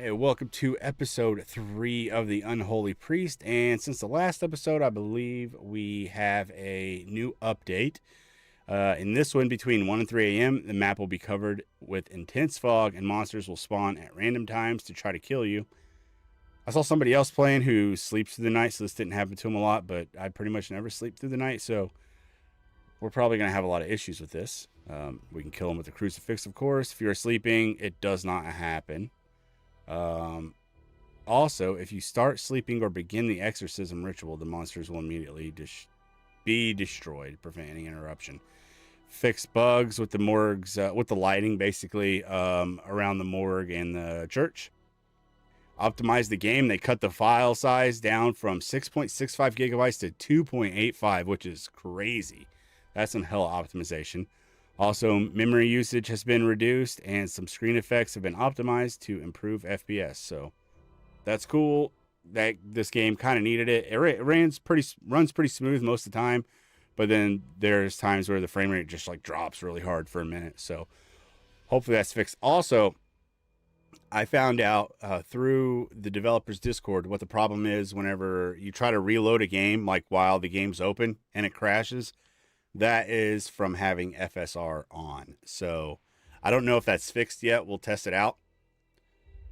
Hey, welcome to episode 3 of the Unholy Priest. And since the last episode, I believe we have a new update. In this one, between 1 and 3 a.m., the map will be covered with intense fog, and monsters will spawn at random times to try to kill you. I saw somebody else playing who sleeps through the night, so this didn't happen to him a lot, but I pretty much never sleep through the night, so we're probably going to have a lot of issues with this. We can kill him with a crucifix, of course. If you're sleeping, it does not happen. Also, if you start sleeping or begin the exorcism ritual, the monsters will immediately be destroyed, preventing interruption. Fix bugs with the morgues, with the lighting, basically, around the morgue and the church. Optimize the game. They cut the file size down from 6.65 gigabytes to 2.85, which is crazy. That's some hell optimization. Also, memory usage has been reduced, and some screen effects have been optimized to improve FPS. So that's cool. That this game kind of needed it. It runs pretty smooth most of the time, but then there's times where the frame rate just like drops really hard for a minute. So hopefully that's fixed. Also, I found out through the developers Discord what the problem is whenever you try to reload a game, like while the game's open and it crashes. That is from having FSR on. So I don't know if that's fixed yet. We'll test it out.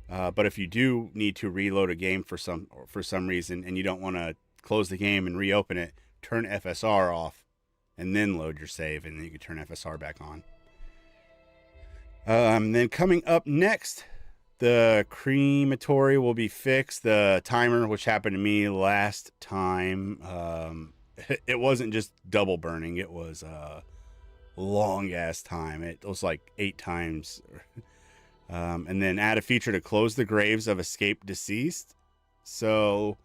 But if you do need to reload a game for some reason and you don't want to close the game and reopen it, turn FSR off and then load your save, and then you can turn FSR back on. Then coming up next, the crematory will be fixed. The timer, which happened to me last time, it wasn't just double burning. It was a long ass time. It was like 8 times. And then add a feature to close the graves of escaped deceased. So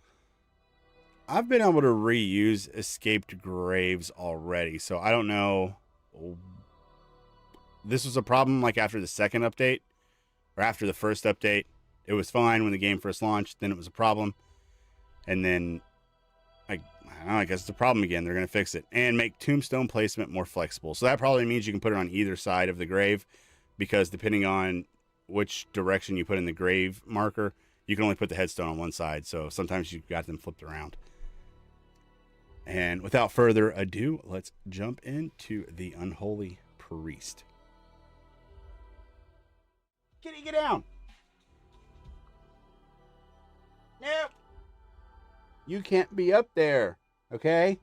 I've been able to reuse escaped graves already. So I don't know. This was a problem like after the second update or after the first update. It was fine when the game first launched. Then it was a problem. And then I guess it's a problem again. They're going to fix it and make tombstone placement more flexible. So that probably means you can put it on either side of the grave, because depending on which direction you put in the grave marker, you can only put the headstone on one side. So sometimes you've got them flipped around. And without further ado, let's jump into the Unholy Priest. Kitty, get down. Nope. You can't be up there. Okay?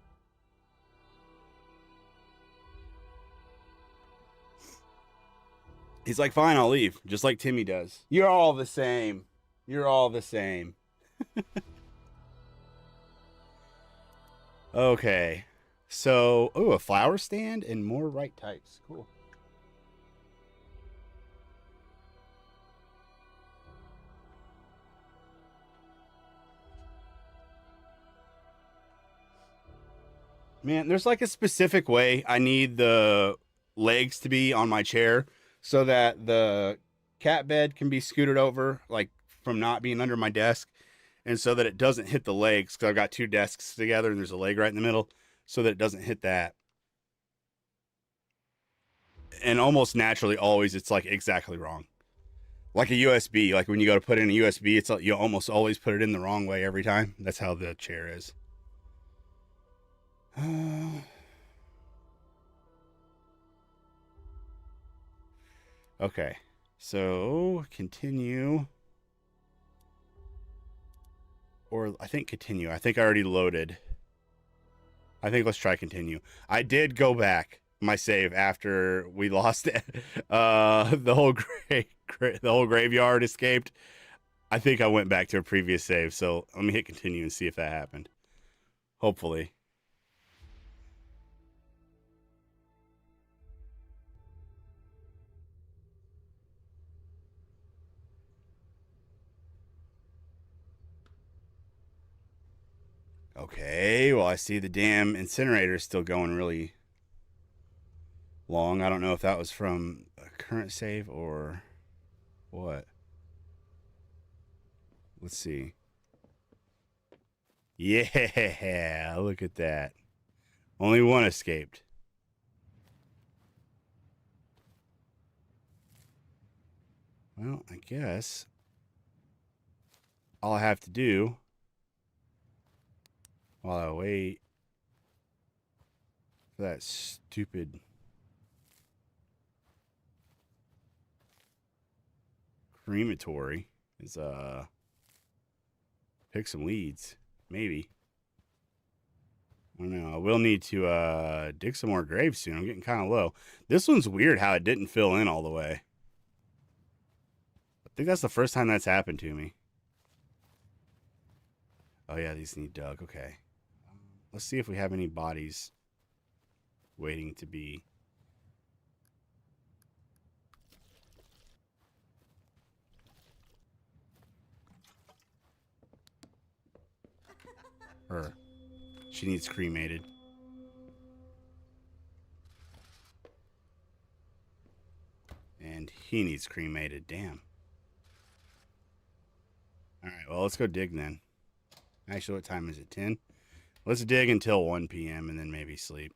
He's like, fine, I'll leave. Just like Timmy does. You're all the same. You're all the same. Okay. So, a flower stand and more right types. Cool. Man, there's like a specific way I need the legs to be on my chair so that the cat bed can be scooted over, like from not being under my desk, and so that it doesn't hit the legs, because I've got 2 desks together and there's a leg right in the middle, so that it doesn't hit that. And almost naturally, always, it's like exactly wrong. Like a USB, like when you go to put in a USB, it's like you almost always put it in the wrong way every time. That's how the chair is. Okay, so continue. Or I think continue. I think I already loaded. I think let's try continue. I did go back my save after we lost it. The whole graveyard escaped. I think I went back to a previous save. So let me hit continue and see if that happened. Hopefully. Okay, well, I see the damn incinerator is still going really long. I don't know if that was from a current save or what. Let's see. Yeah, look at that. Only one escaped. Well, I guess all I have to do while I wait for that stupid crematory is pick some weeds. Maybe. I don't know. I will need to dig some more graves soon. I'm getting kind of low. This one's weird how it didn't fill in all the way. I think that's the first time that's happened to me. Oh yeah, these need dug. Okay. Let's see if we have any bodies waiting to be. Her. She needs cremated. And he needs cremated. Damn. Alright, well, let's go dig then. Actually, what time is it? 10? Let's dig until 1 p.m. and then maybe sleep.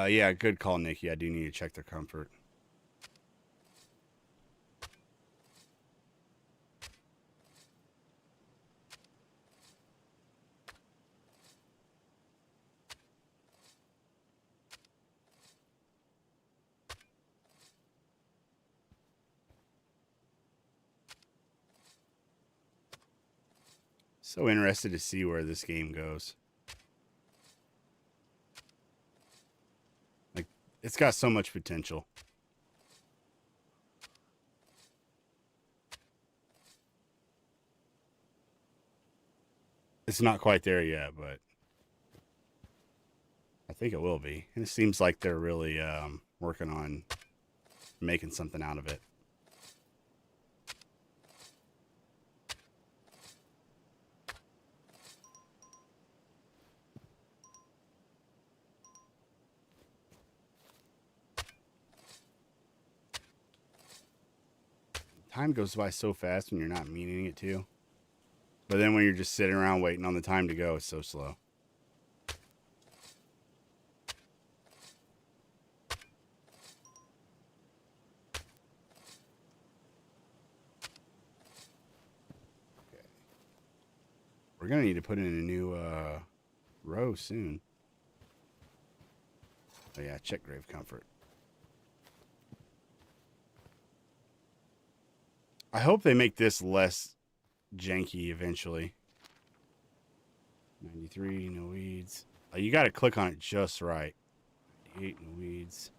Yeah, good call, Nikki. I do need to check their comfort. So interested to see where this game goes. Like, it's got so much potential. It's not quite there yet, but I think it will be. And it seems like they're really working on making something out of it. Time goes by so fast when you're not meaning it to. But then when you're just sitting around waiting on the time to go, it's so slow. Okay. We're going to need to put in a new row soon. Oh yeah, check grave comfort. I hope they make this less janky eventually. 93, no weeds. You got to click on it just right. 98, no weeds.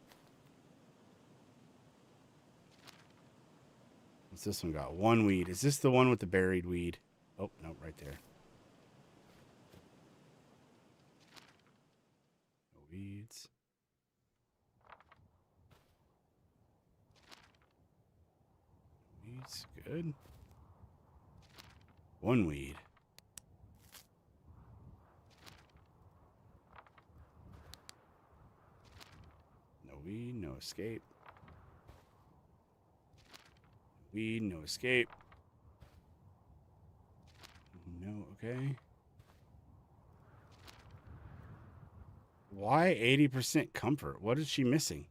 What's this one got? One weed. Is this the one with the buried weed? Oh, no, right there. No weeds. Weeds, good. One weed. No weed, no escape. Weed, no escape. No, okay. Why 80% comfort? What is she missing?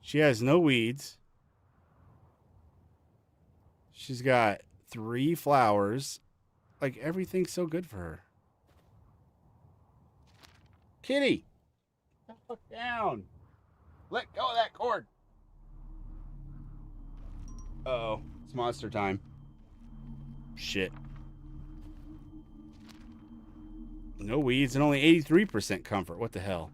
She has no weeds. She's got 3 flowers. Like, everything's so good for her. Kitty! Fuck down! Let go of that cord! Uh-oh. It's monster time. Shit. No weeds and only 83% comfort. What the hell?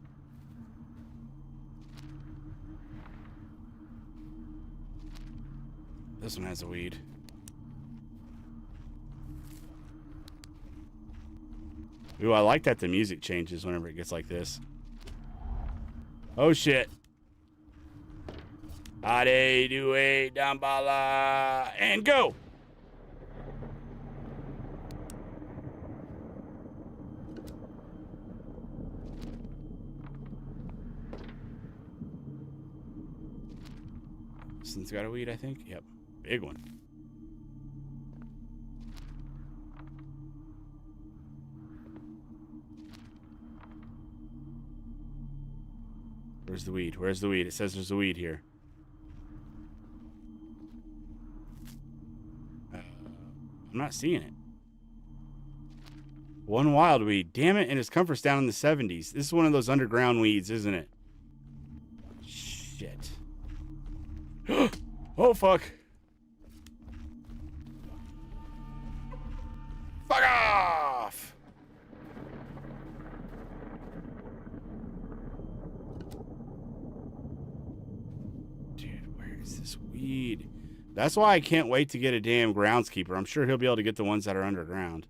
This one has a weed. Ooh, I like that the music changes whenever it gets like this. Oh, shit. Ade, do it, dambala, and go! This one's got a weed, I think. Yep. Big one. Where's the weed? Where's the weed? It says there's a weed here. I'm not seeing it. One wild weed. Damn it, and its comfort's down in the 70s. This is one of those underground weeds, isn't it? Shit. Oh, fuck. Fuck off! Dude, where is this weed? That's why I can't wait to get a damn groundskeeper. I'm sure he'll be able to get the ones that are underground.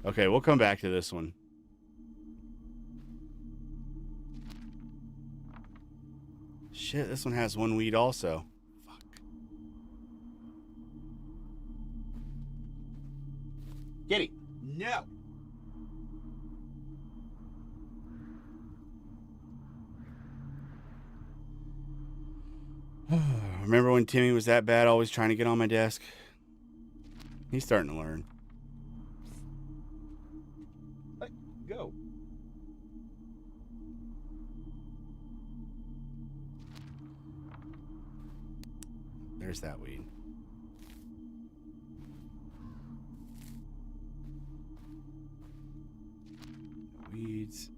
Okay, we'll come back to this one. Shit, this one has one weed also. Fuck. Kitty. No. Remember when Timmy was that bad, always trying to get on my desk? He's starting to learn. Let go. There's that weed. Weeds.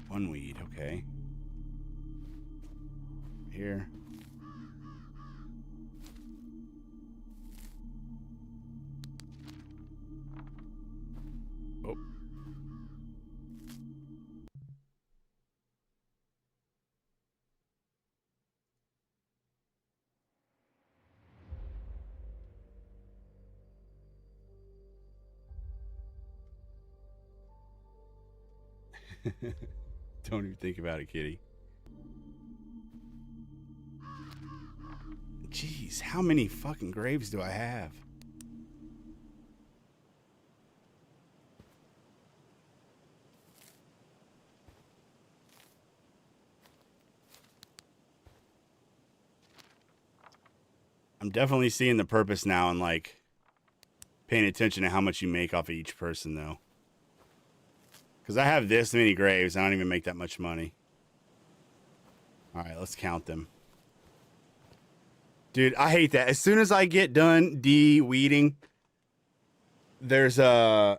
One weed, okay. Here. Oh. Don't even think about it, kitty. Jeez, how many fucking graves do I have? I'm definitely seeing the purpose now and like paying attention to how much you make off of each person though. Because I have this many graves, I don't even make that much money. Alright, let's count them. Dude, I hate that. As soon as I get done de-weeding, there's a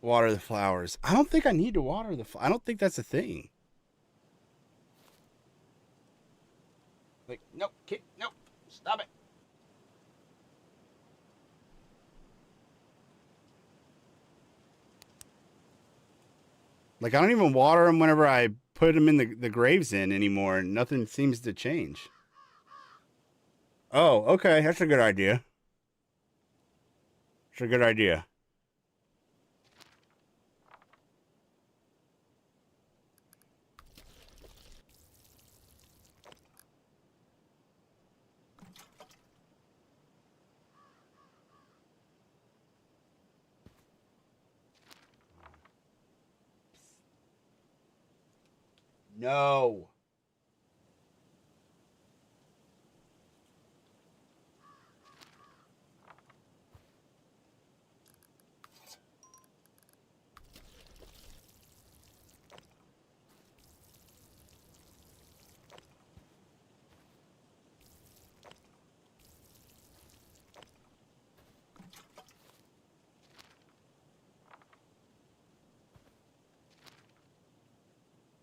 water the flowers. I don't think I need to water the flowers. I don't think that's a thing. Like, nope, kid, nope, stop it. Like, I don't even water them whenever I put them in the graves in anymore. Nothing seems to change. Oh, okay. That's a good idea. That's a good idea. No.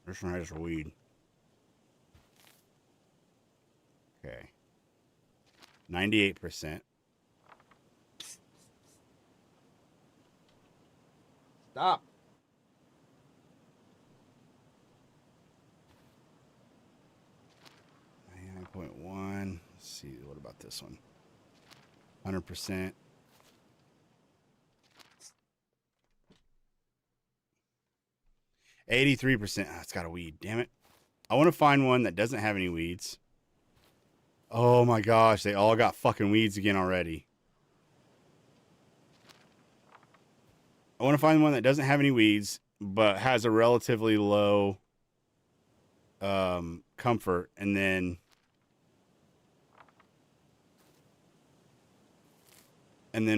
This one has weed. Okay. 98%. Stop. 99.1. Let's see. What about this one? 100%. $83%. Oh, it's got a weed. Damn it. I want to find one that doesn't have any weeds. Oh my gosh. They all got fucking weeds again already. I want to find one that doesn't have any weeds, but has a relatively low comfort, and then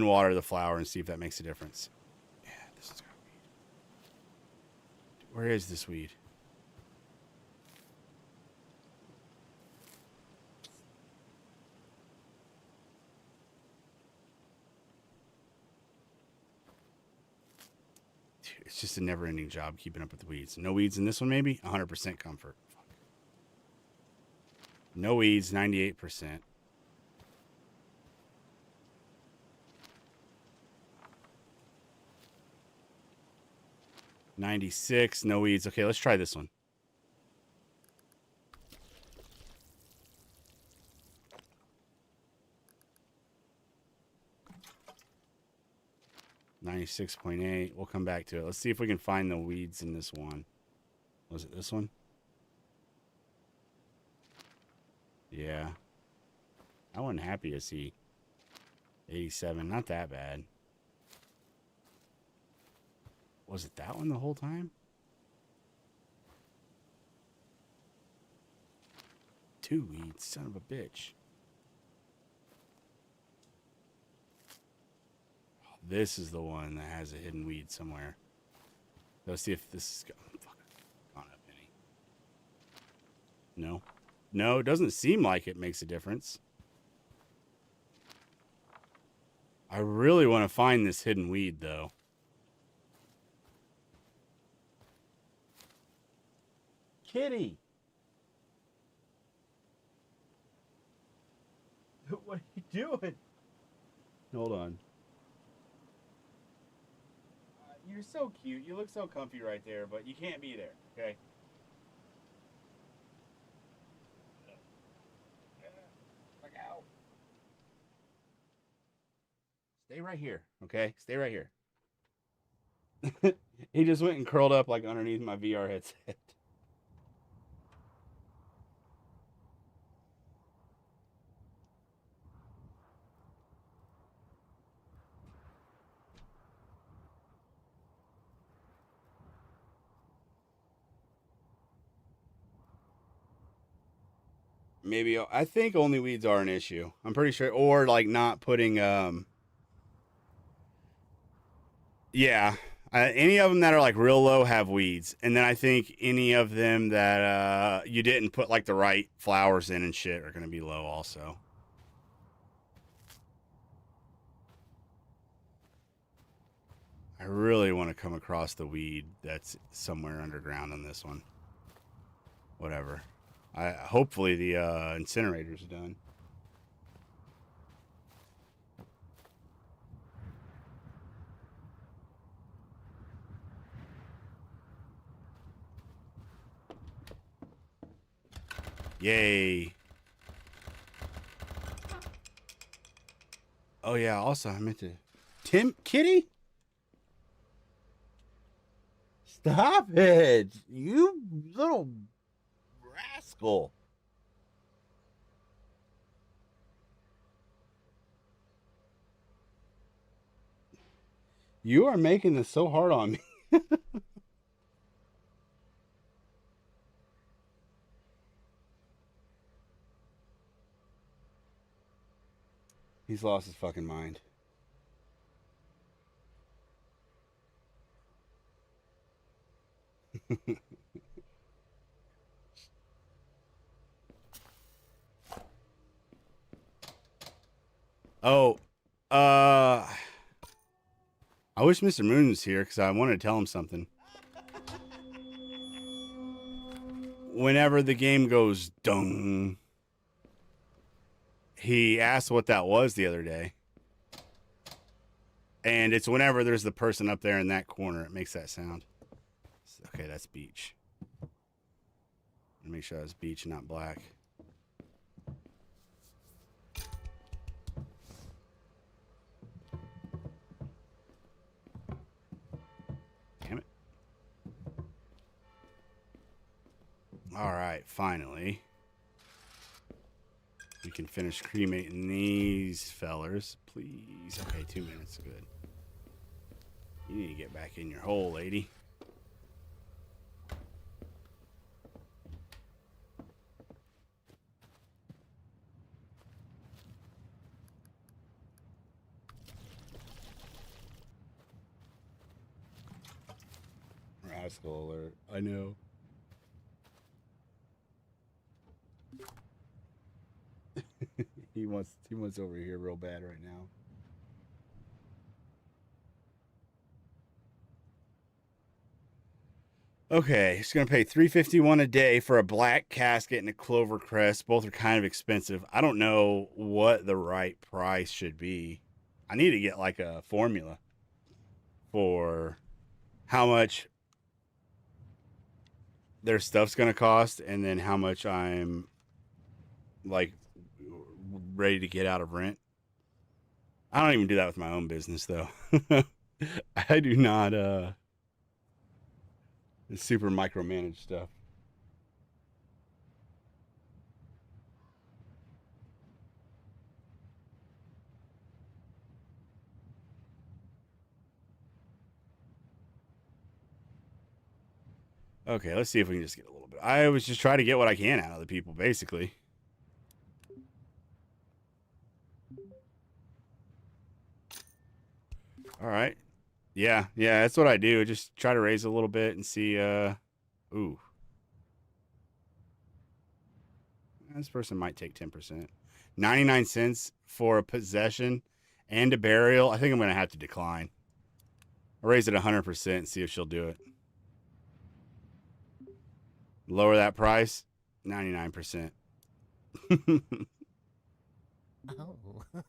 water the flower and see if that makes a difference. Yeah, this is got weed. Where is this weed? Dude, it's just a never-ending job keeping up with the weeds. No weeds in this one, maybe? 100% comfort. Fuck. No weeds, 98%. $96, no weeds. Okay, let's try this one. $96.8. We'll come back to it. Let's see if we can find the weeds in this one. Was it this one? Yeah. I wasn't happy to see 87. Not that bad. Was it that one the whole time? Two weeds, son of a bitch. Oh, this is the one that has a hidden weed somewhere. Let's see if this is gone up any. No. No, it doesn't seem like it makes a difference. I really want to find this hidden weed, though. Kitty! What are you doing? Hold on. You're so cute. You look so comfy right there, but you can't be there, okay? Look out. Stay right here, okay? Stay right here. He just went and curled up like underneath my VR headset. Maybe I think only weeds are an issue. I'm pretty sure, or like not putting yeah, any of them that are like real low have weeds, and then I think any of them that you didn't put like the right flowers in and shit are gonna be low also. I really want to come across the weed that's somewhere underground on this one. Whatever. Hopefully the incinerator's done. Yay. Oh yeah, also I meant to Kitty? Stop it. You little rascal. You are making this so hard on me. He's lost his fucking mind. Oh, I wish Mr. Moon was here because I wanted to tell him something. Whenever the game goes dung, he asked what that was the other day. And it's whenever there's the person up there in that corner, it makes that sound. Okay, that's beach. Make sure that's beach, not black. Damn it. All right, finally. We can finish cremating these fellers, please. Okay, 2 minutes, good. You need to get back in your hole, lady. Asshole alert. I know. He wants over here real bad right now. Okay, he's gonna pay $351 a day for a black casket and a clover crest. Both are kind of expensive. I don't know what the right price should be. I need to get like a formula for how much their stuff's gonna cost, and then how much I'm like ready to get out of rent. I don't even do that with my own business though. I do not super micromanage stuff. Okay, let's see if we can just get a little bit. I was just trying to get what I can out of the people, basically. All right. Yeah, that's what I do. Just try to raise a little bit and see. Ooh, this person might take 10%. 99 cents for a possession and a burial. I think I'm gonna have to decline. I'll raise it 100% and see if she'll do it. Lower that price, 99%.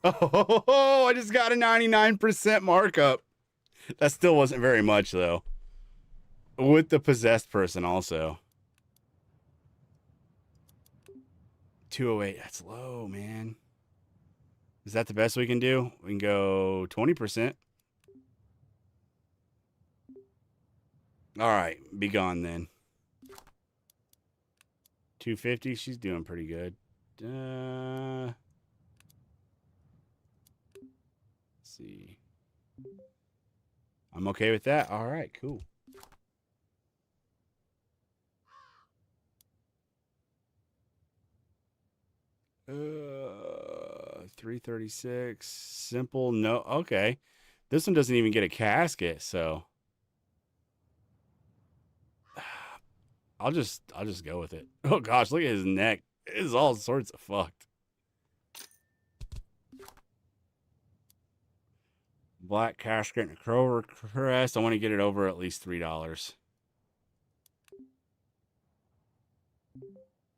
Oh, I just got a 99% markup. That still wasn't very much, though. With the possessed person, also. 208. That's low, man. Is that the best we can do? We can go 20%. All right, be gone then. 250. She's doing pretty good. Let's see. I'm okay with that. All right, cool. Uh, 336. Simple. No. Okay. This one doesn't even get a casket, so I'll just go with it. Oh gosh, look at his neck. It's all sorts of fucked. Black casket and a clover crest. I want to get it over at least $3.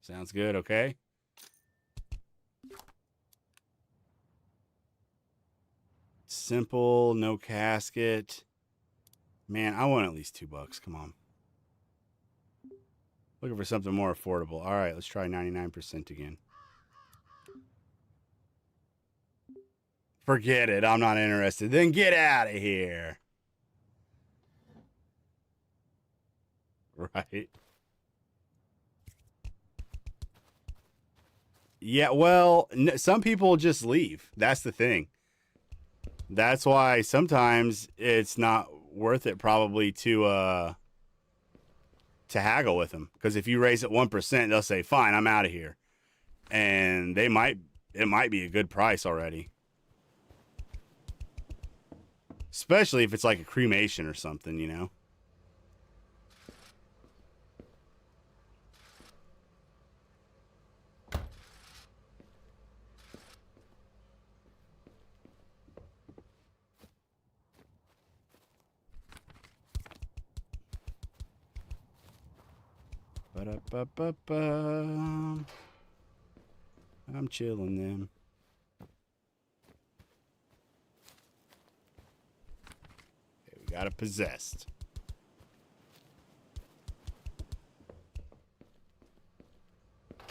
Sounds good. Okay. Simple, no casket. Man, I want at least $2. Come on. Looking for something more affordable. All right, let's try 99% again. Forget it. I'm not interested. Then get out of here. Right. Yeah, well, some people just leave. That's the thing. That's why sometimes it's not worth it probably to haggle with them, because if you raise it 1%, they'll say, "Fine, I'm out of here." And it might be a good price already. Especially if it's like a cremation or something, you know. Ba-da-ba-ba-ba. I'm chilling them. Okay, we got it possessed. I'm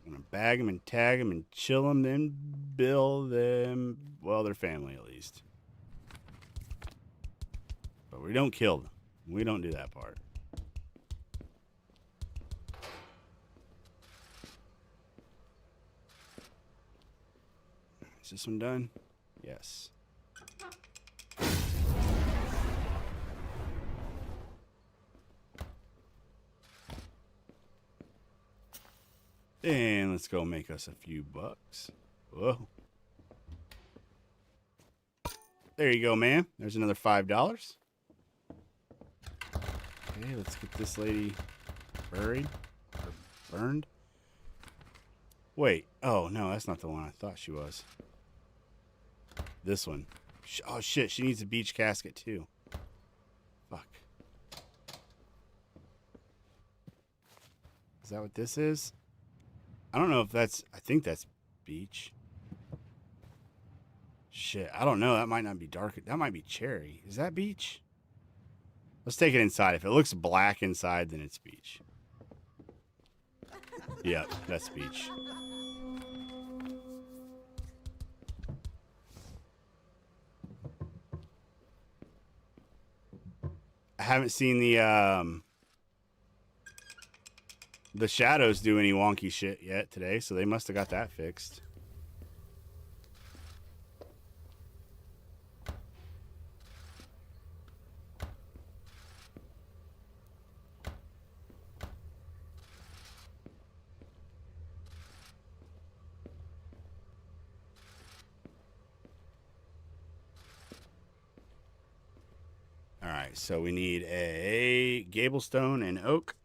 gonna bag them and tag them and chill them, then bill them. Well, their family at least. But we don't kill them. We don't do that part. Is this one done? Yes. And let's go make us a few bucks. Whoa. There you go, man. There's another $5. Okay, let's get this lady buried. Or burned. Wait. Oh, no, that's not the one I thought she was. This one. Oh, shit. She needs a beach casket, too. Fuck. Is that what this is? I don't know if that's... I think that's beach. Shit. I don't know. That might not be dark. That might be cherry. Is that beach? Let's take it inside. If it looks black inside, then it's beach. Yep, that's beach. I haven't seen the shadows do any wonky shit yet today, so they must have got that fixed. All right, so we need a gablestone and oak.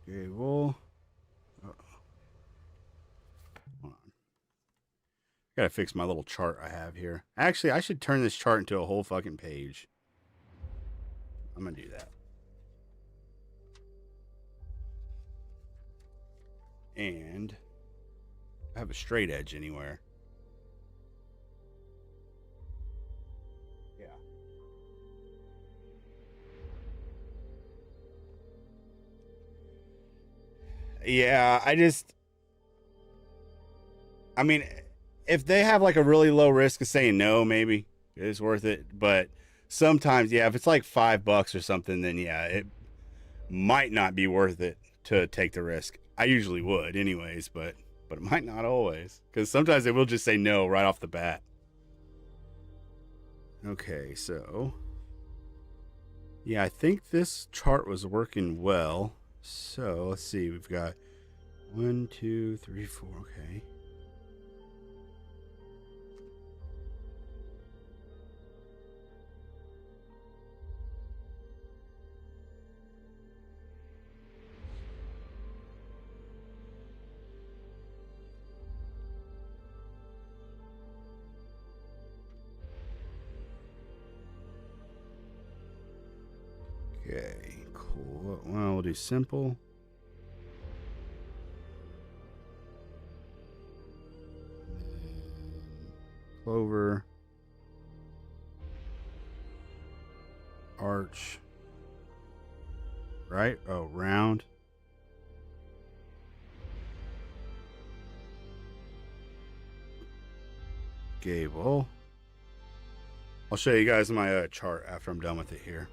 Gable. Oh. Hold on. Gotta fix my little chart I have here. Actually, I should turn this chart into a whole fucking page. I'm gonna do that. And I have a straight edge anywhere. Yeah. Yeah, I mean, if they have like a really low risk of saying no, maybe it's worth it. But sometimes, yeah, if it's like $5 or something, then yeah, it might not be worth it to take the risk. I usually would anyways, but it might not always, because sometimes they will just say no right off the bat. Okay, so yeah, I think this chart was working well. So let's see, we've got 1, 2, 3, 4. Okay. Okay, cool. Well, we'll do simple. Clover. Arch. Right? Oh, round. Gable. I'll show you guys my chart after I'm done with it here.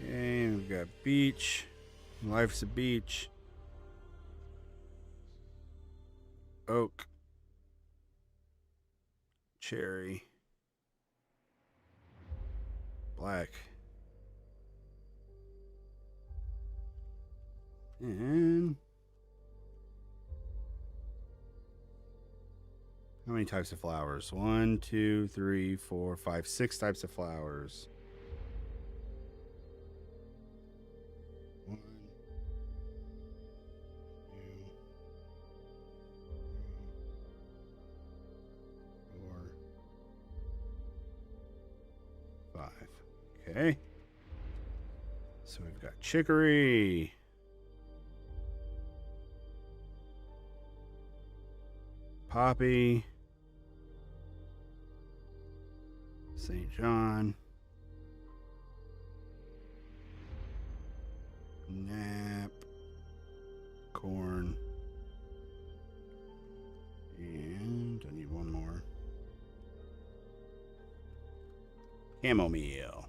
Okay, we've got beach. Life's a beach. Oak. Cherry. Black. And how many types of flowers? 1, 2, 3, 4, 5, 6 types of flowers. 1, 2, 3, 4, 5. Okay. So we've got chicory. Poppy. St. John. Nap. Corn. And I need one more. Chamomile.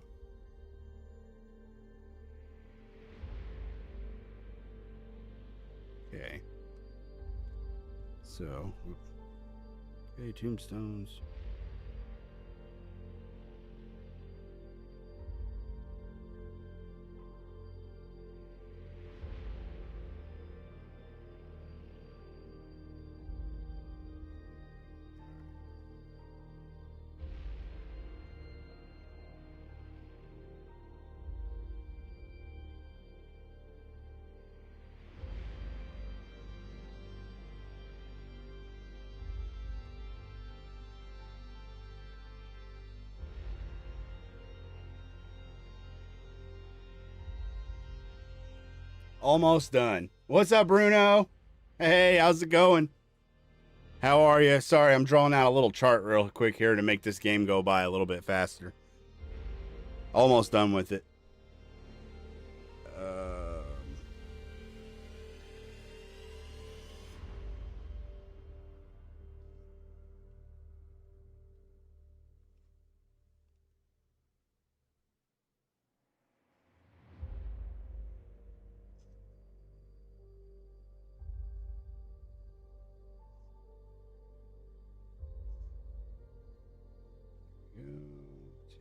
So, okay, tombstones. Almost done. What's up, Bruno? Hey, how's it going? How are you? Sorry, I'm drawing out a little chart real quick here to make this game go by a little bit faster. Almost done with it.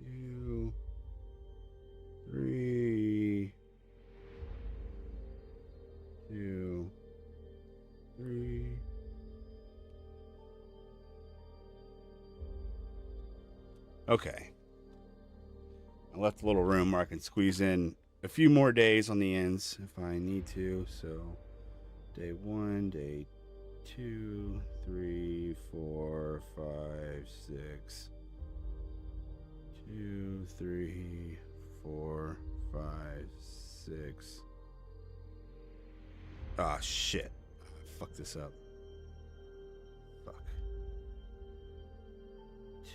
Two, three, two, three. Okay. I left a little room where I can squeeze in a few more days on the ends if I need to. So, day 1, day 2, 3, 4, 5, 6. 2, 3, 4, 5, 6. Ah, shit. Fuck this up. Fuck.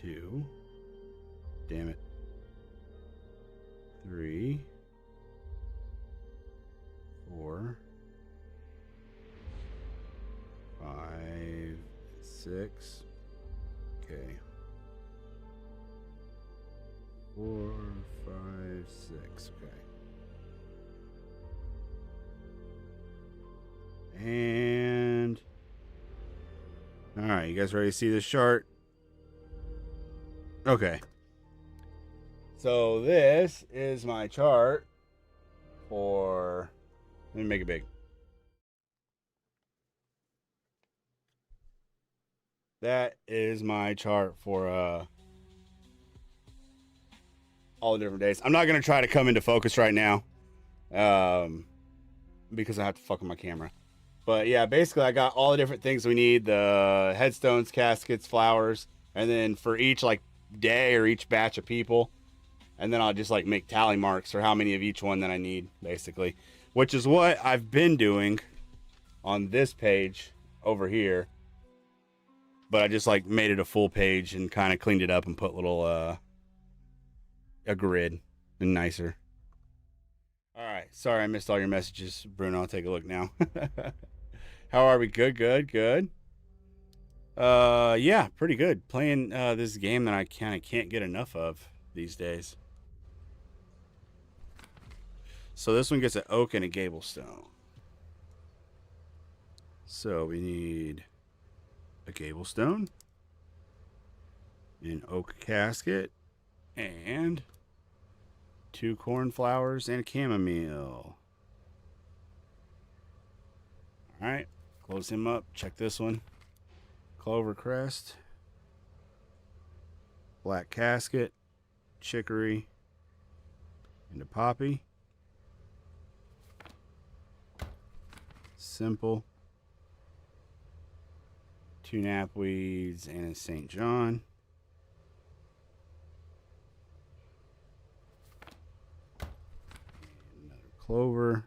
2. Damn it. 3, 4, 5, 6. Okay. 4, 5, 6. Okay. And all right, you guys ready to see this chart? Okay. So this is my chart for, let me make it big. That is my chart for all the different days. I'm not going to try to come into focus right now because I have to fuck with my camera. But yeah, basically I got all the different things we need, the headstones, caskets, flowers, and then for each like day or each batch of people, and then I'll just like make tally marks for how many of each one that I need, basically, which is what I've been doing on this page over here. But I just like made it a full page and kind of cleaned it up and put little a grid and nicer. All right, sorry I missed all your messages, Bruno. I'll take a look now. How are we? Good. Yeah, pretty good. Playing this game that I kind of can't get enough of these days. So this one gets an oak and a gable stone. So we need a gable stone, an oak casket, and 2 cornflowers and a chamomile. All right, close him up. Check this one. Clover crest, black casket, chicory, and a poppy. Simple. 2 knapweeds and a St. John. Another clover,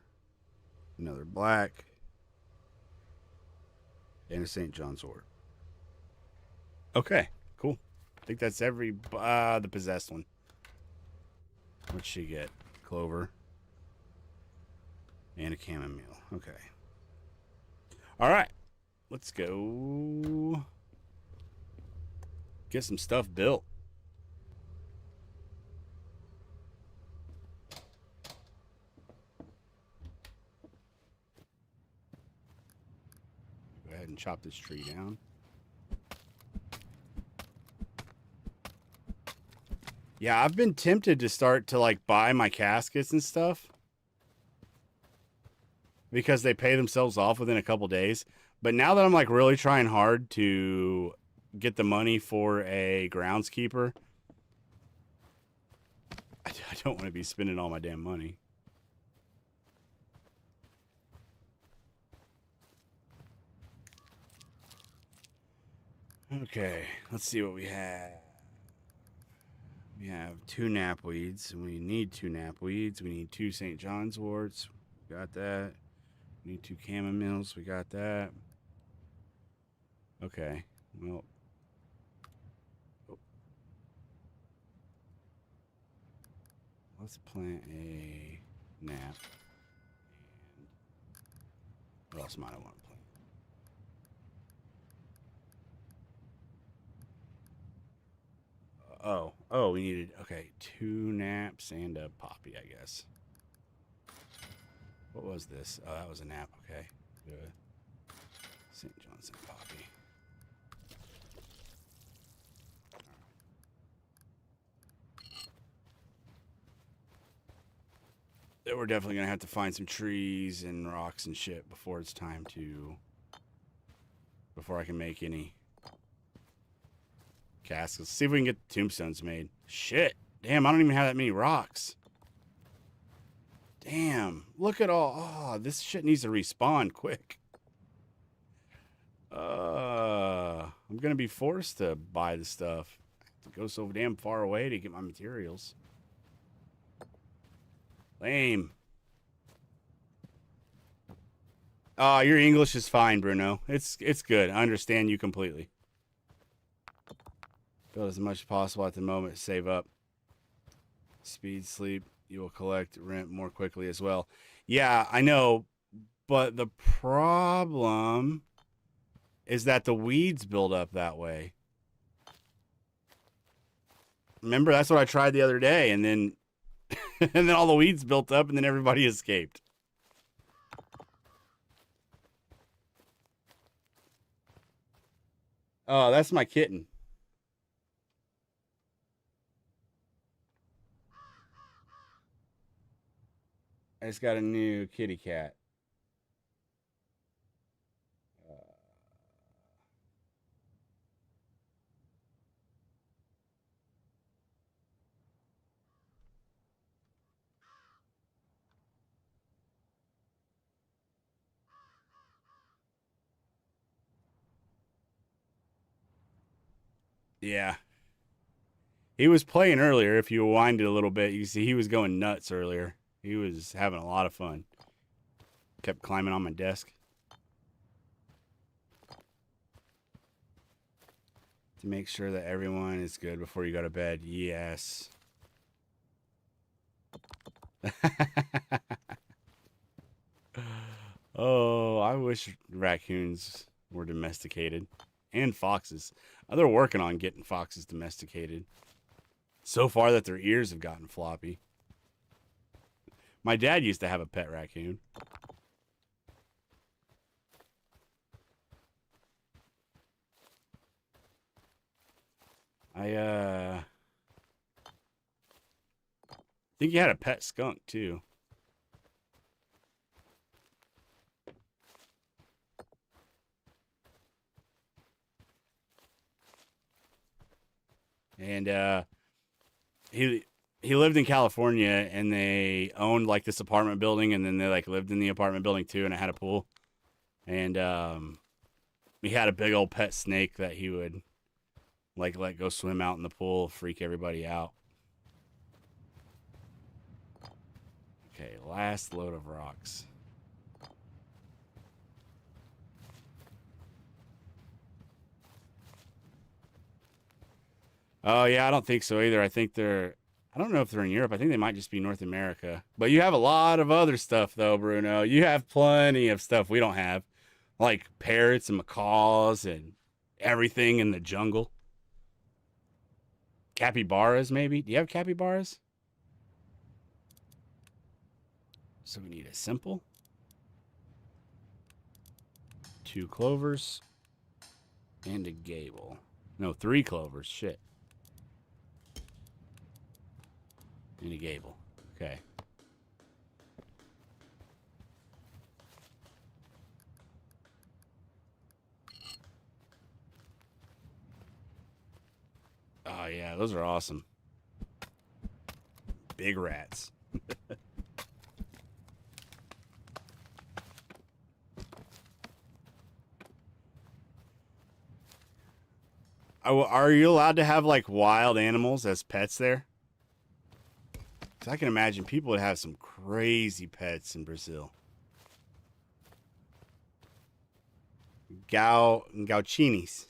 another black, and a St. John's wort. Okay, cool. I think that's every the possessed one. What'd she get? Clover and a chamomile. Okay. All right, let's go get some stuff built. Go ahead and chop this tree down. Yeah, I've been tempted to start to like buy my caskets and stuff because they pay themselves off within a couple days. But now that I'm like really trying hard to get the money for a groundskeeper, I don't want to be spending all my damn money. Okay, let's see what we have. We have 2 knapweeds, and we need 2 knapweeds. We need 2 St. John's worts. We got that. We need 2 chamomiles. We got that. Okay, well. Oh. Let's plant a nap. And what else might I want to plant? Oh, we needed, okay, 2 naps and a poppy, I guess. What was this? Oh, that was a nap, okay. Good. St. John's and poppy. Then we're definitely going to have to find some trees and rocks and shit before it's time to, before I can make any caskets. Let's see if we can get the tombstones made. Shit. Damn, I don't even have that many rocks. Damn. Look at all. Oh, this shit needs to respawn quick. I'm going to be forced to buy the stuff. I have to go so damn far away to get my materials. Lame. Oh, your English is fine, Bruno. It's good. I understand you completely. Build as much as possible at the moment. Save up. Speed, sleep. You will collect rent more quickly as well. Yeah, I know. But the problem is that the weeds build up that way. Remember, that's what I tried the other day, and then and then all the weeds built up, and then everybody escaped. Oh, that's my kitten. I just got a new kitty cat. Yeah. He was playing earlier. If you wind it a little bit, you see he was going nuts earlier. He was having a lot of fun. Kept climbing on my desk. To make sure that everyone is good before you go to bed. Yes. Oh, I wish raccoons were domesticated. And foxes. They're working on getting foxes domesticated. So far that their ears have gotten floppy. My dad used to have a pet raccoon. I think he had a pet skunk too. And he lived in California, and they owned like this apartment building, and then they like lived in the apartment building too, and it had a pool. And he had a big old pet snake that he would like let go swim out in the pool, freak everybody out. Okay, last load of rocks. Oh yeah, I don't think so either. I think I don't know if they're in Europe. I think they might just be North America. But you have a lot of other stuff though, Bruno. You have plenty of stuff we don't have. Like parrots and macaws and everything in the jungle. Capybaras, maybe? Do you have capybaras? So we need a simple. 2 clovers. And a gable. No, 3 clovers. Shit. And a gable. Okay. Oh, yeah. Those are awesome. Big rats. Are you allowed to have, like, wild animals as pets there? Because I can imagine people would have some crazy pets in Brazil. 𝐏𝐫𝐢𝐞𝐬𝐭.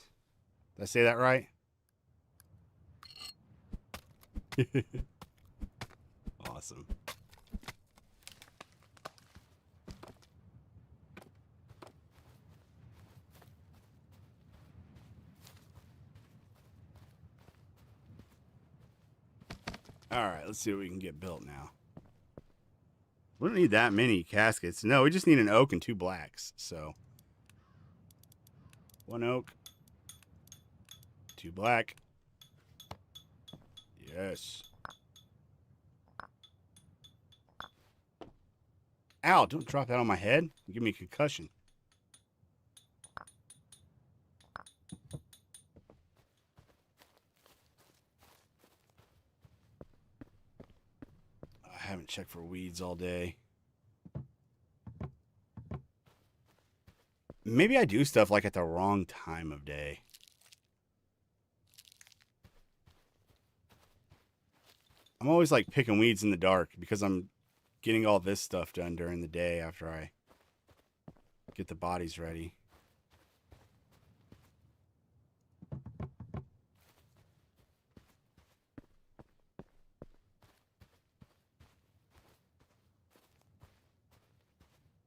Did I say that right? Awesome. All right, let's see what we can get built now. We don't need that many caskets. No, we just need an oak and 2 blacks. So 1 oak, 2 black. Yes. Ow, don't drop that on my head. Give me a concussion. I haven't checked for weeds all day. Maybe I do stuff like at the wrong time of day. I'm always like picking weeds in the dark because I'm getting all this stuff done during the day after I get the bodies ready.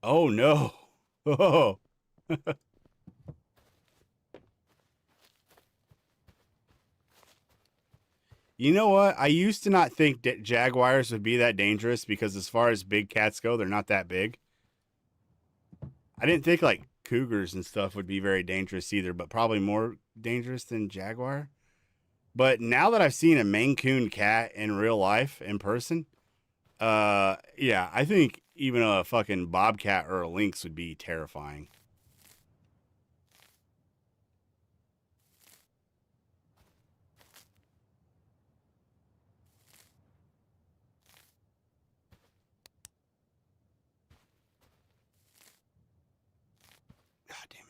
Oh no. Oh. You know what? I used to not think that jaguars would be that dangerous because as far as big cats go, they're not that big. I didn't think like cougars and stuff would be very dangerous either, but probably more dangerous than jaguar. But now that I've seen a Maine Coon cat in real life, in person, yeah, I think even a fucking bobcat or a lynx would be terrifying. God damn it.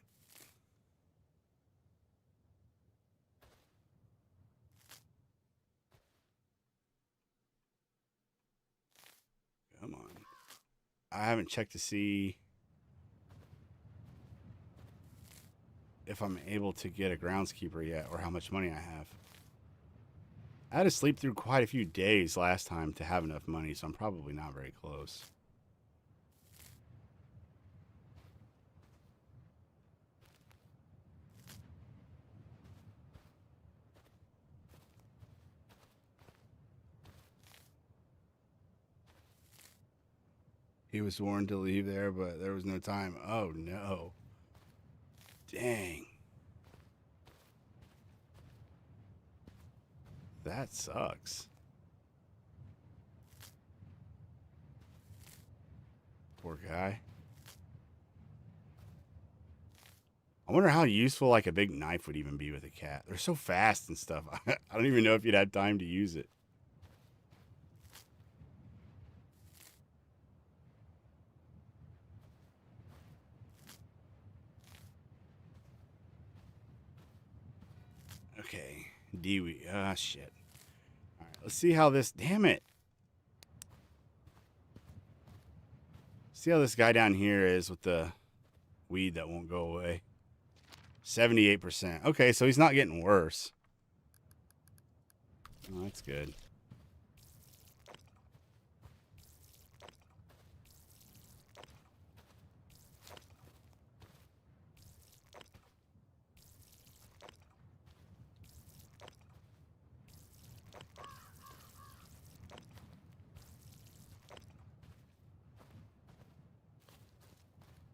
Come on. I haven't checked to see if I'm able to get a groundskeeper yet or how much money I have. I had to sleep through quite a few days last time to have enough money, so I'm probably not very close. He was warned to leave there, but there was no time. Oh, no. Dang. That sucks. Poor guy. I wonder how useful like a big knife would even be with a cat. They're so fast and stuff. I don't even know if you'd had time to use it. Okay. Dewey. Ah, shit. All right, let's see how this... Damn it. See how this guy down here is with the weed that won't go away. 78%. Okay, so he's not getting worse. Oh, that's good.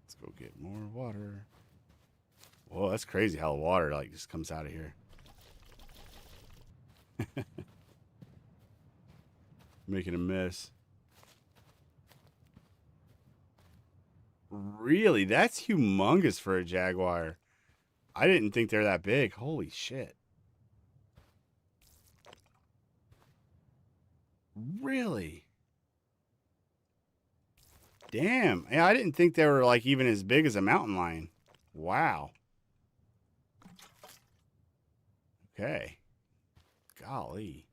Let's go get more water. Whoa, that's crazy how the water like just comes out of here. Making a mess. Really? That's humongous for a jaguar. I didn't think they're that big. Holy shit. Really? Damn. Yeah, I didn't think they were like even as big as a mountain lion. Wow. Okay. Golly.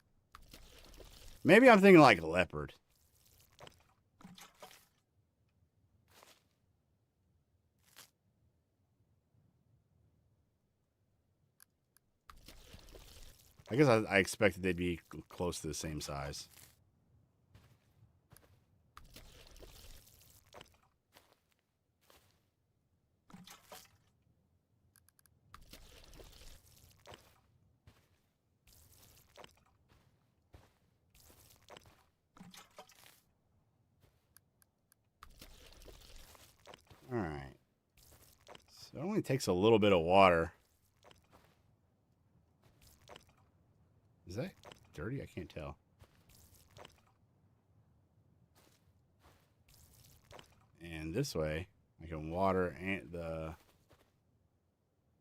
Maybe I'm thinking like a leopard. I guess I expected they'd be close to the same size. All right. So it only takes a little bit of water. Is that dirty? I can't tell. And this way, I can water and the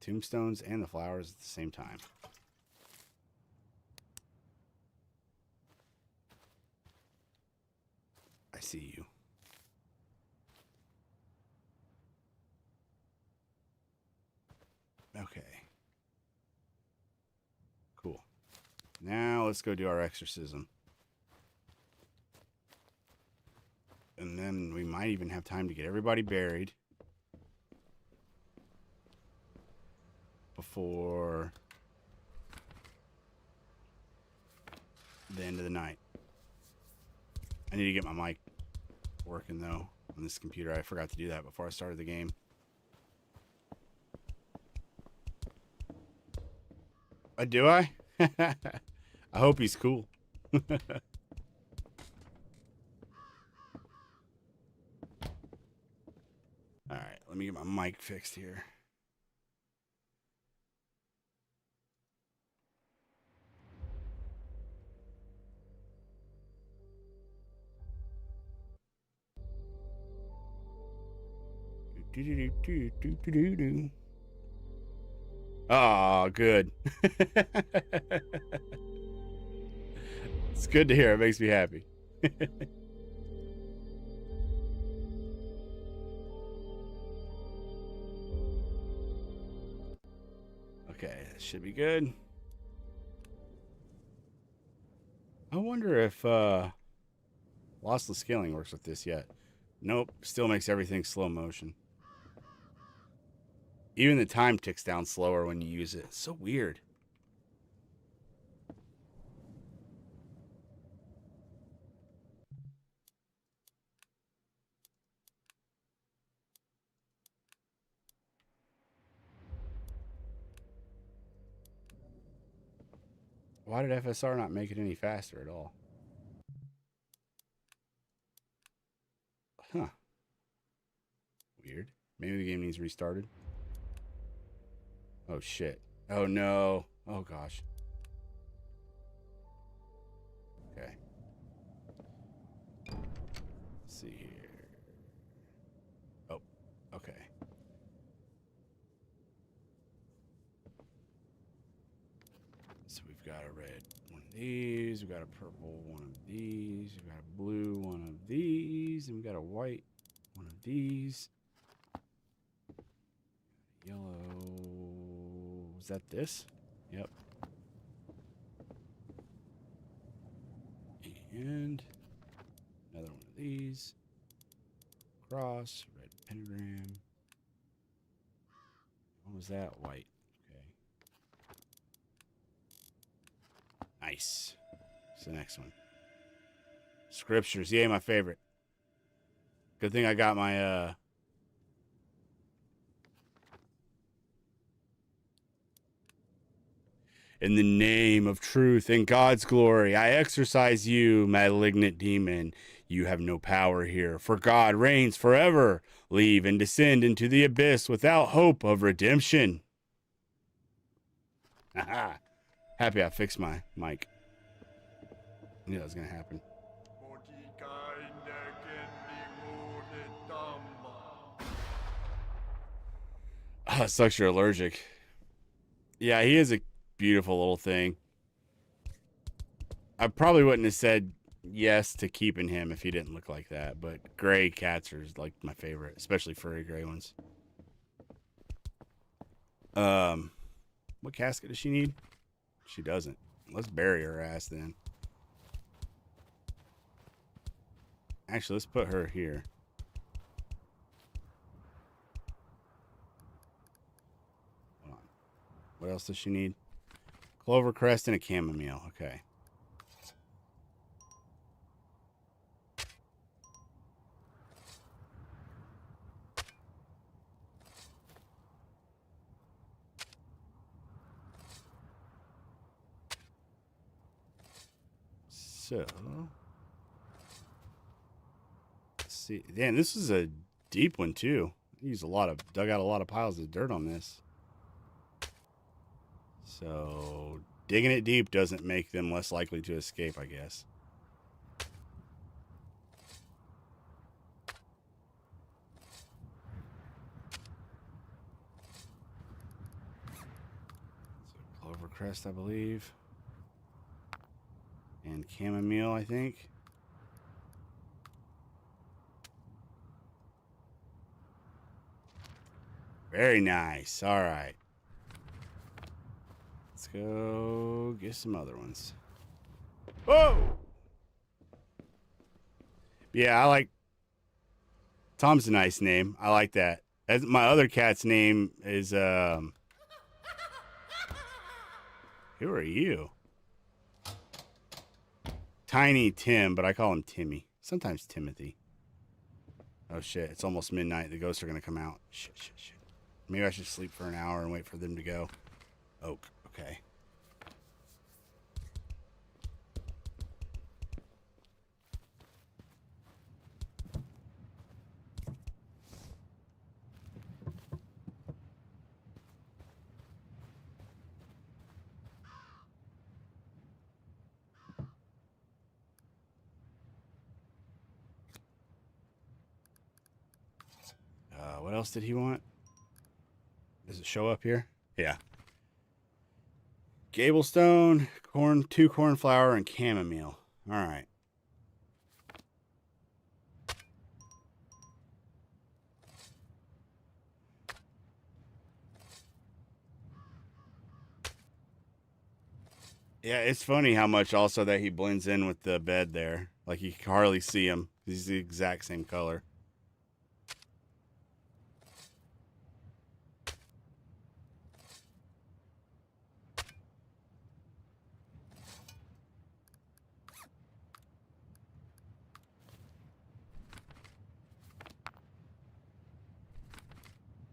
tombstones and the flowers at the same time. I see you. Okay. Cool. Now let's go do our exorcism. And then we might even have time to get everybody buried before the end of the night. I need to get my mic working though on this computer. I forgot to do that before I started the game. Do I? I hope he's cool. All right, let me get my mic fixed here. Oh, good. It's good to hear. It makes me happy. Okay, that should be good. I wonder if lossless scaling works with this yet. Nope, still makes everything slow motion. Even the time ticks down slower when you use it. It's so weird. Why did FSR not make it any faster at all? Huh. Weird. Maybe the game needs restarted. Oh, shit. Oh, no. Oh, gosh. Okay. Let's see here. Oh, okay. So we've got a red one of these. We've got a purple one of these. We've got a blue one of these. And we've got a white one of these. Yellow. Is that this? Yep. And another one of these. Cross, red pentagram. What was that? White. Okay. Nice. What's the next one? Scriptures. Yay, my favorite. Good thing I got my in the name of truth and God's glory, I exorcise you, malignant demon. You have no power here, for God reigns forever. Leave and descend into the abyss without hope of redemption. Happy I fixed my mic. I knew that was going to happen. Oh, it sucks you're allergic. Yeah, he is a beautiful little thing. I probably wouldn't have said yes to keeping him if he didn't look like that, but gray cats are like my favorite, especially furry gray ones. What casket does she need? She doesn't. Let's bury her ass then. Actually, let's put her here. Hold on. What else does she need? Clover crest and a chamomile. Okay. So, let's see. Damn, this is a deep one too. I used dug out a lot of piles of dirt on this. So, digging it deep doesn't make them less likely to escape, I guess. So, clovercrest, I believe. And chamomile, I think. Very nice. All right. Let's go get some other ones. Whoa! Yeah, I like... Tom's a nice name. I like that. As my other cat's name is... Who are you? Tiny Tim, but I call him Timmy. Sometimes Timothy. Oh, shit. It's almost midnight. The ghosts are going to come out. Shit. Maybe I should sleep for an hour and wait for them to go. Oak. Okay. What else did he want? Does it show up here? Yeah. Gablestone, corn, 2 cornflower, and chamomile. All right. Yeah, it's funny how much also that he blends in with the bed there. Like you can hardly see him. He's the exact same color.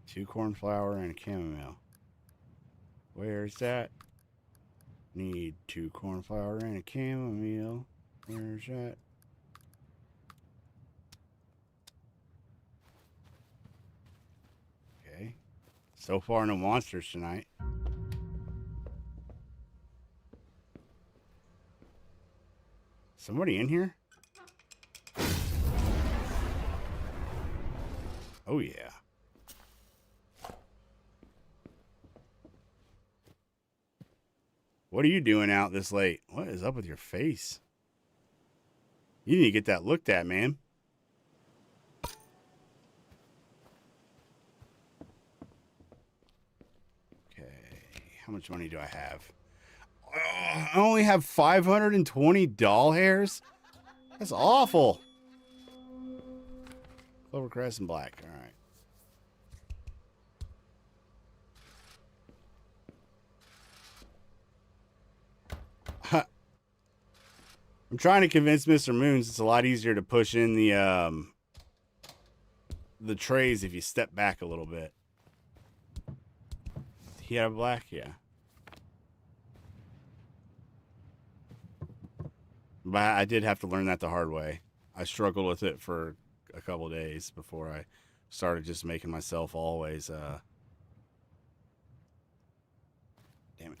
Two cornflower and a chamomile. Where's that? Need 2 cornflower and a chamomile. Where's that? Okay. So far, no monsters tonight. Somebody in here? Oh, yeah. What are you doing out this late? What is up with your face? You need to get that looked at, man. Okay. How much money do I have? Oh, I only have 520 doll hairs? That's awful. Clovercrest and black. All right. I'm trying to convince Mr. Moons it's a lot easier to push in the trays if you step back a little bit. He had a black, yeah. But I did have to learn that the hard way. I struggled with it for a couple days before I started just making myself always damn it.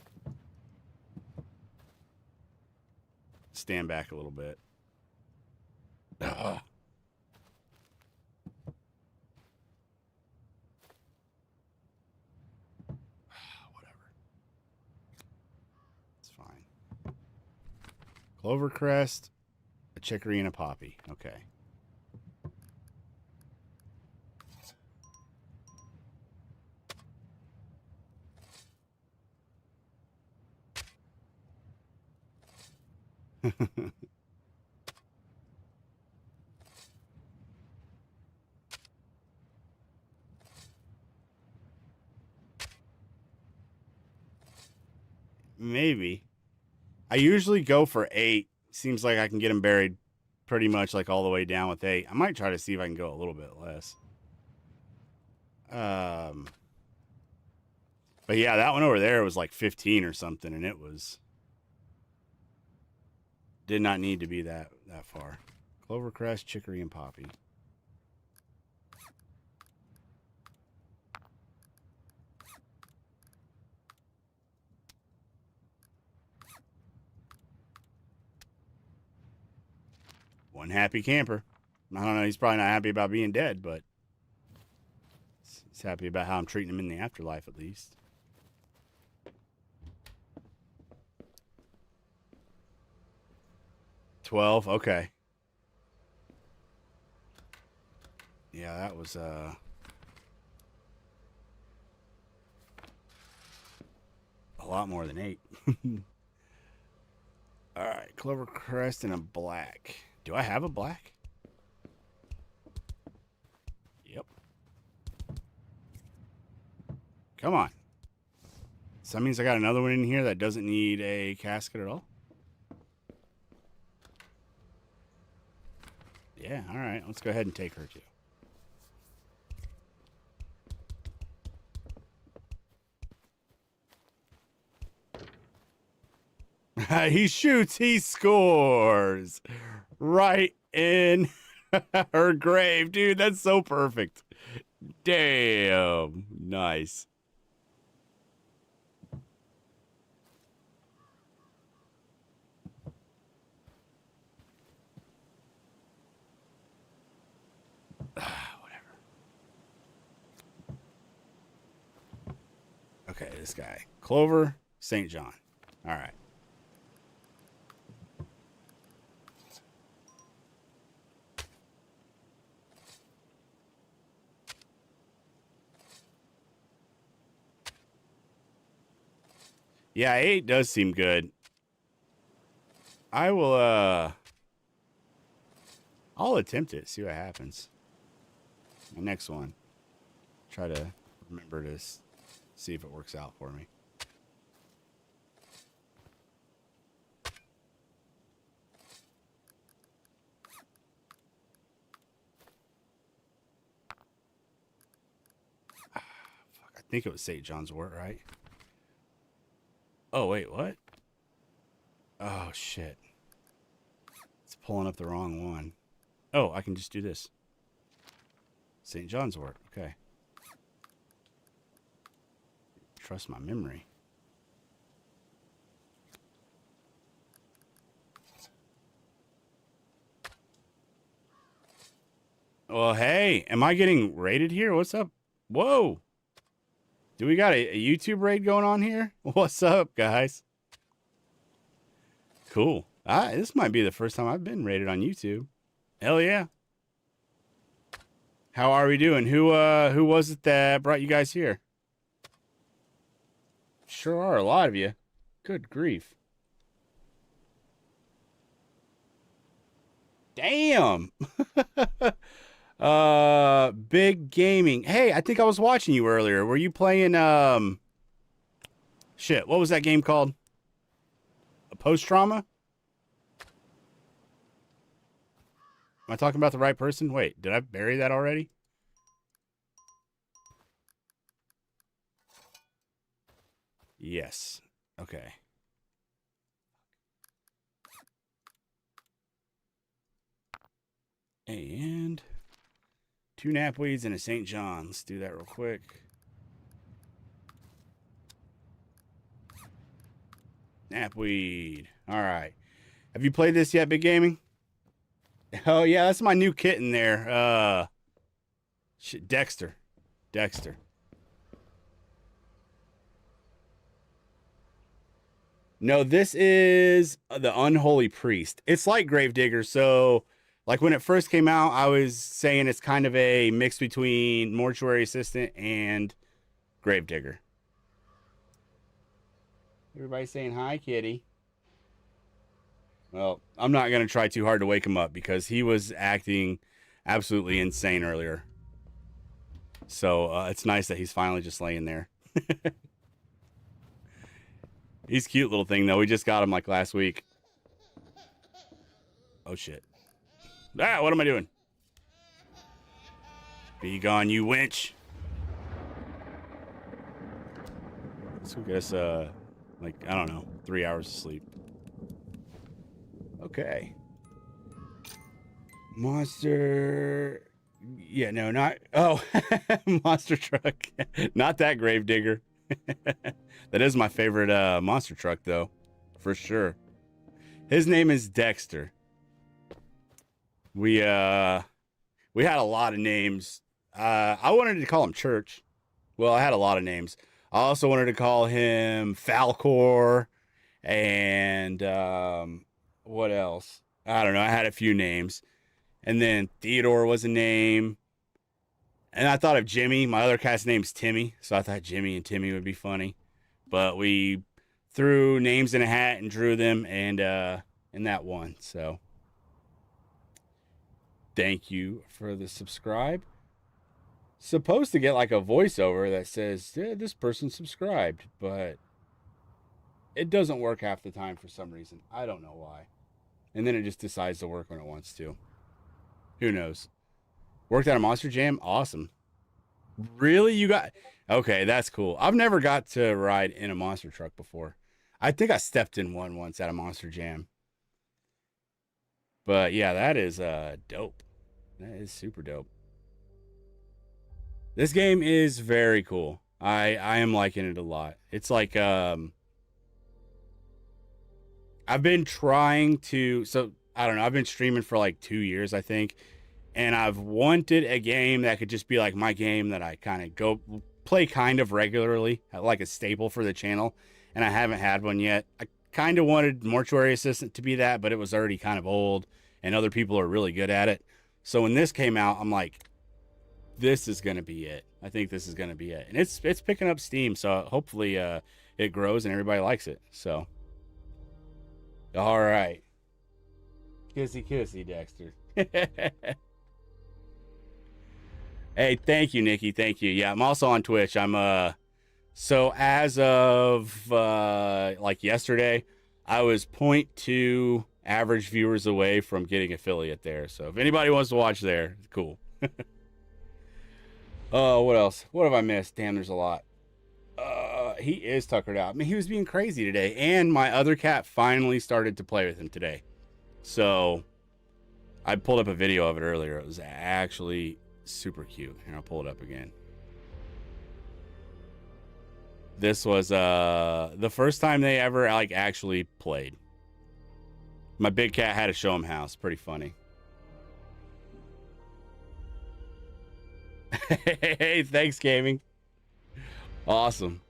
stand back a little bit. Ugh. Whatever. It's fine. Clover crest, a chicory, and a poppy. Okay. Maybe. I usually go for 8. Seems like I can get them buried pretty much like all the way down with 8. I might try to see if I can go a little bit less. But yeah, that one over there was like 15 or something, and it was did not need to be that far. Clovercrest, chicory, and poppy. One happy camper. I don't know, he's probably not happy about being dead, but he's happy about how I'm treating him in the afterlife, at least. $12, okay. Yeah, that was a lot more than 8. All right, Clovercrest and a black. Do I have a black? Yep. Come on. So that means I got another one in here that doesn't need a casket at all? Yeah, all right. Let's go ahead and take her too. He shoots, he scores. Right in her grave. Dude, that's so perfect. Damn. Nice. Whatever. Okay, this guy. Clover, St. John. All right. Yeah, 8 does seem good. I will, I'll attempt it, see what happens. My next one. Try to remember to see if it works out for me. Fuck, I think it was St. John's Wort, right? Oh, wait, what? Oh, shit. It's pulling up the wrong one. Oh, I can just do this. St. John's Wort, okay. Trust my memory. Well, hey, am I getting raided here? What's up? Whoa. Do we got a YouTube raid going on here? What's up, guys? Cool. This might be the first time I've been raided on YouTube. Hell yeah. How are we doing? Who was it that brought you guys here? Sure are a lot of you. Good grief. Damn. Big gaming. Hey, I think I was watching you earlier. Were you playing shit, what was that game called? A post-trauma? Am I talking about the right person? Wait, did I bury that already? Yes. Okay. And 2 knapweeds and a St. John. Let's do that real quick. Knapweed. All right. Have you played this yet, Big Gaming? Oh yeah, that's my new kitten there. Dexter. Dexter. No, this is the Unholy Priest. It's like Gravedigger. So, like when it first came out, I was saying it's kind of a mix between Mortuary Assistant and Gravedigger. Everybody saying hi, kitty. Well, I'm not going to try too hard to wake him up because he was acting absolutely insane earlier. So it's nice that he's finally just laying there. He's a cute little thing, though. We just got him like last week. Oh, shit. Ah, what am I doing? Be gone, you wench. So I guess, like, I don't know, 3 hours of sleep. Okay. Monster. Yeah, no, not. Oh, monster truck. Not that Gravedigger. That is my favorite monster truck, though, for sure. His name is Dexter. We had a lot of names. I wanted to call him Church. Well, I had a lot of names. I also wanted to call him Falcor, and what else? I don't know. I had a few names, and then Theodore was a name. And I thought of Jimmy. My other cat's name's Timmy, so I thought Jimmy and Timmy would be funny. But we threw names in a hat and drew them, and that won. So thank you for the subscribe. Supposed to get like a voiceover that says, yeah, this person subscribed, but it doesn't work half the time for some reason. I don't know why. And then it just decides to work when it wants to. Who knows? Worked at a Monster Jam? Awesome. Really? You got... Okay, that's cool. I've never got to ride in a monster truck before. I think I stepped in one once at a Monster Jam. But yeah, that is dope. That is super dope. This game is very cool. I am liking it a lot. It's like... I've been trying to... So, I don't know. I've been streaming for like 2 years, I think. And I've wanted a game that could just be like my game that I kind of go play kind of regularly, like a staple for the channel. And I haven't had one yet. I kind of wanted Mortuary Assistant to be that, but it was already kind of old and other people are really good at it. So when this came out, I'm like, this is going to be it. I think this is going to be it. And it's picking up steam. So hopefully it grows and everybody likes it. So, all right. Kissy, kissy, Dexter. Hey, thank you, Nikki. Thank you. Yeah, I'm also on Twitch. I'm so as of like yesterday, I was 0.2 average viewers away from getting affiliate there. So if anybody wants to watch there, cool. Oh, what else? What have I missed? Damn, there's a lot. He is tuckered out. I mean, he was being crazy today, and my other cat finally started to play with him today. So I pulled up a video of it earlier. It was actually super cute. Here, I'll pull it up again. This was the first time they ever like actually played. My big cat had to show him how. It's pretty funny. Hey, thanks, gaming. Awesome.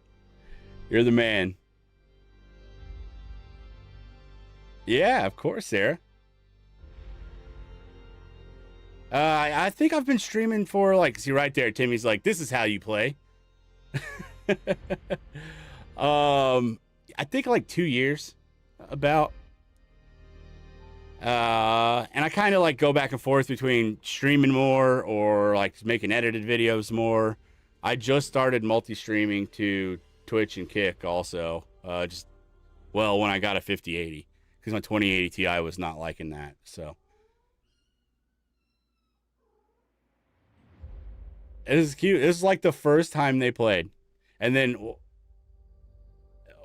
You're the man. Yeah, of course, Sarah. I think I've been streaming for like, see right there, Timmy's like, this is how you play. I think like 2 years about. And I kind of like go back and forth between streaming more or like making edited videos more. I just started multi-streaming to Twitch and Kick also. Just, well, when I got a 5080 because my 2080 Ti was not liking that. So. It is cute. This is like the first time they played. And then,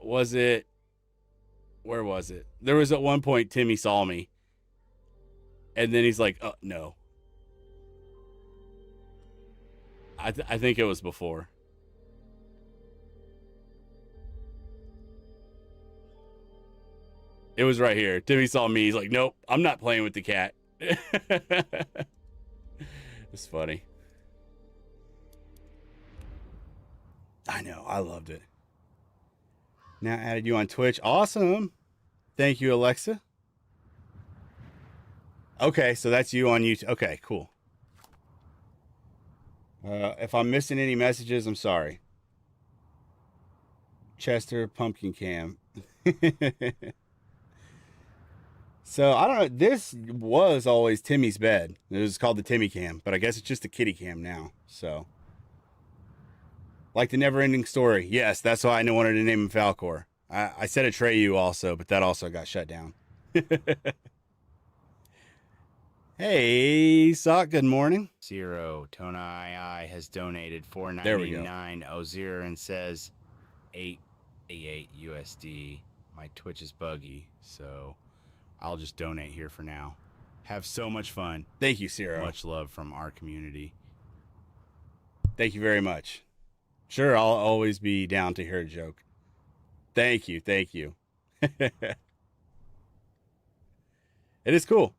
was it, where was it? There was at one point, Timmy saw me. And then he's like, oh, no. I think it was before. It was right here. Timmy saw me. He's like, nope, I'm not playing with the cat. It's funny. I know. I loved it. Now added you on Twitch. Awesome. Thank you, Alexa. Okay, so that's you on YouTube. Okay, cool. If I'm missing any messages, I'm sorry. Chester Pumpkin Cam. So I don't know. This was always Timmy's bed. It was called the Timmy Cam, but I guess it's just the kitty cam now. So, like the never-ending story. Yes, that's why I wanted to name him Falcor. I said Atreyu also, but that also got shut down. Hey, Sock. Good morning. Zero Tona II has donated $4.99 and says 888 USD. My Twitch is buggy, so I'll just donate here for now. Have so much fun. Thank you, Zero. Much love from our community. Thank you very much. Sure, I'll always be down to hear a joke. Thank you. Thank you. It is cool.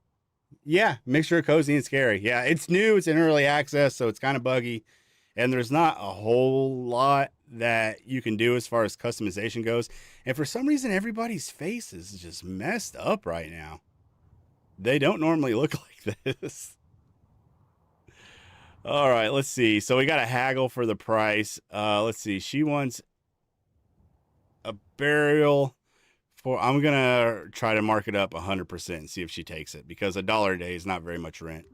Yeah, mixture of cozy and scary. Yeah, it's new. It's in early access, so it's kind of buggy. And there's not a whole lot that you can do as far as customization goes. And for some reason, everybody's face is just messed up right now. They don't normally look like this. All right, let's see. So we got a haggle for the price. Let's see. She wants a burial for... I'm going to try to mark it up 100% and see if she takes it, because $1 a day is not very much rent.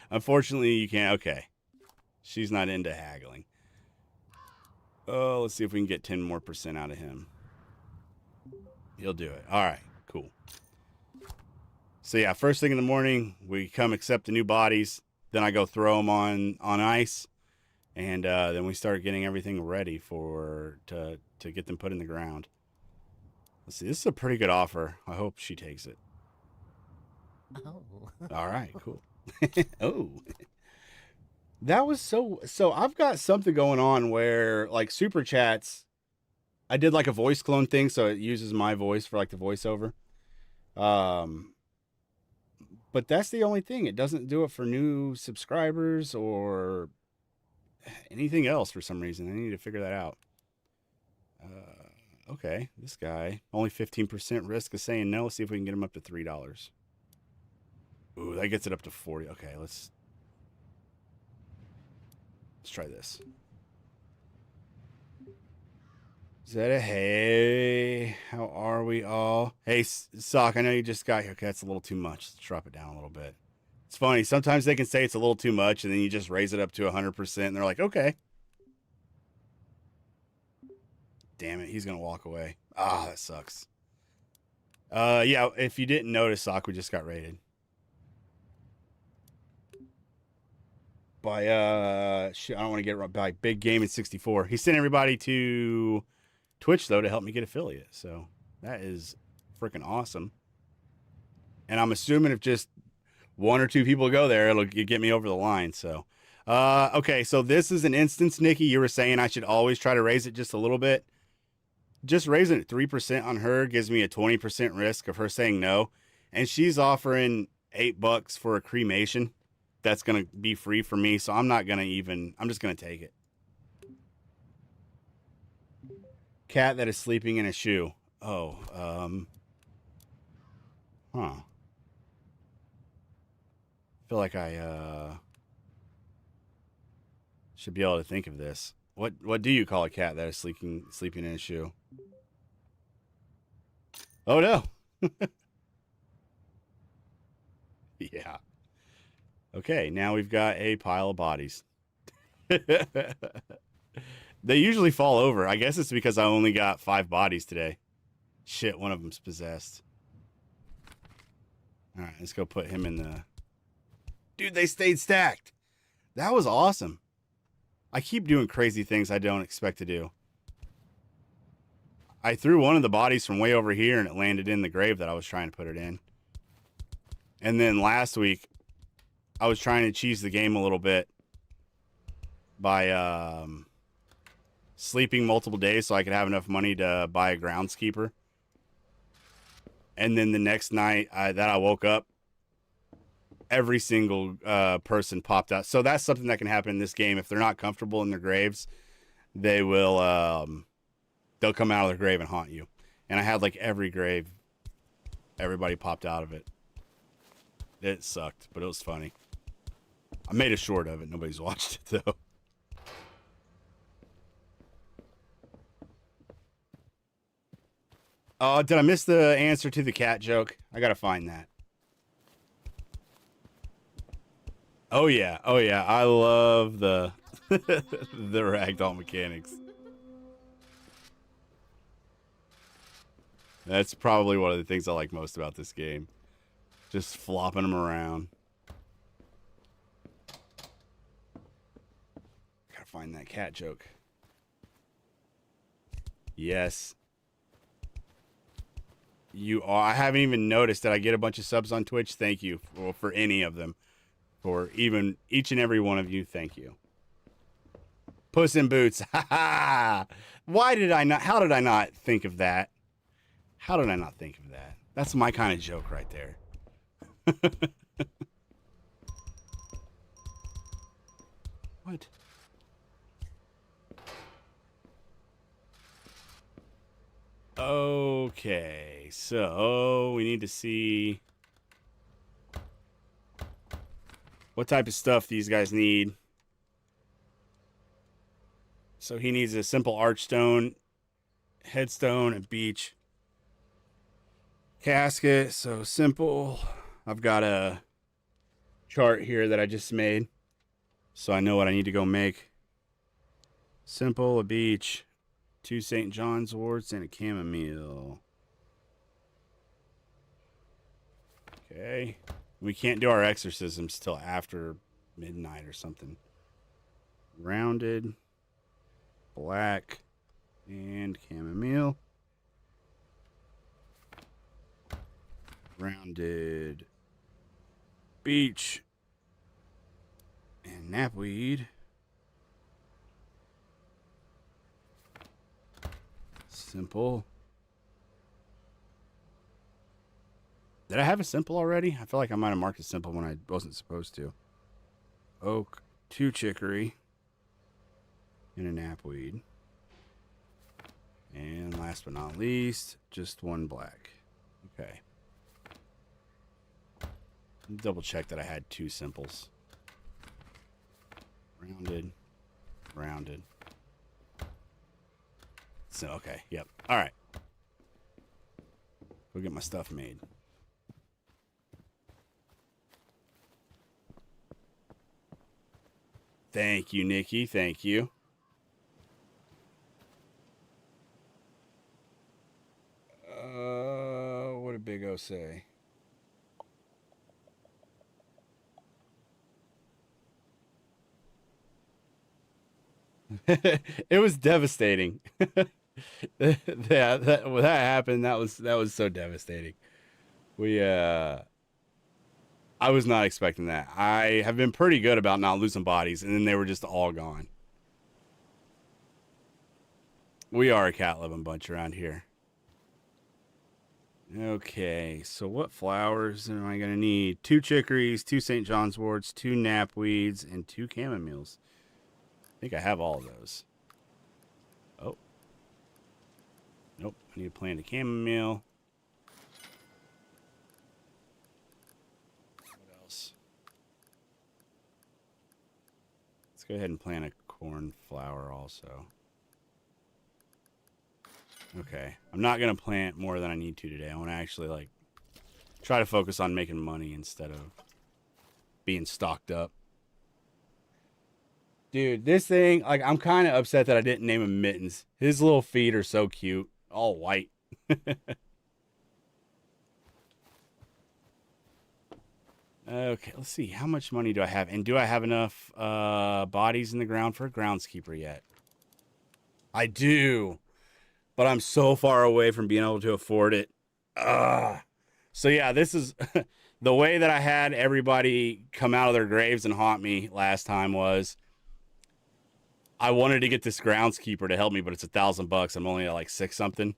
Unfortunately, you can't. Okay. She's not into haggling. Oh, let's see if we can get 10% more out of him. He'll do it. All right, cool. So yeah, first thing in the morning, we come accept the new bodies. Then I go throw them on ice, and then we start getting everything ready to get them put in the ground. Let's see. This is a pretty good offer. I hope she takes it. Oh. All right, cool. Oh. That was so I've got something going on where, like, super chats, I did like a voice clone thing, so it uses my voice for like the voiceover. But that's the only thing. It doesn't do it for new subscribers or anything else for some reason. I need to figure that out. Okay, this guy, only 15% risk of saying no. Let's see if we can get him up to $3. Ooh, that gets it up to 40. Okay, let's try this. Zeta, hey, how are we all? Hey, Sock, I know you just got here. Okay, that's a little too much. Let's drop it down a little bit. It's funny. Sometimes they can say it's a little too much, and then you just raise it up to 100%, and they're like, okay. Damn it, he's going to walk away. Ah, that sucks. Yeah, if you didn't notice, Sock, we just got raided. By, I don't want to get it by Big Game at 64. He sent everybody to Twitch, though, to help me get affiliate. So that is freaking awesome. And I'm assuming if just 1 or 2 people go there, it'll get me over the line. So, okay. So this is an instance, Nikki. You were saying I should always try to raise it just a little bit. Just raising it 3% on her gives me a 20% risk of her saying no. And she's offering $8 for a cremation. That's going to be free for me. So I'm not going to even, I'm just going to take it. Cat that is sleeping in a shoe. Oh, huh. Feel like I, should be able to think of this. What do you call a cat that is sleeping in a shoe? Oh, no. Yeah. Okay, now we've got a pile of bodies. They usually fall over. I guess it's because I only got 5 bodies today. Shit, one of them's possessed. All right, let's go put him in the... Dude, they stayed stacked. That was awesome. I keep doing crazy things I don't expect to do. I threw one of the bodies from way over here, and it landed in the grave that I was trying to put it in. And then last week, I was trying to cheese the game a little bit by sleeping multiple days so I could have enough money to buy a groundskeeper. And then the next night that I woke up, every single person popped out. So that's something that can happen in this game. If they're not comfortable in their graves, they will they'll come out of their grave and haunt you. And I had like every grave, everybody popped out of it. It sucked, but it was funny. I made a short of it. Nobody's watched it though. Oh, did I miss the answer to the cat joke? I gotta find that. Oh yeah, I love the the ragdoll mechanics. That's probably one of the things I like most about this game. Just flopping them around. Gotta find that cat joke. Yes. You are. I haven't even noticed that I get a bunch of subs on Twitch. Thank you for any of them. For even each and every one of you, thank you. Puss in Boots. Ha ha! Why did I not? How did I not think of that? How did I not think of that? That's my kind of joke right there. What? Okay, so we need to see what type of stuff these guys need. So he needs a simple archstone, headstone, a beach, casket. So simple. I've got a chart here that I just made, so I know what I need to go make. Simple, a beach, 2 St. John's warts, and a chamomile. Okay. We can't do our exorcisms till after midnight or something. Rounded, black, and chamomile. Rounded, beach, and knapweed. Simple. Did I have a simple already? I feel like I might have marked a simple when I wasn't supposed to. Oak, 2 chicory, and a knapweed. And last but not least, just 1 black. Okay. Double check that I had 2 simples. Rounded, rounded. So, okay, yep. All right. Go get my stuff made. Thank you, Nikki. Thank you. What did Big O say? It was devastating. Yeah, when that happened, that was so devastating. I was not expecting that. I have been pretty good about not losing bodies, and then they were just all gone. We are a cat-loving bunch around here. Okay, so what flowers am I going to need? 2 chicories, 2 St. John's warts, 2 knapweeds, and 2 chamomiles. I think I have all of those. Oh. Nope, I need to plant a chamomile. What else? Let's go ahead and plant a cornflower also. Okay, I'm not going to plant more than I need to today. I want to actually, like, try to focus on making money instead of being stocked up. Dude, this thing, like, I'm kind of upset that I didn't name him Mittens. His little feet are so cute. All white. Okay, let's see. How much money do I have? And do I have enough bodies in the ground for a groundskeeper yet? I do. But I'm so far away from being able to afford it. So yeah, this is the way that I had everybody come out of their graves and haunt me last time was I wanted to get this groundskeeper to help me, but it's $1,000. I'm only at like 6 something.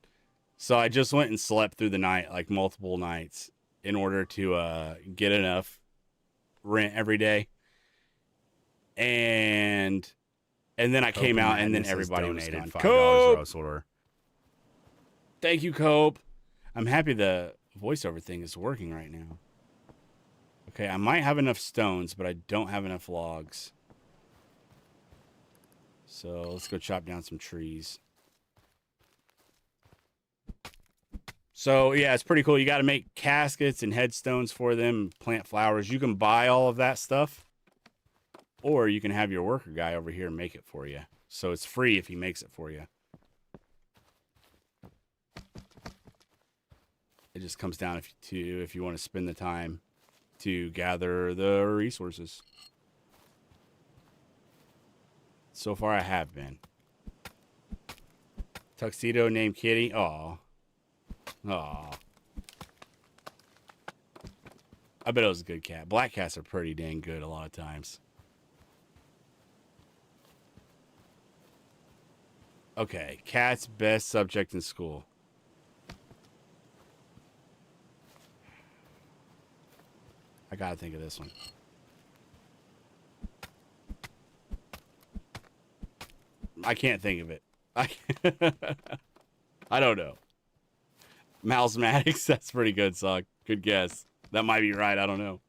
So I just went and slept through the night, like multiple nights, in order to get enough rent every day. And then I came out, and then everybody was gone. $5 Thank you, Cope. I'm happy the voiceover thing is working right now. Okay, I might have enough stones, but I don't have enough logs. So let's go chop down some trees. So, yeah, it's pretty cool. You got to make caskets and headstones for them, plant flowers. You can buy all of that stuff, or you can have your worker guy over here make it for you. So it's free if he makes it for you. It just comes down if you want to spend the time to gather the resources. So far, I have been. Tuxedo named Kitty. Aw. Aw. I bet it was a good cat. Black cats are pretty dang good a lot of times. Okay. Cat's best subject in school. I gotta think of this one. I can't think of it. I don't know. Mousematics, that's pretty good, Sock. Good guess. That might be right, I don't know.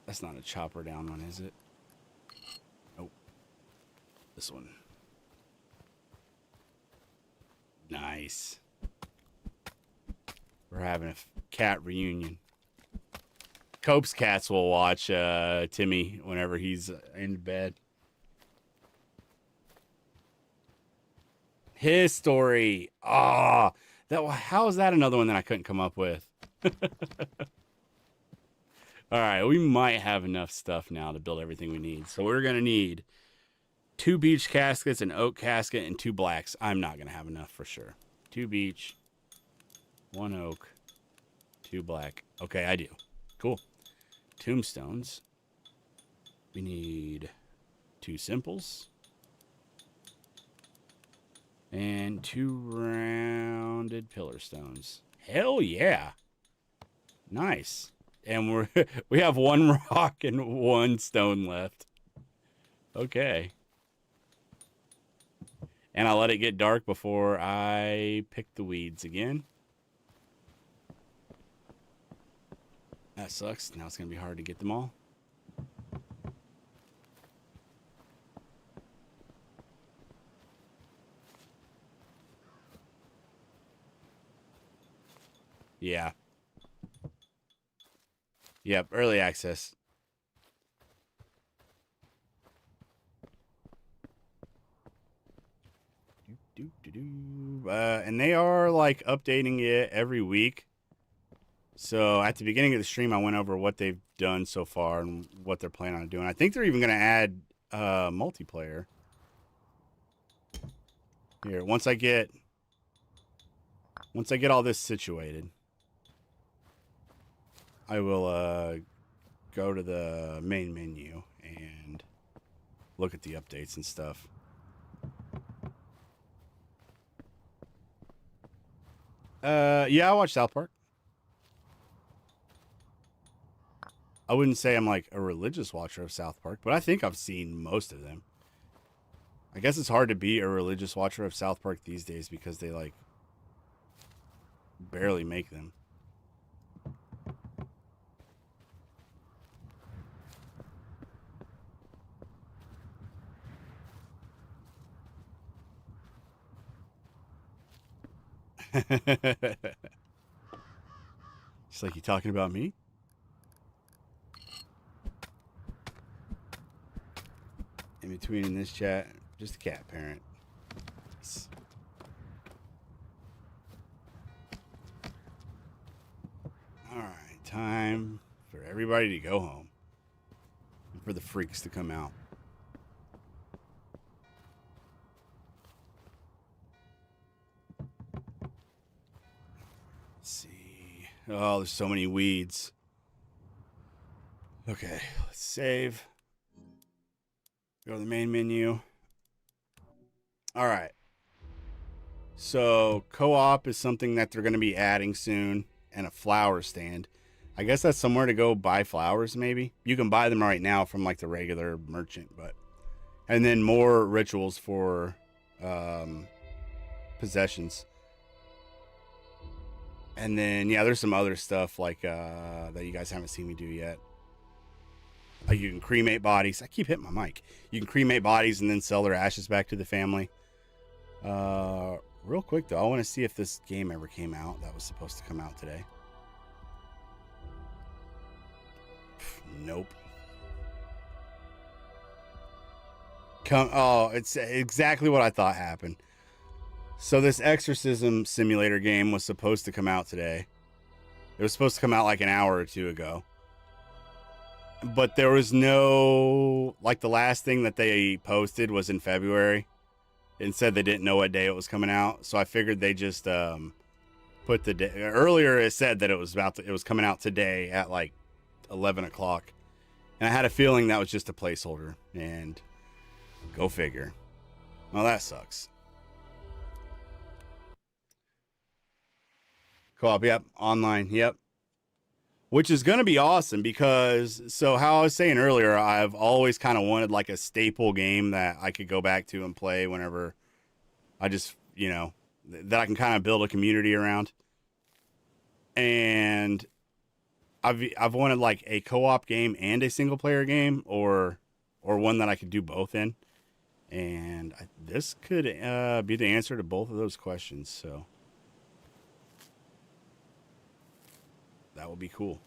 That's not a chopper down one, is it? Nope. This one. Nice. We're having a cat reunion. Cope's cats will watch Timmy whenever he's in bed. His story. Ah, how is that another one that I couldn't come up with? All right, we might have enough stuff now to build everything we need. So we're going to need 2 beech caskets, an oak casket, and 2 blacks. I'm not going to have enough for sure. 2 beech, 1 oak, 2 black. Okay, I do. Cool. Tombstones. We need 2 simples. And 2 rounded pillar stones. Hell yeah. Nice. And we have 1 rock and 1 stone left. Okay. And I let it get dark before I pick the weeds again. That sucks. Now it's going to be hard to get them all. Yeah. Yep, early access. And they are like updating it every week. So at the beginning of the stream, I went over what they've done so far and what they're planning on doing. I think they're even going to add multiplayer. Here, once I get all this situated, I will go to the main menu and look at the updates and stuff. Yeah, I watch South Park. I wouldn't say I'm like a religious watcher of South Park, but I think I've seen most of them. I guess it's hard to be a religious watcher of South Park these days because they like barely make them. It's like you talking about me? In between in this chat, just a cat parent. Alright, time for everybody to go home. And for the freaks to come out. Let's see. Oh, there's so many weeds. Okay, let's save. Go to the main menu. All right. So co-op is something that they're going to be adding soon, and a flower stand. I guess that's somewhere to go buy flowers, maybe. You can buy them right now from like the regular merchant, but and then more rituals for possessions. And then yeah, there's some other stuff like that you guys haven't seen me do yet. You can cremate bodies. I keep hitting my mic. You can cremate bodies and then sell their ashes back to the family. Real quick though, I want to see if this game ever came out that was supposed to come out today. Nope. Oh, it's exactly what I thought happened. So this exorcism simulator game was supposed to come out today. It was supposed to come out like an hour or two ago. But there was no, like the last thing that they posted was in February and said they didn't know what day it was coming out. So I figured they just put the day. Earlier it said that it was coming out today at like 11 o'clock. And I had a feeling that was just a placeholder, and go figure. Well, that sucks. Co-op, yep. Online, yep. Which is going to be awesome because, so how I was saying earlier, I've always kind of wanted like a staple game that I could go back to and play whenever I just, that I can kind of build a community around. And I've wanted like a co-op game and a single player game, or one that I could do both in. And this could be the answer to both of those questions. So that would be cool.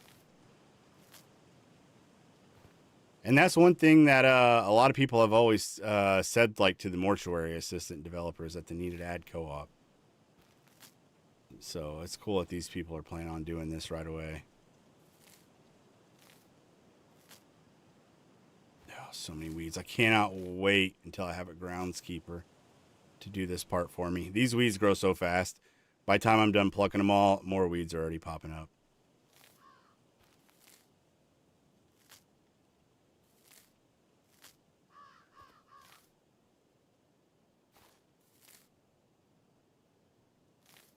And that's one thing that a lot of people have always said, like to the mortuary assistant developers, that they needed to add co-op. So it's cool that these people are planning on doing this right away. Oh, so many weeds. I cannot wait until I have a groundskeeper to do this part for me. These weeds grow so fast. By the time I'm done plucking them all, more weeds are already popping up.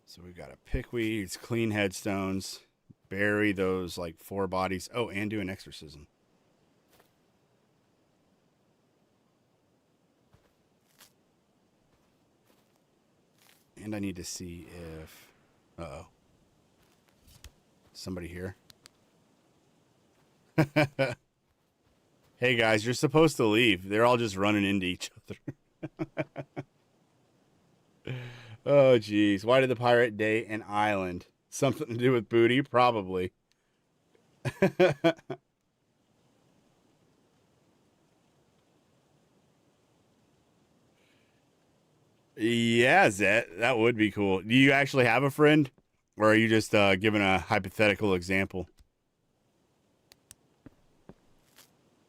So we've got to pick weeds, clean headstones, bury those like 4 bodies. Oh, and do an exorcism. And I need to see if... Uh-oh. Somebody here? Hey guys, you're supposed to leave. They're all just running into each other. Oh, geez. Why did the pirate date an island? Something to do with booty? Probably. Yeah, Zet. That would be cool. Do you actually have a friend? Or are you just giving a hypothetical example?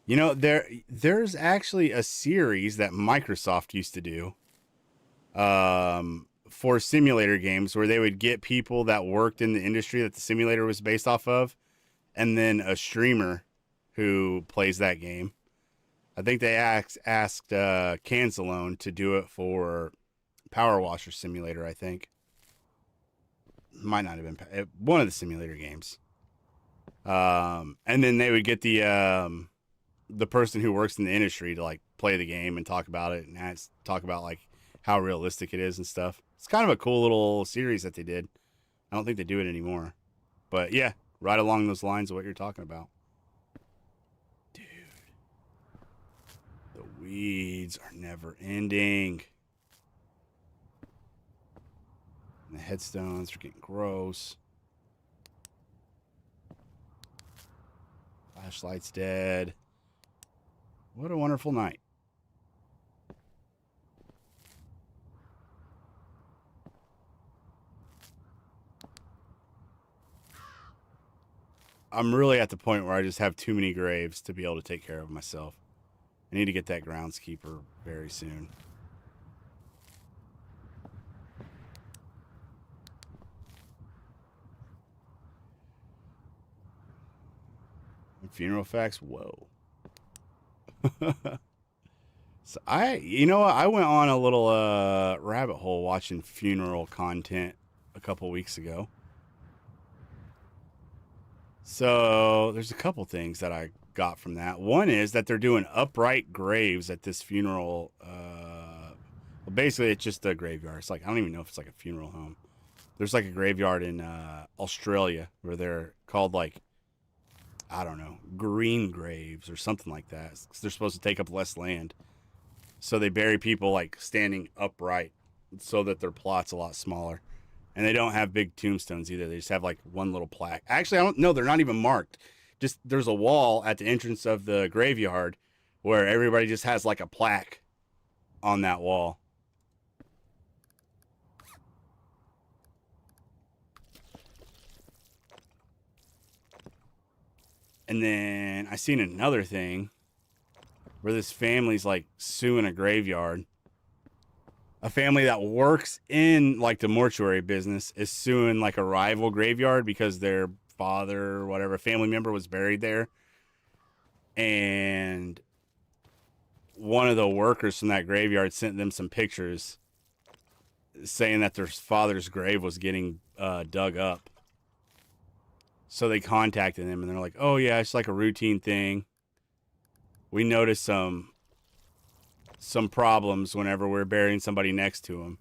There's actually a series that Microsoft used to do for simulator games where they would get people that worked in the industry that the simulator was based off of, and then a streamer who plays that game. I think they asked 𝐏𝐫𝐢𝐞𝐬𝐭 to do it for Power Washer Simulator, I think. Might not have been one of the simulator games. And then they would get the person who works in the industry to like play the game and talk about it and talk about like how realistic it is and stuff. It's kind of a cool little series that they did. I don't think they do it anymore, but yeah, right along those lines of what you're talking about. Dude, the weeds are never ending. And the headstones are getting gross. Flashlight's dead. What a wonderful night. I'm really at the point where I just have too many graves to be able to take care of myself. I need to get that groundskeeper very soon. Funeral facts? Whoa. So you know what? I went on a little rabbit hole watching funeral content a couple weeks ago. So there's a couple things that I got from that. One is that they're doing upright graves at this funeral. Well, basically, it's just a graveyard. It's like, I don't even know if it's like a funeral home. There's like a graveyard in Australia where they're called like, I don't know, green graves or something like that. 'Cause they're supposed to take up less land. So they bury people like standing upright so that their plot's a lot smaller. And they don't have big tombstones either. They just have like one little plaque. Actually, I don't know. They're not even marked. Just there's a wall at the entrance of the graveyard where everybody just has like a plaque on that wall. And then I seen another thing where this family's like suing a graveyard. A family that works in like the mortuary business is suing like a rival graveyard because their father or whatever family member was buried there. And one of the workers from that graveyard sent them some pictures saying that their father's grave was getting dug up. So they contacted them and they're like, oh yeah, it's like a routine thing. We noticed some problems whenever we're burying somebody next to him.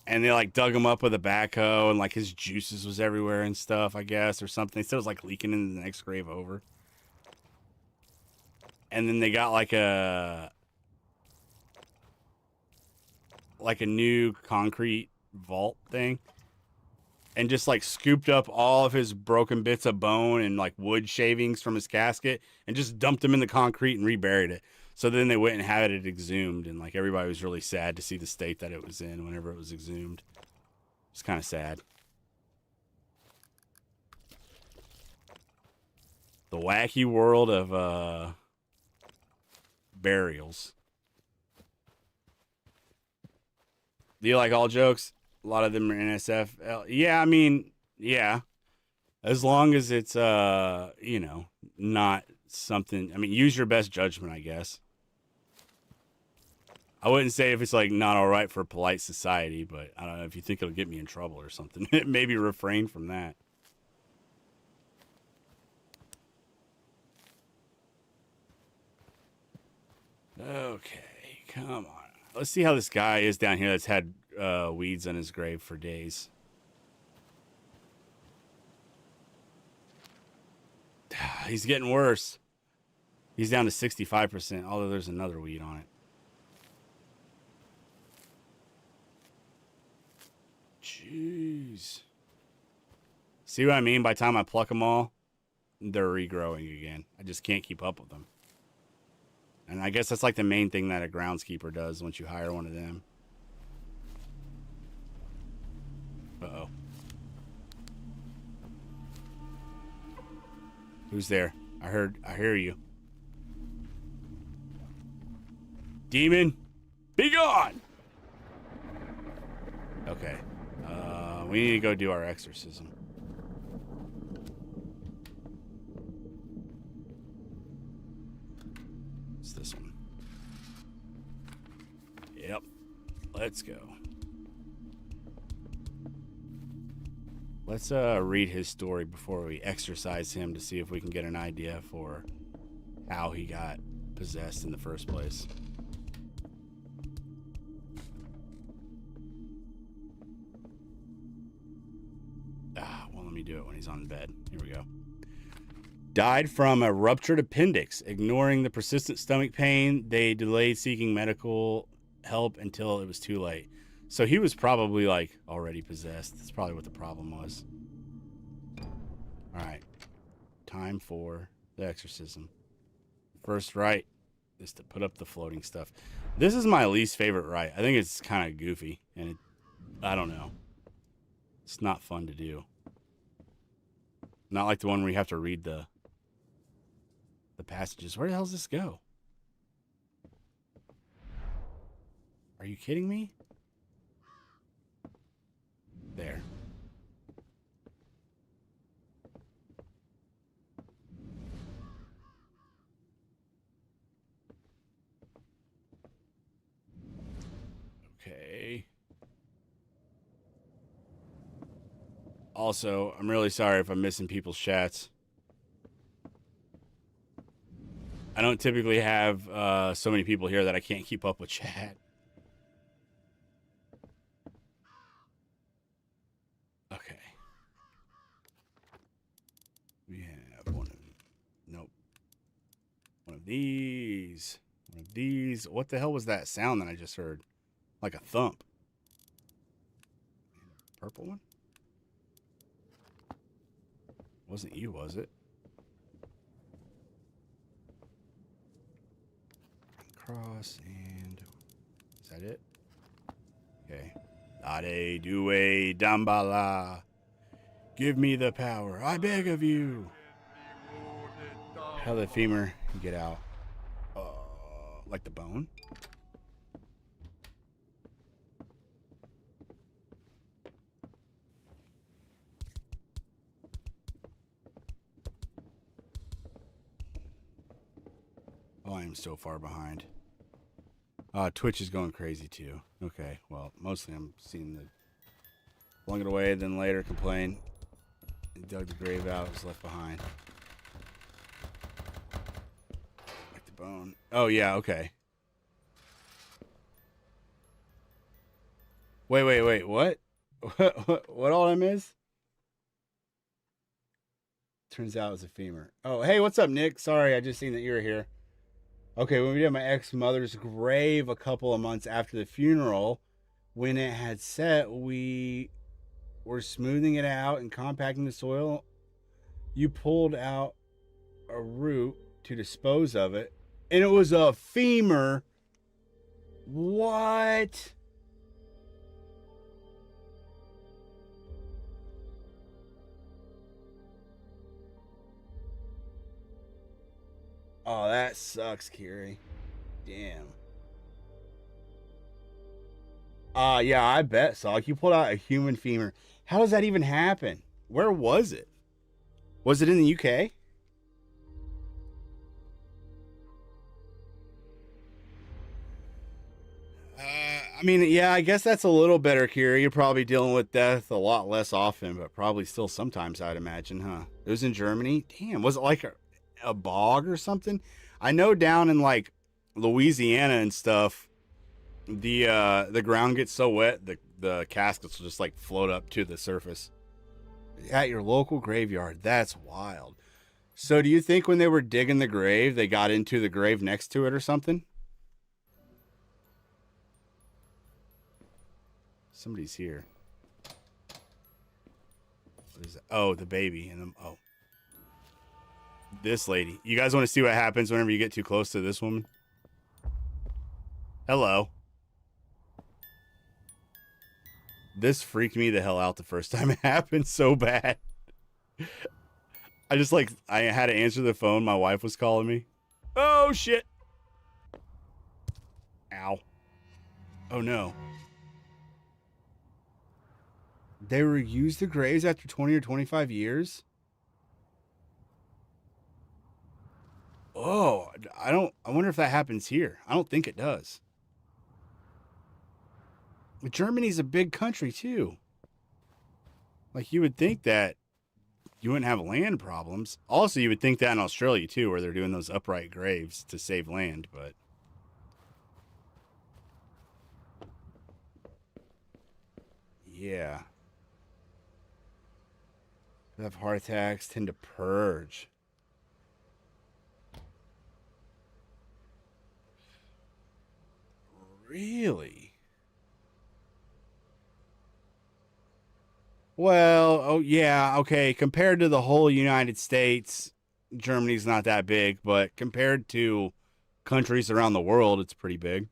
And they like dug him up with a backhoe and like his juices was everywhere and stuff, I guess, or something. So it was like leaking into the next grave over. And then they got like a new concrete vault thing. And just like scooped up all of his broken bits of bone and like wood shavings from his casket and just dumped them in the concrete and reburied it. So then they went and had it exhumed, and like everybody was really sad to see the state that it was in whenever it was exhumed. It's kind of sad. The wacky world of burials. Do you like all jokes? A lot of them are NSF. Yeah, I mean, yeah. As long as it's, you know, not something. I mean, use your best judgment, I guess. I wouldn't say if it's, like, not all right for polite society, but I don't know if you think it'll get me in trouble or something. Maybe refrain from that. Okay, come on. Let's see how this guy is down here that's had weeds on his grave for days. He's getting worse. He's down to 65%, although there's another weed on it. Jeez. See what I mean? By the time I pluck them all, they're regrowing again. I just can't keep up with them. And I guess that's like the main thing that a groundskeeper does once you hire one of them. Uh-oh. Who's there? I hear you. Demon, be gone! Okay. We need to go do our exorcism. It's this one. Yep. Let's go. Let's read his story before we exorcise him to see if we can get an idea for how he got possessed in the first place. Well, let me do it when he's on the bed. Here we go. Died from a ruptured appendix. Ignoring the persistent stomach pain, they delayed seeking medical help until it was too late. So he was probably, like, already possessed. That's probably what the problem was. All right. Time for the exorcism. First rite is to put up the floating stuff. This is my least favorite rite. I think it's kind of goofy, and I don't know. It's not fun to do. Not like the one where you have to read the passages. Where the hell does this go? Are you kidding me? There. Also, I'm really sorry if I'm missing people's chats. I don't typically have so many people here that I can't keep up with chat. Okay. We have one of... Nope. One of these. One of these. What the hell was that sound that I just heard? Like a thump. Purple one? Wasn't you, was it? Cross and... Is that it? Okay. 𝐏𝐫𝐢𝐞𝐬𝐭 Dambala. Give me the power, I beg of you. How the femur get out? Like the bone? Oh, I am so far behind. Twitch is going crazy too. Okay, well, mostly I'm seeing the flung it away, then later complain. He dug the grave out, was left behind. Like the bone. Oh yeah, okay. Wait, what? What all I miss? Turns out it was a femur. Oh, hey, what's up, Nick? Sorry, I just seen that you were here. Okay, when we did my ex-mother's grave a couple of months after the funeral, when it had set, we were smoothing it out and compacting the soil. You pulled out a root to dispose of it, and it was a femur. What? Oh, that sucks, Kiri. Damn. Yeah, I bet so. Like, you pulled out a human femur. How does that even happen? Where was it? Was it in the UK? I mean, yeah, I guess that's a little better, Kira. You're probably dealing with death a lot less often, but probably still sometimes, I'd imagine, huh? It was in Germany? Damn, was it like a bog or something? I know down in like Louisiana and stuff, the ground gets so wet the caskets will just like float up to the surface. At your local graveyard, that's wild. So do you think when they were digging the grave, they got into the grave next to it or something? Somebody's here. What is that? Oh, the baby. And oh. This lady. You guys want to see what happens whenever you get too close to this woman? Hello. This freaked me the hell out the first time it happened so bad. I had to answer the phone. My wife was calling me. Oh, shit. Ow. Oh, no. They reused the graves after 20 or 25 years? Oh, I wonder if that happens here. I don't think it does. But Germany's a big country, too. Like, you would think that you wouldn't have land problems. Also, you would think that in Australia, too, where they're doing those upright graves to save land, but... Yeah. They have heart attacks, tend to purge. Really? Well, oh yeah, okay. Compared to the whole United States, Germany's not that big, but compared to countries around the world, it's pretty big.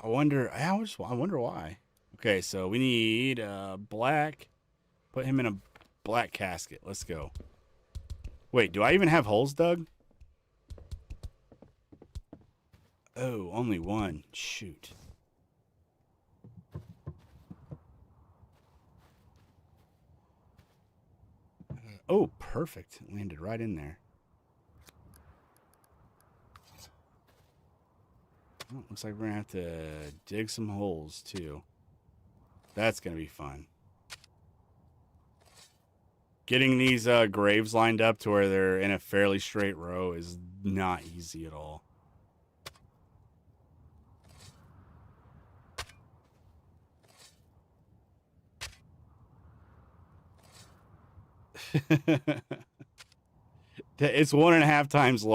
I wonder why. Okay, so we need black. Put him in a black casket. Let's go. Wait, do I even have holes dug? Oh, only one. Shoot. Oh, perfect. It landed right in there. Oh, looks like we're going to have to dig some holes, too. That's going to be fun. Getting these graves lined up to where they're in a fairly straight row is not easy at all. It's 1.5 times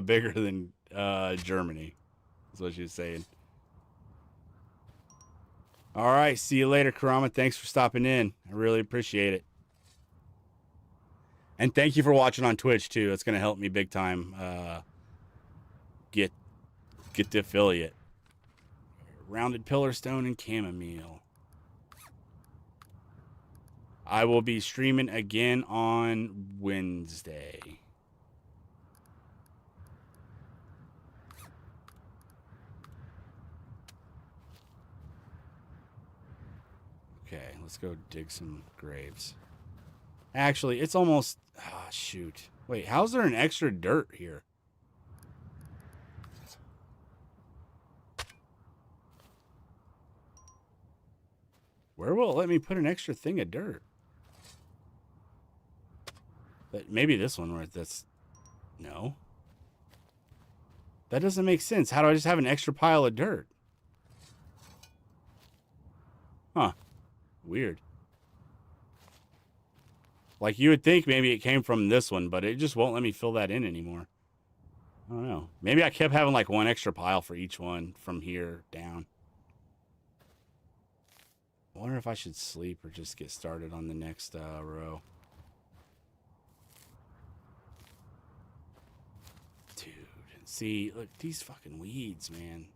bigger than Germany. That's what she was saying. All right. See you later, Karama. Thanks for stopping in. I really appreciate it. And thank you for watching on Twitch, too. It's going to help me big time get the affiliate. Rounded pillar stone and chamomile. I will be streaming again on Wednesday. Okay, let's go dig some graves. Actually, it's almost... Ah, shoot. Wait, how's there an extra dirt here? Where will it let me put an extra thing of dirt? But maybe this one where that's... No. That doesn't make sense. How do I just have an extra pile of dirt? Huh. Weird. Like, you would think maybe it came from this one, but it just won't let me fill that in anymore. I don't know. Maybe I kept having, like, one extra pile for each one from here down. I wonder if I should sleep or just get started on the next row. Dude, see, look, these fucking weeds, man.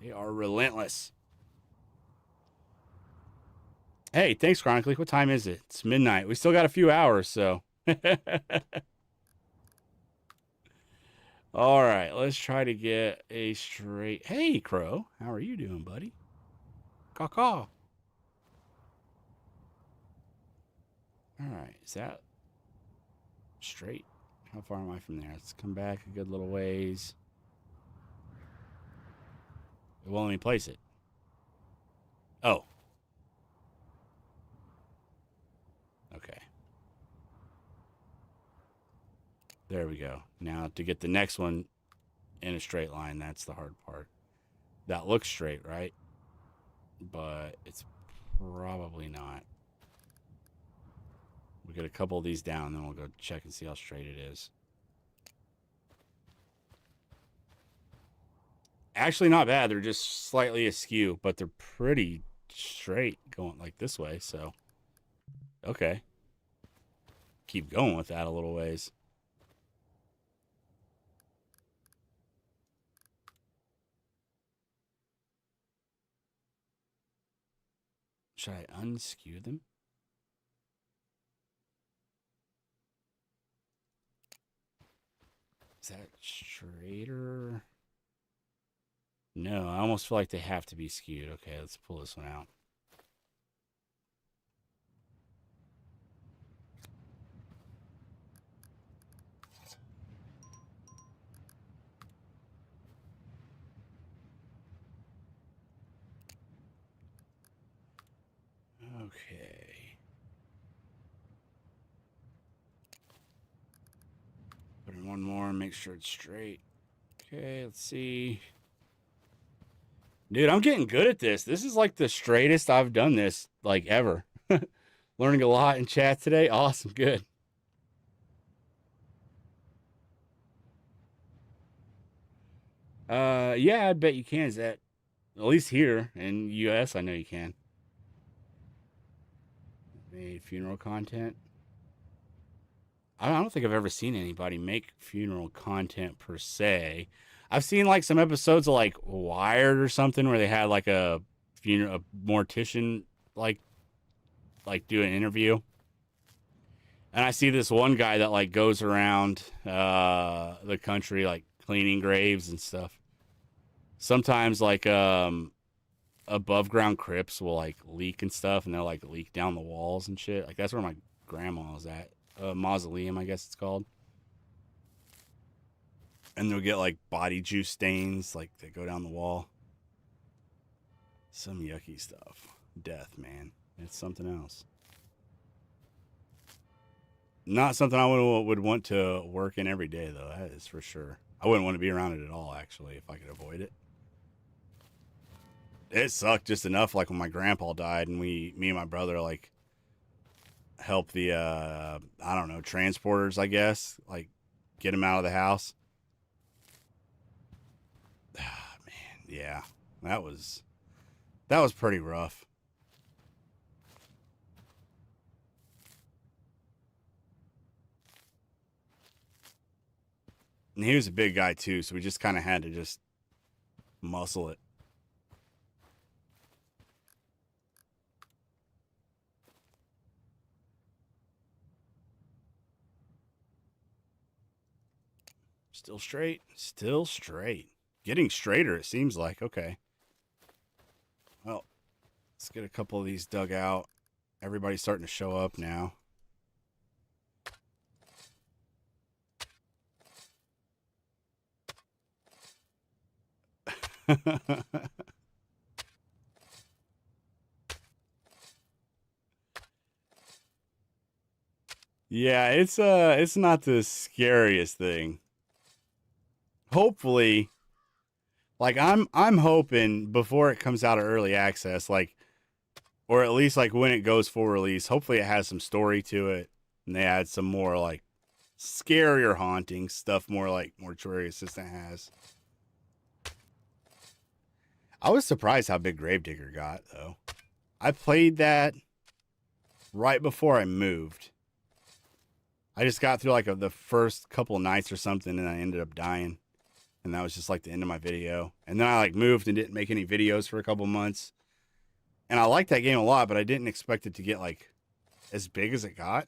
They are relentless. Hey, thanks, Chronically. What time is it? It's midnight. We still got a few hours, so. All right, let's try to get a straight... Hey, Crow. How are you doing, buddy? Caw-caw. All right, is that straight? How far am I from there? Let's come back a good little ways. It won't let me place it. Oh. Okay. There we go. Now to get the next one in a straight line, that's the hard part. That looks straight, right? But it's probably not. We'll get a couple of these down, then we'll go check and see how straight it is. Actually, not bad. They're just slightly askew, but they're pretty straight going like this way, so. Okay. Keep going with that a little ways. Should I unskew them? Is that straighter? No, I almost feel like they have to be skewed. Okay, let's pull this one out. Okay. Put in one more and make sure it's straight. Okay, let's see. Dude, I'm getting good at this. This is like the straightest I've done this, like, ever. Learning a lot in chat today. Awesome, good. Yeah, I bet you can. Is that, at least here in US, I know you can. Made funeral content. I don't think I've ever seen anybody make funeral content per se. I've seen like some episodes of like Wired or something where they had like a mortician like do an interview. And I see this one guy that like goes around the country like cleaning graves and stuff. Sometimes like above ground crypts will like leak and stuff, and they'll like leak down the walls and shit. Like that's where my grandma was at. Mausoleum, I guess it's called. And they'll get like body juice stains like that go down the wall. Some yucky stuff. Death, man. It's something else. Not something I would want to work in every day, though. That is for sure. I wouldn't want to be around it at all, actually, if I could avoid it. It sucked just enough, like when my grandpa died and me and my brother, like, helped the, I don't know, transporters, I guess, like, get him out of the house. Ah, man, yeah, that was pretty rough. And he was a big guy too, so we just kind of had to just muscle it. Still straight. Still straight. Getting straighter, it seems like. Okay. Well, let's get a couple of these dug out. Everybody's starting to show up now. Yeah, it's not the scariest thing. Hopefully, like I'm hoping before it comes out of early access, like, or at least like when it goes full release, hopefully it has some story to it and they add some more like scarier haunting stuff, more like Mortuary Assistant has. I was surprised how big Gravedigger got, though. I played that right before I moved. I just got through like the first couple of nights or something, and I ended up dying. And that was just like the end of my video. And then I like moved and didn't make any videos for a couple months. And I liked that game a lot, but I didn't expect it to get like as big as it got.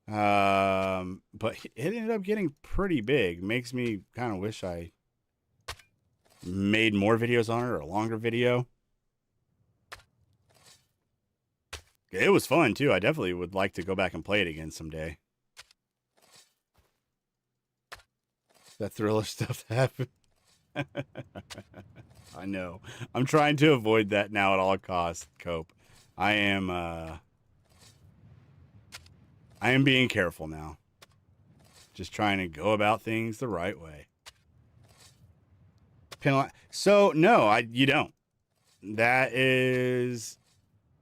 But it ended up getting pretty big. Makes me kind of wish I made more videos on it or a longer video. It was fun too. I definitely would like to go back and play it again someday. That thriller stuff happened. I know. I'm trying to avoid that now at all costs, Cope. I am being careful now. Just trying to go about things the right way. So no, you don't. That is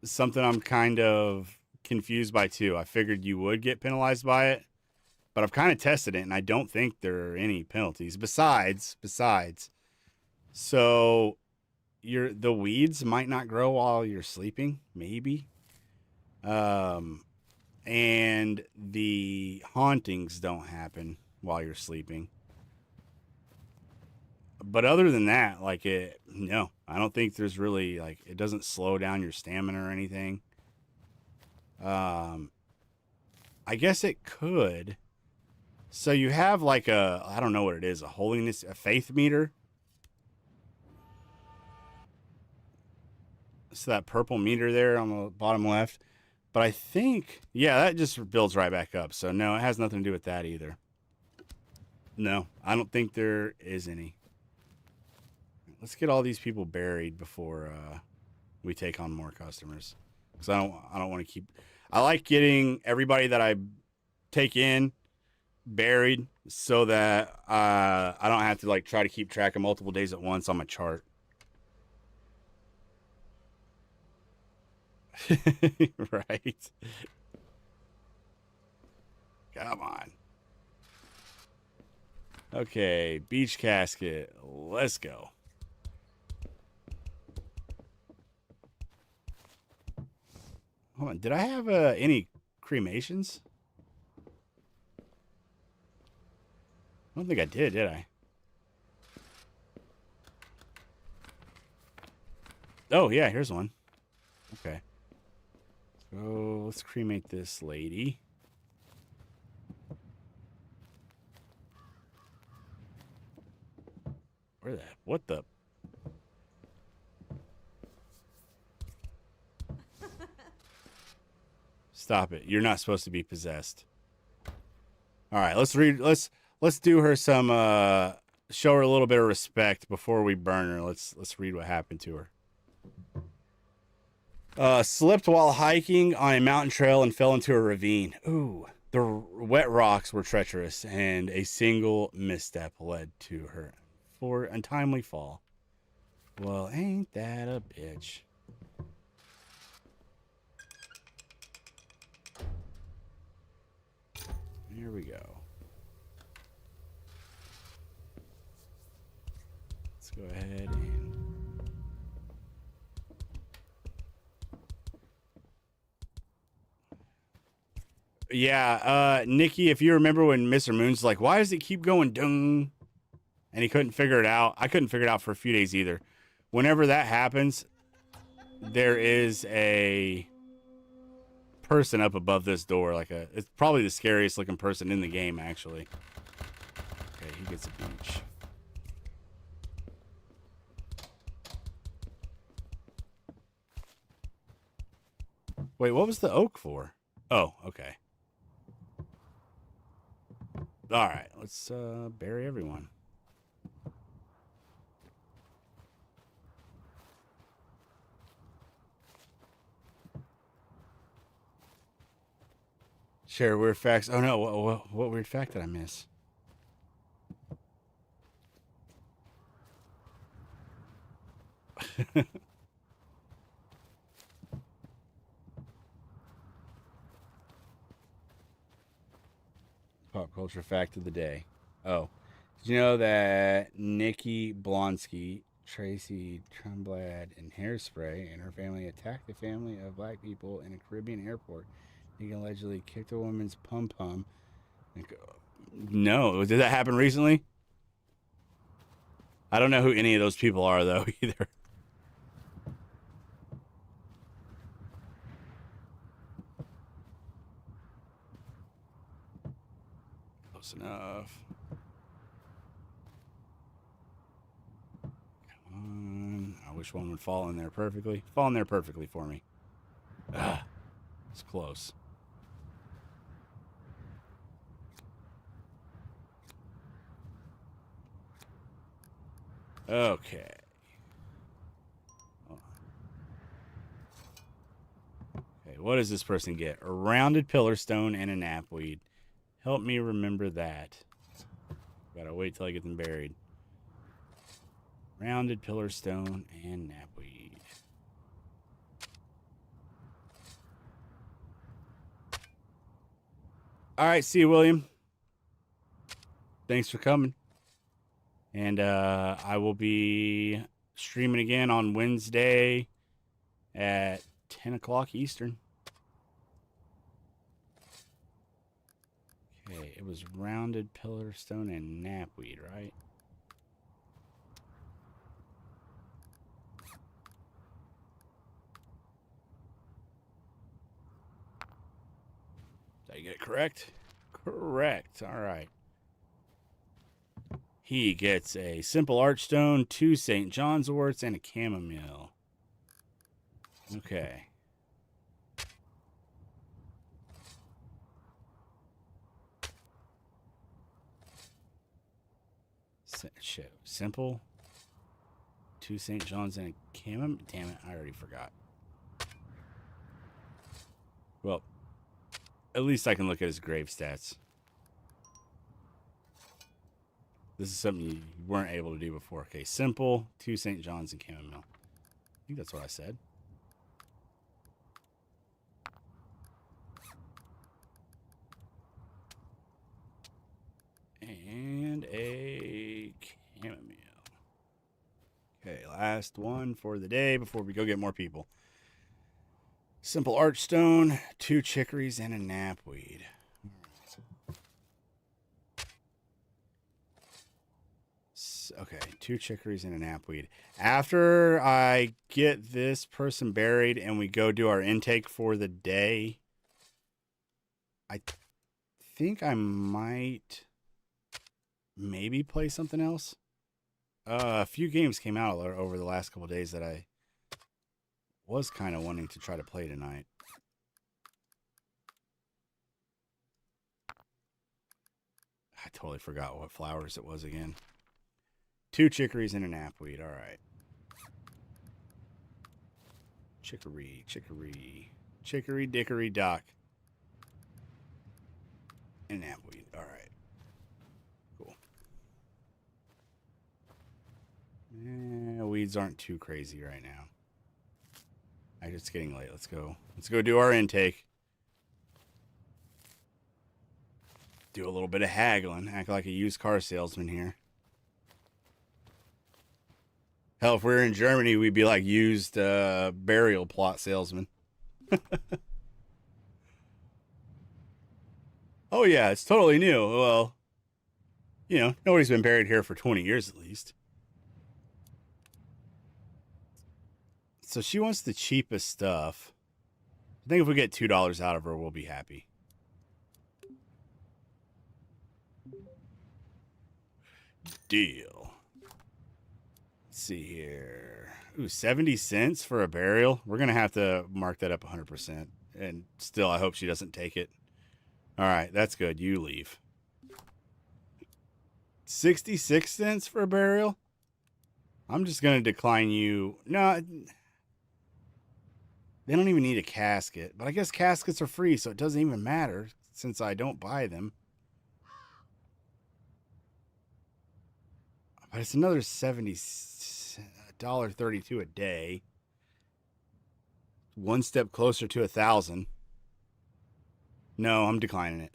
something I'm kind of confused by too. I figured you would get penalized by it, but I've kind of tested it and I don't think there are any penalties besides, so the weeds might not grow while you're sleeping, maybe. And the hauntings don't happen while you're sleeping. But other than that, like no, I don't think there's really like, it doesn't slow down your stamina or anything. I guess it could. So you have like I don't know what it is, a faith meter. So that purple meter there on the bottom left. But I think, yeah, that just builds right back up. So no, it has nothing to do with that either. No, I don't think there is any. Let's get all these people buried before we take on more customers. Because I don't want to keep. I like getting everybody that I take in buried so that I don't have to like try to keep track of multiple days at once on my chart. Right. Come on. Okay, beach casket. Let's go. Hold on. Did I have any cremations? I don't think I did I? Oh, yeah, here's one. Okay. So let's cremate this lady. Where the? What the? Stop it. You're not supposed to be possessed. All right, let's Let's do her some show her a little bit of respect before we burn her. Let's read what happened to her. Slipped while hiking on a mountain trail and fell into a ravine. Ooh. The wet rocks were treacherous, and a single misstep led to her for untimely fall. Well, ain't that a bitch? Here we go. Let's go ahead and... Yeah, Nikki, if you remember when Mr. Moon's like, why does it keep going dung? And he couldn't figure it out. I couldn't figure it out for a few days either. Whenever that happens, there is a person up above this door. It's probably the scariest looking person in the game, actually. Okay, he gets a beach. Wait, what was the oak for? Oh, okay. All right, let's bury everyone. Share weird facts. Oh no, what weird fact did I miss? Pop culture fact of the day. Oh, did you know that Nikki Blonsky, Tracy Tremblad, and Hairspray and her family attacked a family of black people in a Caribbean airport? Nikki allegedly kicked a woman's pum-pum. No, did that happen recently? I don't know who any of those people are, though, either. Close enough. Come on. I wish one would fall in there perfectly. Fall in there perfectly for me. Ah, it's close. Okay. Okay, what does this person get? A rounded pillar stone and a knapweed. Help me remember that. Gotta wait till I get them buried. Rounded pillar stone and knapweed. All right, see you, William. Thanks for coming. And I will be streaming again on Wednesday at 10 o'clock Eastern. Okay, it was rounded pillar stone and knapweed, right? Did I get it correct? Correct. All right. He gets a simple archstone, 2 St. John's worts, and a chamomile. Okay. Shit. Simple, 2 St. John's, and a chamomile. Damn it, I already forgot. Well, at least I can look at his grave stats. This is something you weren't able to do before. Okay, simple, 2 St. John's, and chamomile. I think that's what I said. And a chamomile. Okay, last one for the day before we go get more people. Simple archstone, 2 chicories, and a knapweed. Okay, 2 chicories and a knapweed. After I get this person buried and we go do our intake for the day, I think I might maybe play something else. A few games came out over the last couple of days that I was kind of wanting to try to play tonight. I totally forgot what flowers it was again. 2 chicories and a knapweed. All right. Chicory, chicory, chicory, dickory, dock. And knapweed. All right. Cool. Weeds aren't too crazy right now. It's getting late. Let's go. Let's go do our intake. Do a little bit of haggling. Act like a used car salesman here. Hell, if we were in Germany, we'd be like used burial plot salesman. Oh, yeah, it's totally new. Well, you know, nobody's been buried here for 20 years at least. So she wants the cheapest stuff. I think if we get $2 out of her, we'll be happy. Deal. Let's see here. Ooh, 70 cents for a burial. We're going to have to mark that up 100%. And still, I hope she doesn't take it. All right, that's good. You leave. 66 cents for a burial? I'm just going to decline you. No, they don't even need a casket. But I guess caskets are free, so it doesn't even matter since I don't buy them. But it's another $70.32 a day. One step closer to 1,000. No, I'm declining it.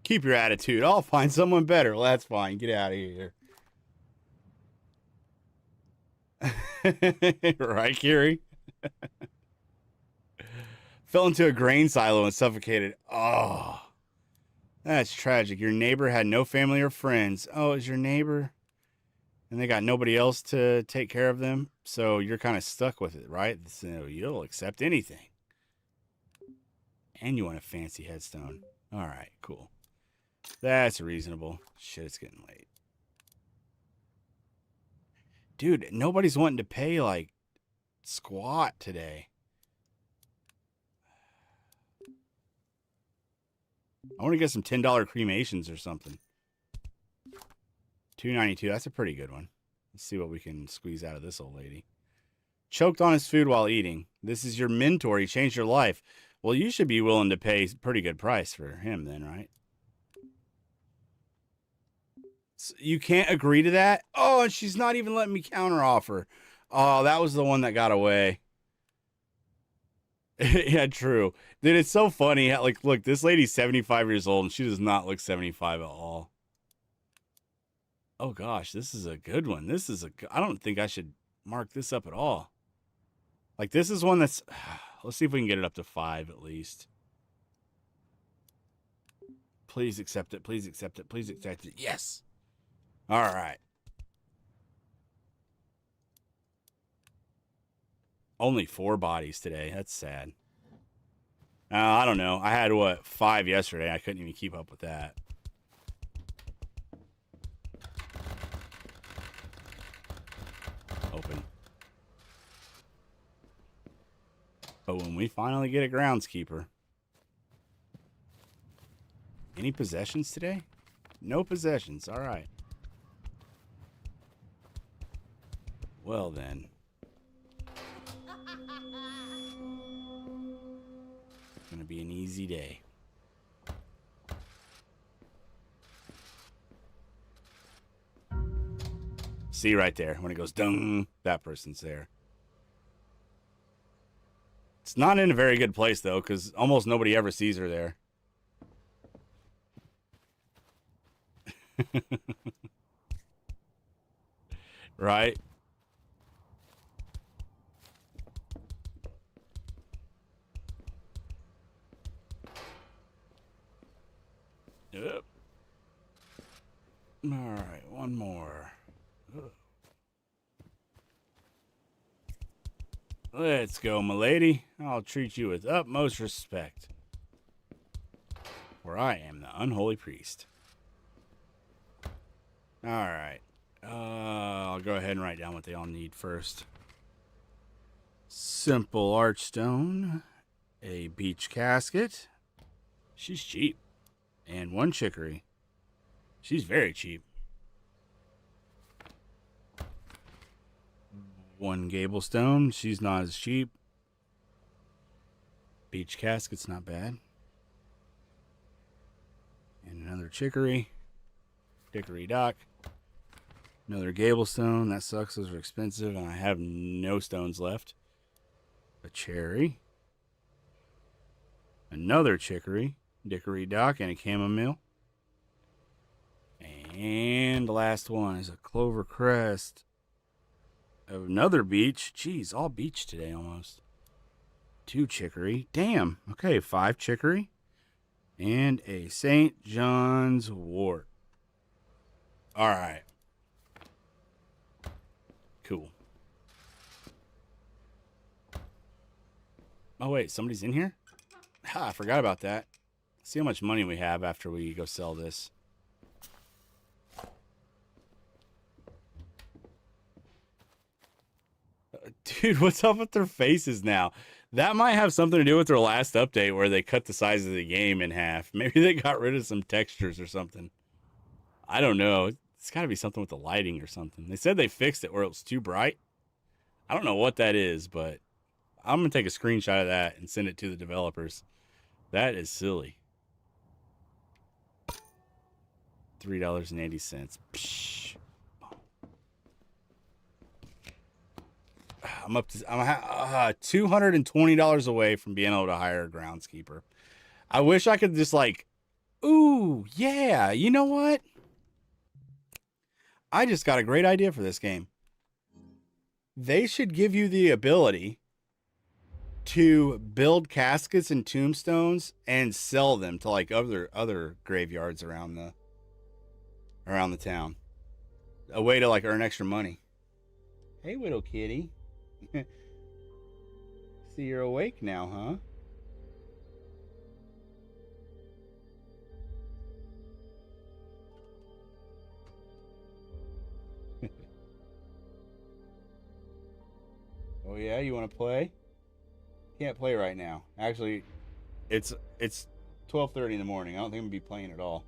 Keep your attitude. I'll find someone better. Well, that's fine. Get out of here. Right, Kiri? Fell into a grain silo and suffocated. Oh, that's tragic. Your neighbor had no family or friends. Oh, is your neighbor? And they got nobody else to take care of them. So you're kind of stuck with it, right? So you'll accept anything. And you want a fancy headstone. All right, cool. That's reasonable. Shit, it's getting late. Dude, nobody's wanting to pay, like, squat today. I want to get some $10 cremations or something. $2.92. That's a pretty good one. Let's see what we can squeeze out of this old lady. Choked on his food while eating. This is your mentor. He changed your life. Well, you should be willing to pay a pretty good price for him then, right? So you can't agree to that? Oh, and she's not even letting me counteroffer. Oh, that was the one that got away. Yeah, true. Dude, it's so funny. Like, look, this lady's 75 years old, and she does not look 75 at all. Oh, gosh, this is a good one. I don't think I should mark this up at all. Like, this is one that's... Let's see if we can get it up to 5 at least. Please accept it. Please accept it. Please accept it. Yes. All right. Only 4 bodies today. That's sad. I don't know. I had, 5 yesterday. I couldn't even keep up with that. Open. But when we finally get a groundskeeper. Any possessions today? No possessions. All right. Well, then. It's going to be an easy day. See right there. When it goes dung, that person's there. It's not in a very good place, though, because almost nobody ever sees her there. Right? Yep. All right, one more. Let's go, my lady. I'll treat you with utmost respect. For I am the Unholy Priest. All right. I'll go ahead and write down what they all need first. Simple archstone. A beach casket. She's cheap. And 1 chicory. She's very cheap. 1 𝐏𝐫𝐢𝐞𝐬𝐭. She's not as cheap. Beach casket's not bad. And another chicory. Dickory dock. Another 𝐏𝐫𝐢𝐿stone. That sucks. Those are expensive, and I have no stones left. A cherry. Another chicory. Dickory dock and a chamomile. And the last one is a clover crest. Another beach. Jeez, all beach today almost. 2 chicory. Damn. Okay, 5 chicory. And a St. John's wort. All right. Cool. Oh, wait. Somebody's in here? Ha, I forgot about that. See how much money we have after we go sell this. Dude, what's up with their faces now? That might have something to do with their last update where they cut the size of the game in half. Maybe they got rid of some textures or something. I don't know. It's got to be something with the lighting or something. They said they fixed it where it was too bright. I don't know what that is, but I'm going to take a screenshot of that and send it to the developers. That is silly. $3.80. Psh. I'm $220 away from being able to hire a groundskeeper. I wish I could just like, ooh, yeah, you know what? I just got a great idea for this game. They should give you the ability to build caskets and tombstones and sell them to like other graveyards around the town. A way to like earn extra money. Hey, Widow Kitty. See, you're awake now, huh? Oh yeah, you want to play? Can't play right now. Actually, it's 12:30 in the morning. I don't think I'm gonna be playing at all.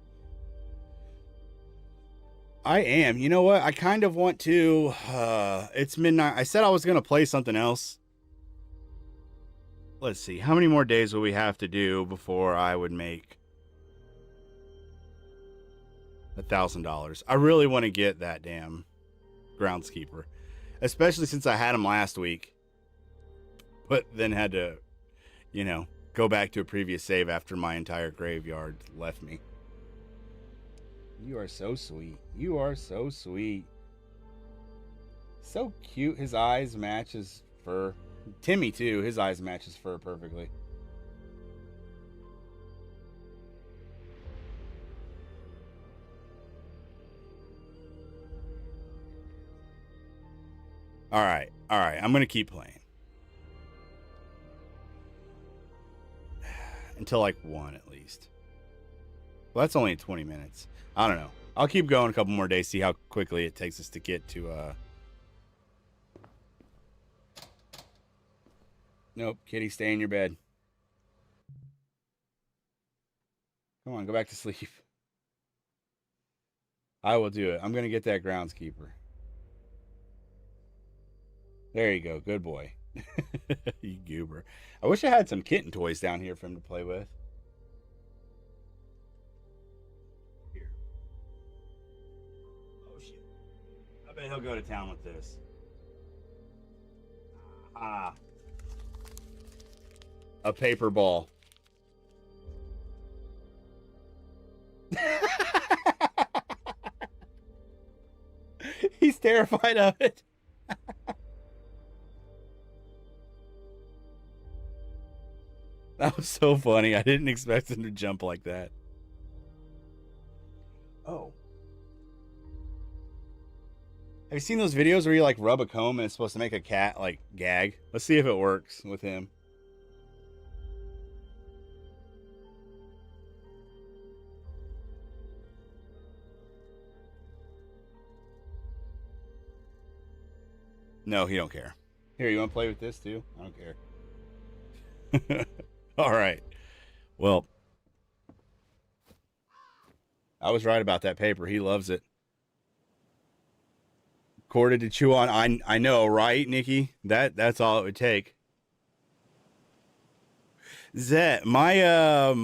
I am. You know what? I kind of want to. It's midnight. I said I was going to play something else. Let's see. How many more days will we have to do before I would make $1,000? I really want to get that damn groundskeeper. Especially since I had him last week. But then had to, go back to a previous save after my entire graveyard left me. You are so sweet. You are so sweet. So cute. His eyes match his fur. Timmy, too. His eyes match his fur perfectly. All right. All right. I'm going to keep playing. Until like 1 at least. Well, that's only 20 minutes. I don't know. I'll keep going a couple more days, see how quickly it takes us to get to, Nope, kitty, stay in your bed. Come on, go back to sleep. I will do it. I'm going to get that groundskeeper. There you go. Good boy. You goober. I wish I had some kitten toys down here for him to play with. I bet he'll go to town with this. A paper ball. He's terrified of it. That was so funny. I didn't expect him to jump like that. Oh. Have you seen those videos where you like rub a comb and it's supposed to make a cat like gag? Let's see if it works with him. No, he don't care. Here, you want to play with this too? I don't care. All right. Well, I was right about that paper. He loves it. Quarter to chew on. I know, right, Nikki? That's all it would take. Zet, my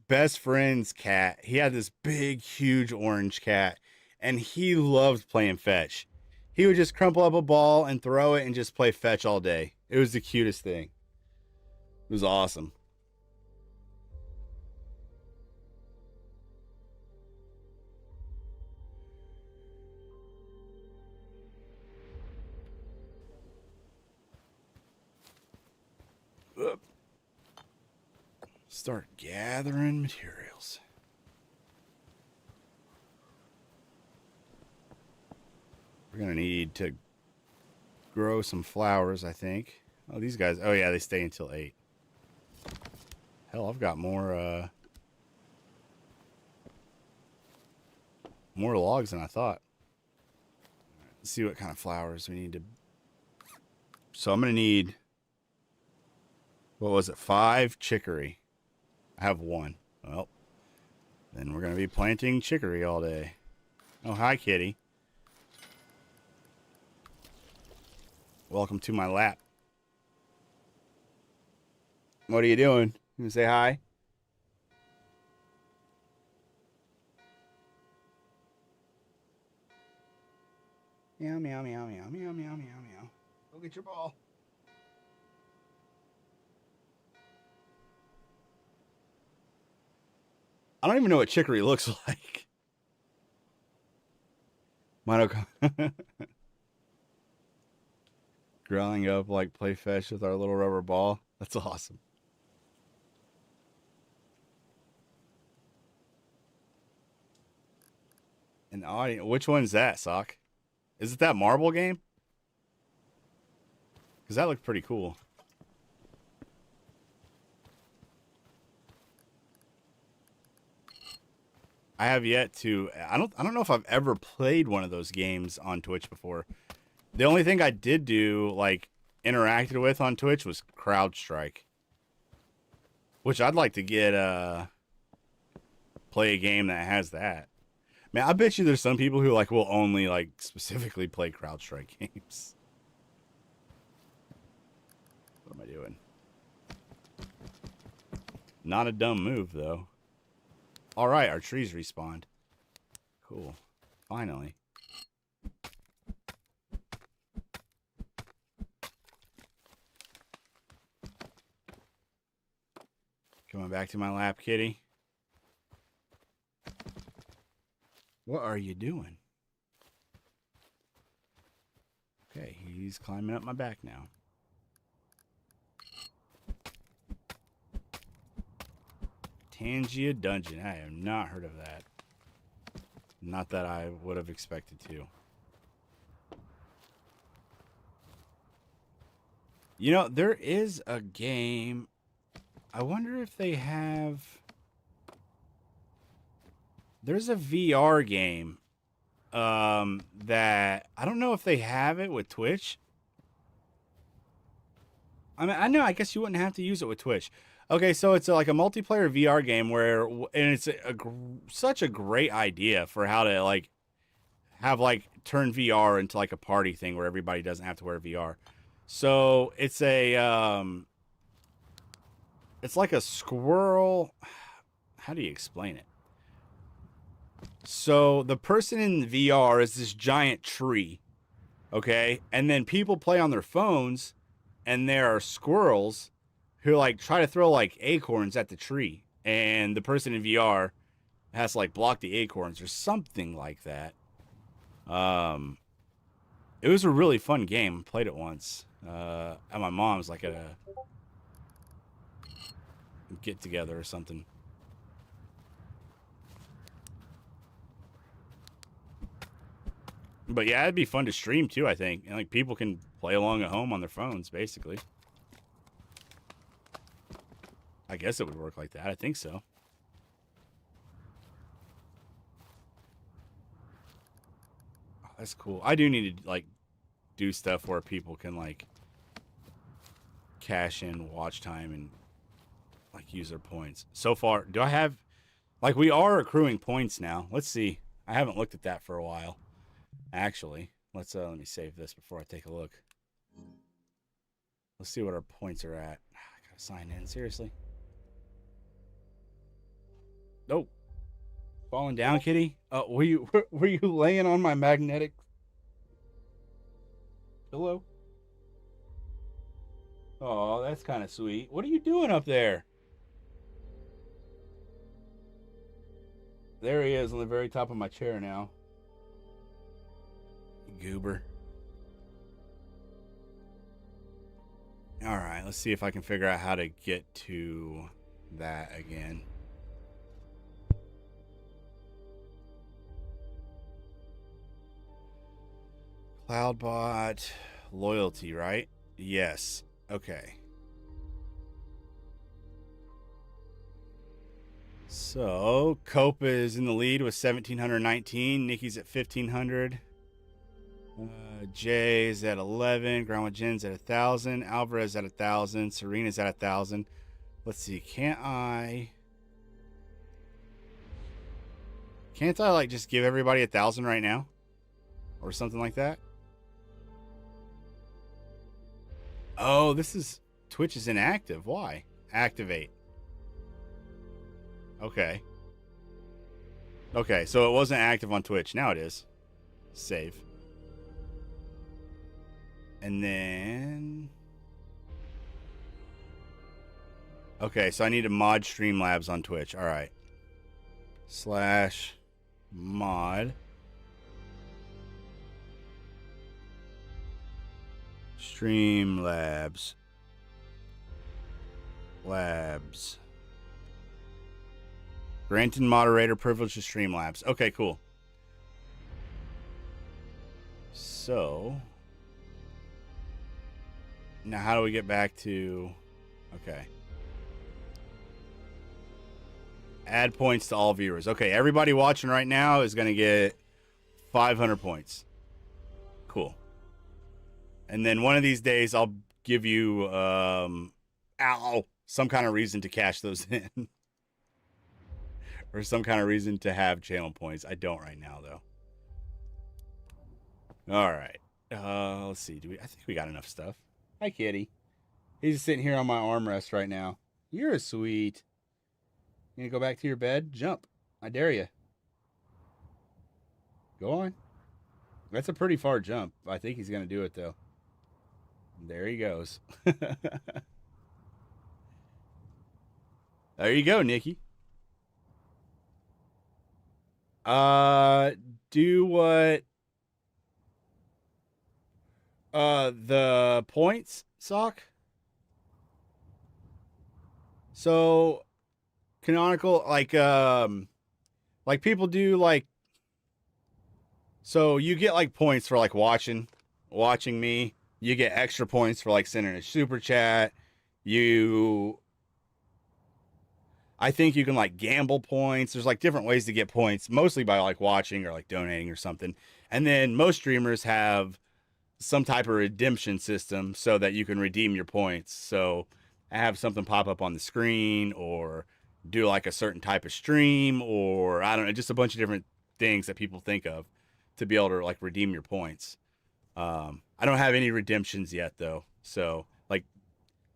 best friend's cat, he had this big, huge orange cat, and he loved playing fetch. He would just crumple up a ball and throw it and just play fetch all day. It was the cutest thing. It was awesome. Start gathering materials. We're going to need to grow some flowers, I think. Oh, these guys. Oh, yeah, they stay until 8. Hell, I've got more logs than I thought. Let's see what kind of flowers we need to. So I'm going to need, what was it, 5 chicory. I have 1. Well, then we're going to be planting chicory all day. Oh, hi, kitty. Welcome to my lap. What are you doing? You say hi? Meow, meow, meow, meow, meow, meow, meow, meow. Go get your ball. I don't even know what chicory looks like. Growling up like play fetch with our little rubber ball. That's awesome. An audience. Which one's that, Sock? Is it that marble game? Because that looked pretty cool. I have yet to. I don't know if I've ever played one of those games on Twitch before. The only thing I did do, like, interacted with on Twitch was CrowdStrike. Which I'd like to get, play a game that has that. Man, I bet you there's some people who, like, will only, like, specifically play CrowdStrike games. What am I doing? Not a dumb move, though. Alright, our trees respawned. Cool. Finally. Coming back to my lap, kitty. What are you doing? Okay, he's climbing up my back now. Tangia Dungeon. I have not heard of that. Not that I would have expected to. You know, there is a game. I wonder if they have. There's a VR game that I don't know if they have it with Twitch. I mean, I know. I guess you wouldn't have to use it with Twitch. Okay, so it's like a multiplayer VR game where, and it's such a great idea for how to like have like turn VR into like a party thing where everybody doesn't have to wear VR. So it's it's like a squirrel. How do you explain it? So the person in VR is this giant tree, okay? And then people play on their phones, and there are squirrels who like try to throw like acorns at the tree, and the person in VR has to like block the acorns or something like that. It was a really fun game. I played it once at my mom's, like at a get together or something. But yeah, it'd be fun to stream too, I think. And like people can play along at home on their phones, basically. I guess it would work like that. I think so. Oh, that's cool. I do need to like do stuff where people can like cash in watch time and like use their points. So far, do I have Like, we are accruing points now. Let's see. I haven't looked at that for a while. Actually, let me save this before I take a look. Let's see what our points are at. I gotta sign in, seriously. Nope. Falling down, kitty? Were you laying on my magnetic pillow? Oh, that's kind of sweet. What are you doing up there? There he is on the very top of my chair now. Goober. All right, let's see if I can figure out how to get to that again. Cloudbot loyalty, right? Yes. Okay. So, Cope is in the lead with 1,719. Nikki's at 1,500. Jay is at 11. Grandma Jen's at 1,000. Alvarez at 1,000. Serena's at 1,000. Let's see. Can't I like just give everybody 1,000 right now? Or something like that? Oh, Twitch is inactive. Why? Activate. Okay. Okay, so it wasn't active on Twitch. Now it is. Save. And then... Okay, so I need to mod Streamlabs on Twitch. All right. /mod Streamlabs. Labs. Granted moderator privilege to Streamlabs. Okay, cool. So... Now, how do we get back to... Okay. Add points to all viewers. Okay, everybody watching right now is going to get 500 points. Cool. And then one of these days, I'll give you some kind of reason to cash those in. Or some kind of reason to have channel points. I don't right now, though. All right. Let's see. I think we got enough stuff. Hi, kitty. He's sitting here on my armrest right now. You're a sweet. You gonna go back to your bed? Jump. I dare you. Go on. That's a pretty far jump. I think he's gonna do it, though. There he goes. There you go, Nikki. Do what? The points, Sock? So, canonical, like people do, like, so you get, like, points for, like, watching me. You get extra points for, like, sending a super chat. I think you can, like, gamble points. There's, like, different ways to get points, mostly by, like, watching or, like, donating or something. And then most streamers have some type of redemption system so that you can redeem your points. So have something pop up on the screen, or do, like, a certain type of stream, or, I don't know, just a bunch of different things that people think of to be able to, like, redeem your points. I don't have any redemptions yet, though. So, like,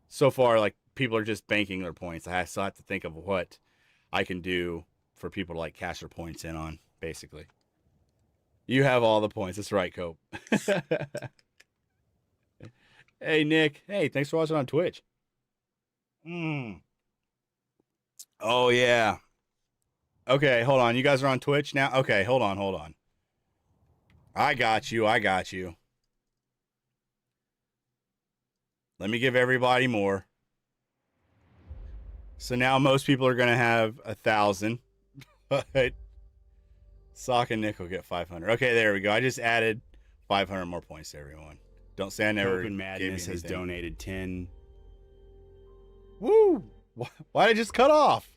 so far, like, people are just banking their points. I still have to think of what I can do for people to, like, cash their points in on, basically. You have all the points. That's right, Cope. Hey, Nick. Hey, thanks for watching on Twitch. Oh, yeah. Okay, hold on. You guys are on Twitch now? Okay, hold on. I got you. Let me give everybody more. So now most people are going to have 1,000. But Sock and Nick will get 500. Okay, there we go. I just added 500 more points to everyone. Don't say I never. Open Madness has donated 10. Woo! Why did it just cut off?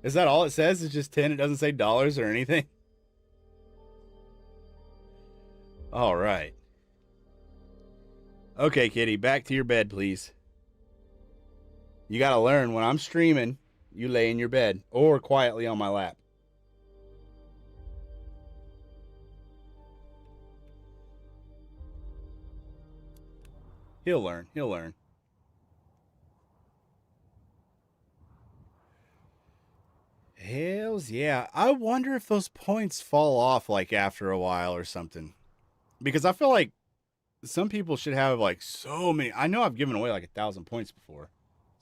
Is that all it says? It's just 10. It doesn't say dollars or anything. All right. Okay, kitty, back to your bed, please. You got to learn when I'm streaming, You lay in your bed or quietly on my lap. He'll learn. He'll learn. Hells yeah. I wonder if those points fall off like after a while or something. Because I feel like some people should have like so many. I know I've given away like 1,000 points before.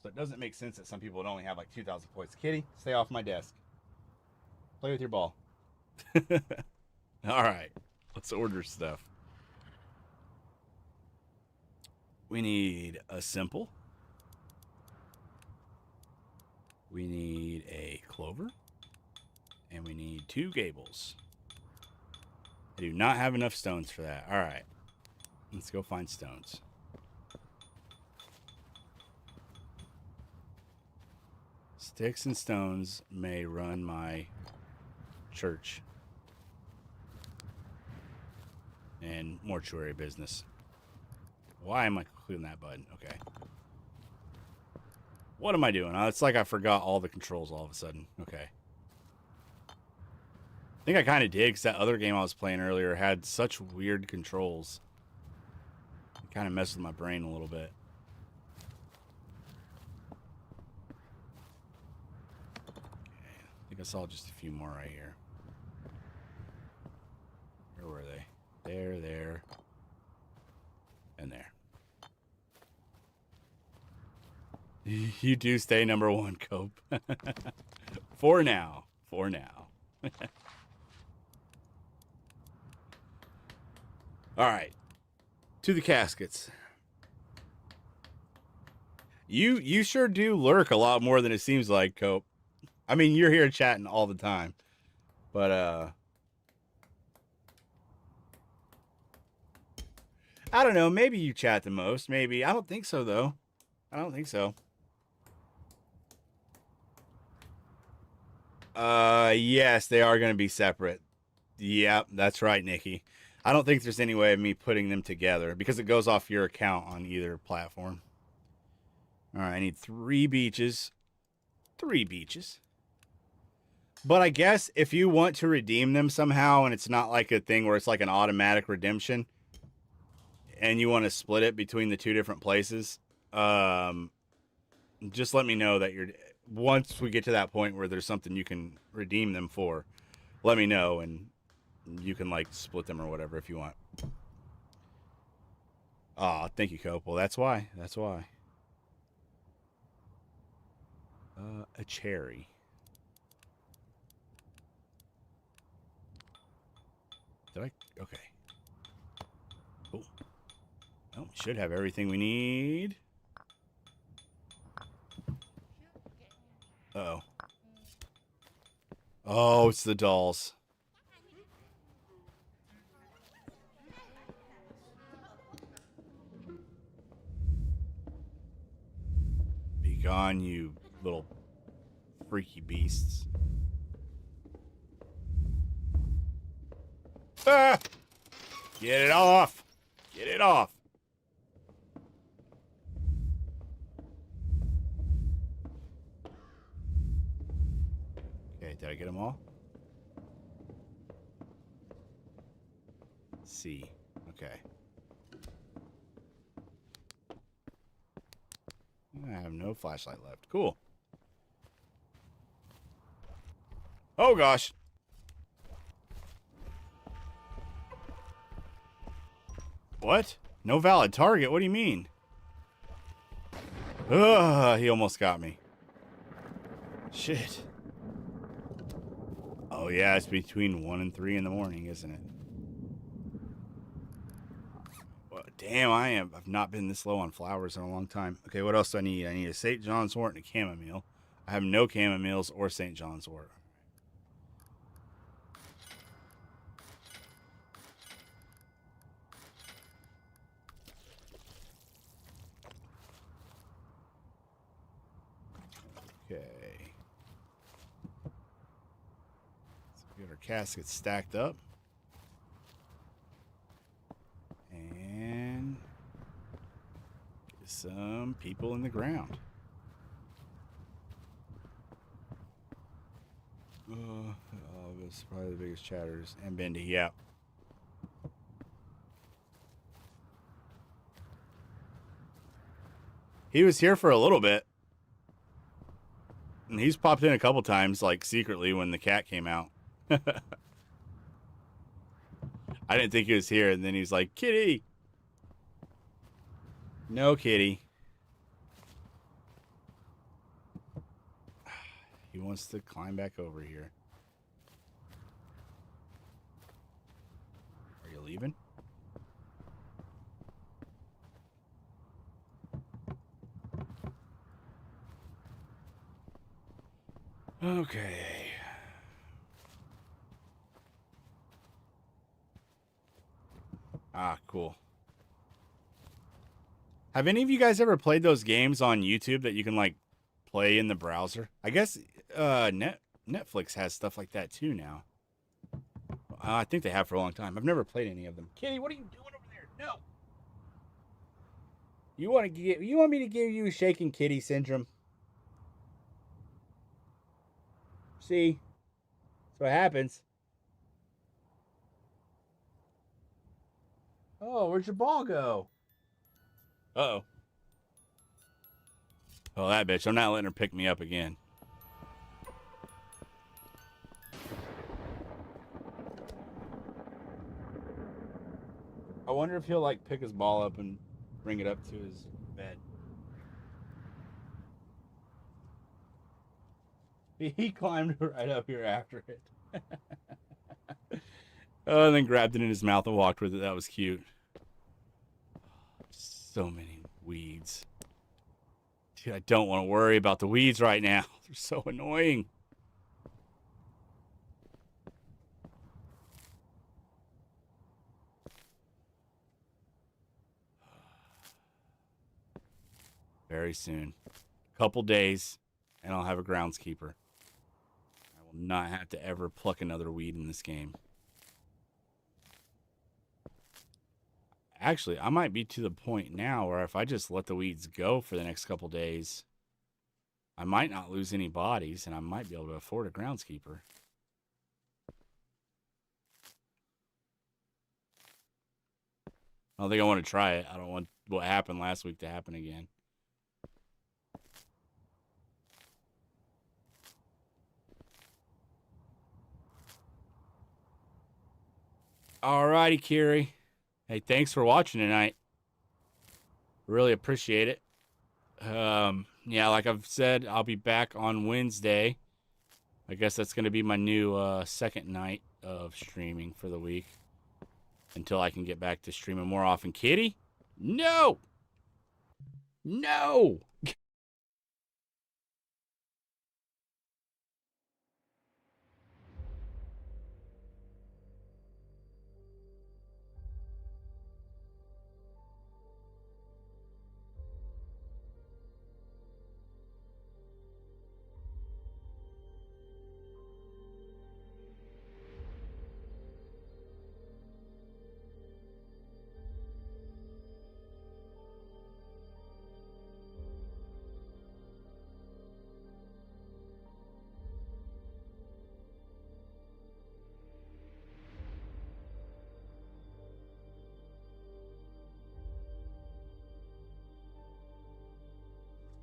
So it doesn't make sense that some people would only have like 2,000 points. Kitty, stay off my desk. Play with your ball. All right. Let's order stuff. We need a simple. We need a clover. And we need 2 gables. I do not have enough stones for that. All right. Let's go find stones. Sticks and stones may run my church and mortuary business. Why am I clicking that button? Okay. What am I doing? It's like I forgot all the controls all of a sudden. Okay. I think I kind of did because that other game I was playing earlier had such weird controls. It kind of messed with my brain a little bit. Okay. I think I saw just a few more right here. Where were they? There, and there. You do stay number 1, Cope. For now. For now. All right. To the caskets. You sure do lurk a lot more than it seems like, Cope. I mean, you're here chatting all the time. But, I don't know. Maybe you chat the most. Maybe. I don't think so, though. I don't think so. Yes, they are going to be separate. Yep, that's right, Nikki. I don't think there's any way of me putting them together because it goes off your account on either platform. All right, I need 3 beaches. 3 beaches. But I guess if you want to redeem them somehow and it's not like a thing where it's like an automatic redemption and you want to split it between the 2 different places, just let me know that you're... Once we get to that point where there's something you can redeem them for, let me know and you can like split them or whatever if you want. Oh, thank you, Cope. Well, that's why. That's why. A cherry. Did I? Okay. Cool. Well, should have everything we need. Uh-oh. Oh, it's the dolls. Be gone, you little freaky beasts. Ah! Get it off! Get it off! Okay, did I get them all? C. Okay. I have no flashlight left. Cool. Oh, gosh. What? No valid target? What do you mean? Ugh, he almost got me. Shit. Oh, yeah, it's between 1 and 3 in the morning, isn't it? Well, damn, I've not been this low on flowers in a long time. Okay, what else do I need? I need a St. John's wort and a chamomile. I have no chamomiles or St. John's wort. Okay. Let's get our caskets stacked up. And get some people in the ground. It's probably the biggest chatters. And Bendy, yeah. He was here for a little bit. And he's popped in a couple times, like, secretly when the cat came out. I didn't think he was here, and then he's like, Kitty! No, Kitty. He wants to climb back over here. Are you leaving? Okay. Ah, cool. Have any of you guys ever played those games on YouTube that you can, like, play in the browser? I guess Netflix has stuff like that too now. I think they have for a long time. I've never played any of them. Kitty, what are you doing over there? No. You want me to give you shaking kitty syndrome? See? That's what happens. Oh, where'd your ball go? Uh-oh. Oh, that bitch. I'm not letting her pick me up again. I wonder if he'll, like, pick his ball up and bring it up to his bed. He climbed right up here after it. Oh, and then grabbed it in his mouth and walked with it. That was cute. So many weeds. Dude, I don't want to worry about the weeds right now. They're so annoying. Very soon. Couple days, and I'll have a groundskeeper. I will not have to ever pluck another weed in this game. Actually, I might be to the point now where if I just let the weeds go for the next couple days, I might not lose any bodies, and I might be able to afford a groundskeeper. I don't think I want to try it. I don't want what happened last week to happen again. Alrighty, Kiri. Hey, thanks for watching tonight. Really appreciate it. Yeah, like I've said, I'll be back on Wednesday. I guess that's going to be my new second night of streaming for the week. Until I can get back to streaming more often. Kitty? No! No!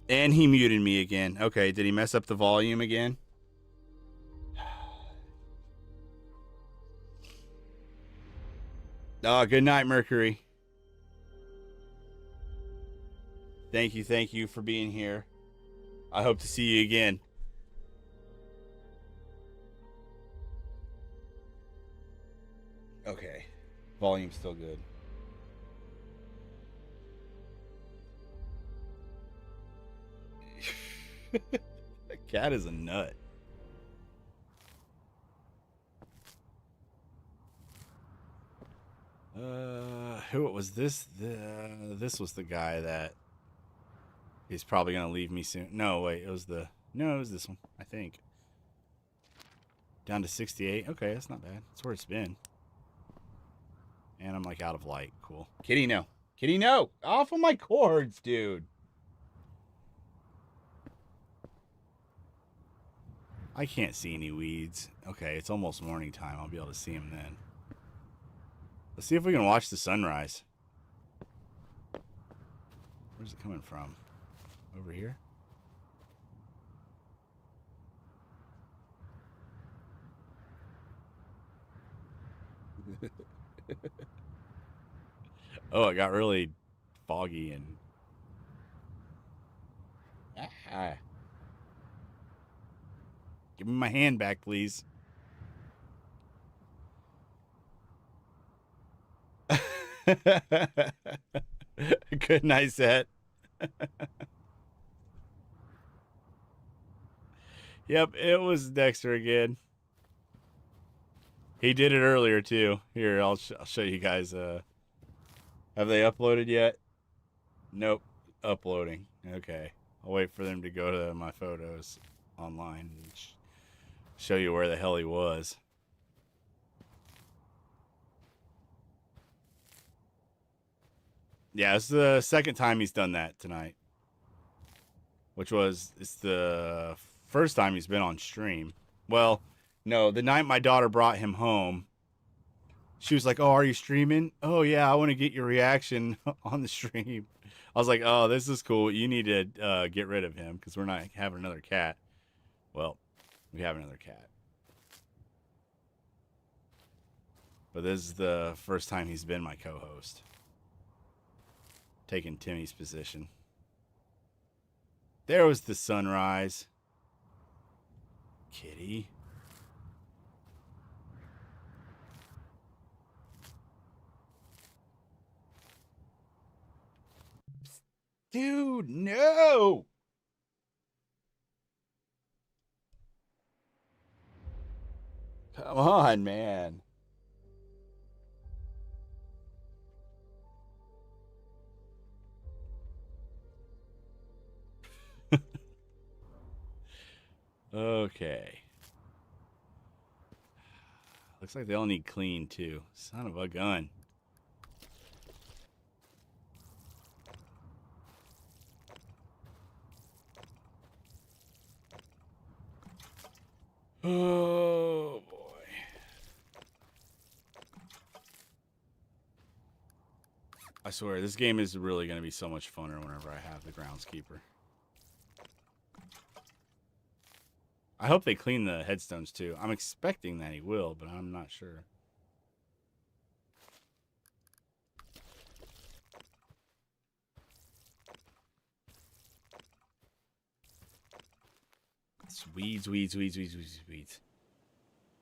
And he muted me again. Okay, did he mess up the volume again? Oh, good night, Mercury. Thank you for being here. I hope to see you again. Okay, volume's still good. That cat is a nut. Who was this? This was the guy that he's probably gonna leave me soon. No, wait, it was this one, I think. Down to 68. Okay, that's not bad. That's where it's been. And I'm like out of light. Cool. Kitty, no. Kitty, no. Off of my cords, dude. I can't see any weeds. Okay, it's almost morning time. I'll be able to see them then. Let's see if we can watch the sunrise. Where's it coming from? Over here? Oh, it got really foggy and... Ah. Give me my hand back, please. Good night, set. Yep, it was Dexter again. He did it earlier too. Here, I'll show you guys. Have they uploaded yet? Nope, uploading. Okay, I'll wait for them to go to my photos online and show you where the hell he was. Yeah, it's the second time he's done that tonight. It's the first time he's been on stream. Well, no, the night my daughter brought him home, she was like, "Oh, are you streaming? Oh, yeah, I want to get your reaction on the stream." I was like, "Oh, this is cool. You need to get rid of him because we're not having another cat." Well, we have another cat. But this is the first time he's been my co-host. Taking Timmy's position. There was the sunrise. Kitty. Dude, no! Come on, man. Okay. Looks like they all need clean, too. Son of a gun. Oh, boy. I swear, this game is really going to be so much funner whenever I have the groundskeeper. I hope they clean the headstones, too. I'm expecting that he will, but I'm not sure. It's weeds. Dude,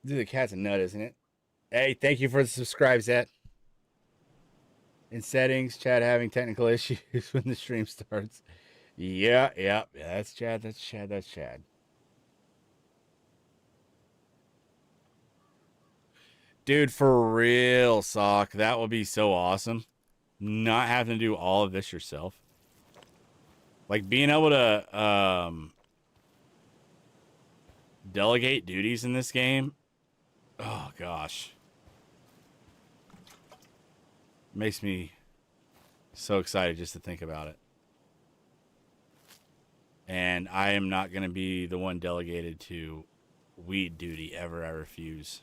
the cat's a nut, isn't it? Hey, thank you for the subscribe, Zet. In settings, Chad having technical issues when the stream starts. Yeah, that's Chad. Dude, for real, Sock. That would be so awesome. Not having to do all of this yourself. Like, being able to delegate duties in this game. Oh, gosh. Makes me so excited just to think about it. And I am not going to be the one delegated to weed duty ever. I refuse.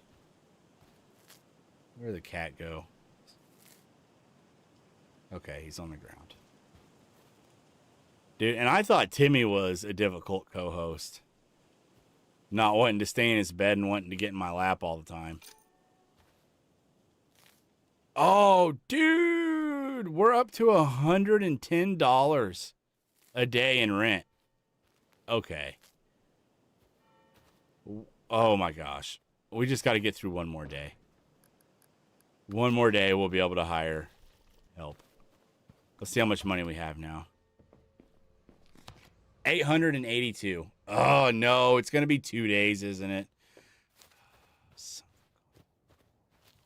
Where'd the cat go? Okay, he's on the ground. Dude, and I thought Timmy was a difficult co-host. Not wanting to stay in his bed and wanting to get in my lap all the time. Oh, dude! We're up to $110 a day in rent. Okay. Oh, my gosh. We just got to get through one more day. One more day, we'll be able to hire help. Let's see how much money we have now. 882. Oh, no. It's going to be 2 days, isn't it?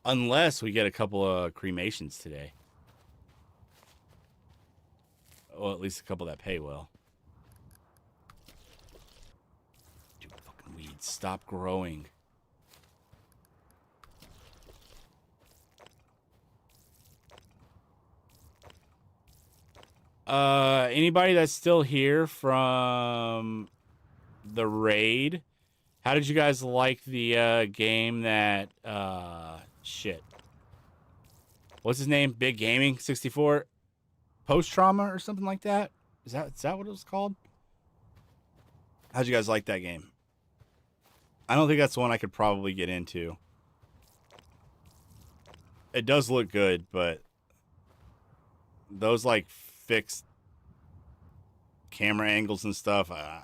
Unless we get a couple of cremations today. Well, at least a couple that pay well. Dude, fucking weeds. Stop growing. Anybody that's still here from the raid, How did you guys like the game that shit? What's his name? Big Gaming 64 Post Trauma or something like that? Is that what it was called? How'd you guys like that game? I don't think that's one I could probably get into. It does look good, but those like fixed camera angles and stuff, I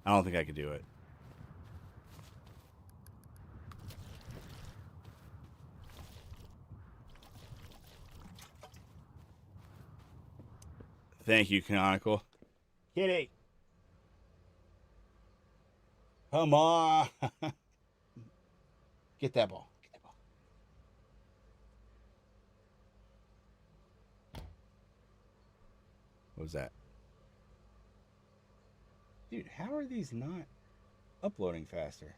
don't think I could do it. Thank you, Canonical. Kitty. Come on. Get that ball. Get that ball. What was that? Dude, how are these not uploading faster?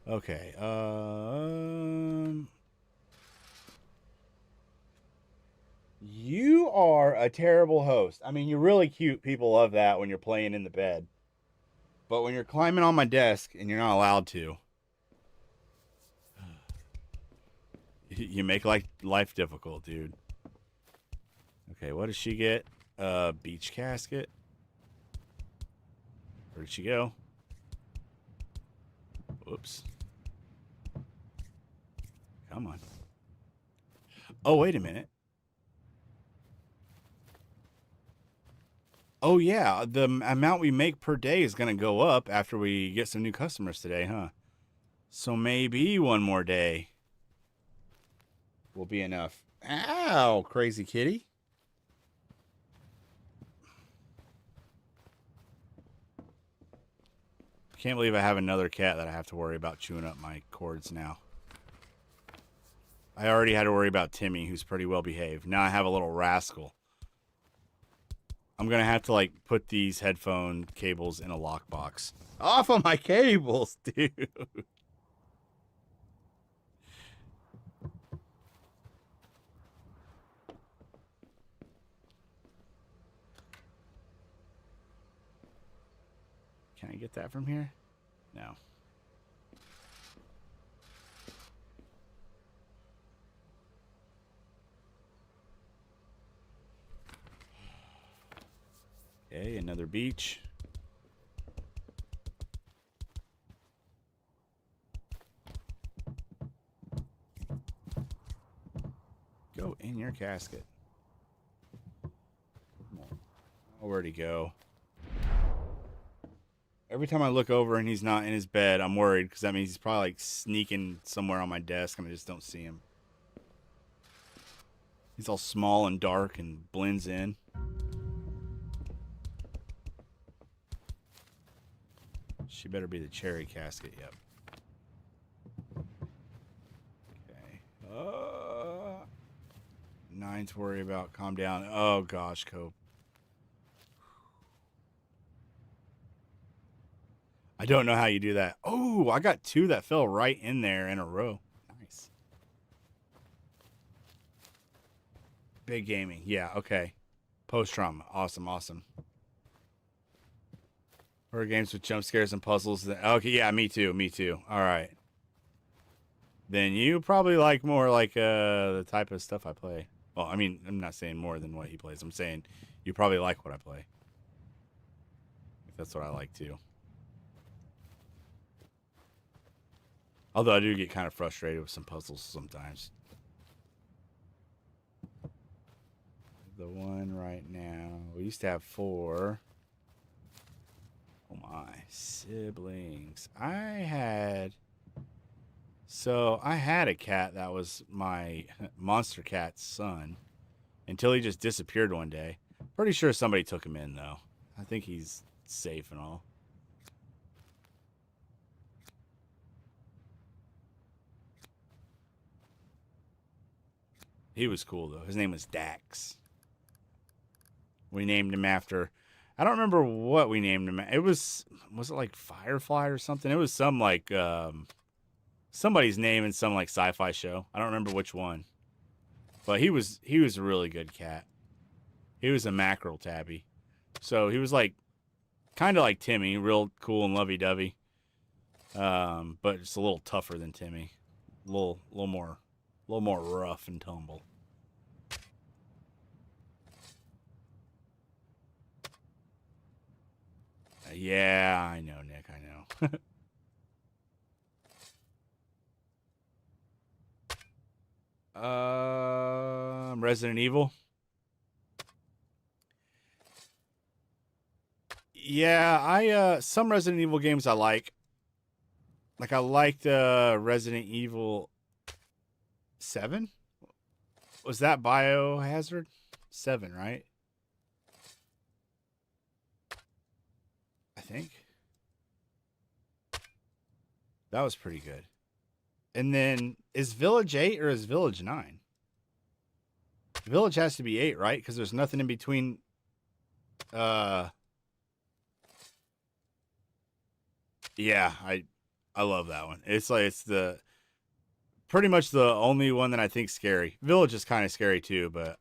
Okay. You are a terrible host. I mean, you're really cute. People love that when you're playing in the bed. But when you're climbing on my desk and you're not allowed to, you make life difficult, dude. Okay, what does she get? Beach casket. Where did she go? Whoops. Come on. Oh, wait a minute. Oh, yeah. The amount we make per day is going to go up after we get some new customers today, huh? So maybe one more day will be enough. Ow, crazy kitty. Can't believe I have another cat that I have to worry about chewing up my cords now. I already had to worry about Timmy, who's pretty well behaved. Now I have a little rascal. I'm going to have to, like, put these headphone cables in a lockbox. Off of my cables, dude. Can I get that from here? No. Okay, another beach. Go in your casket. Oh, where'd he go? Every time I look over and he's not in his bed, I'm worried because that means he's probably like sneaking somewhere on my desk and I just don't see him. He's all small and dark and blends in. She better be the cherry casket, yep. Okay. 9 to worry about. Calm down. Oh, gosh, Cope. I don't know how you do that. Oh, I got 2 that fell right in there in a row. Nice. Big gaming. Yeah, okay. Post-trauma. Awesome, awesome. Horror games with jump scares and puzzles. Okay, yeah, me too, me too. All right. Then you probably like more like the type of stuff I play. Well, I mean, I'm not saying more than what he plays. I'm saying you probably like what I play. That's what I like too. Although I do get kind of frustrated with some puzzles sometimes. The one right now, we used to have 4. Oh my, siblings. I had a cat that was my monster cat's son until he just disappeared one day. Pretty sure somebody took him in though. I think he's safe and all. He was cool though. His name was Dax. We named him after, I don't remember what we named him. It was it like Firefly or something? It was some like somebody's name in some like sci-fi show. I don't remember which one. But he was a really good cat. He was a mackerel tabby. So he was like, kind of like Timmy, real cool and lovey-dovey. But just a little tougher than Timmy. A little more rough and tumble. Yeah, I know, Nick, I know. Resident Evil. Yeah, I some Resident Evil games I like. Like I liked Resident Evil 7. Was that Biohazard? 7, right? I think. That was pretty good. And then, is Village 8 or is Village 9? Village has to be 8, right? Because there's nothing in between. Yeah, I love that one. It's like, it's the pretty much the only one that I think scary. Village is kind of scary too, but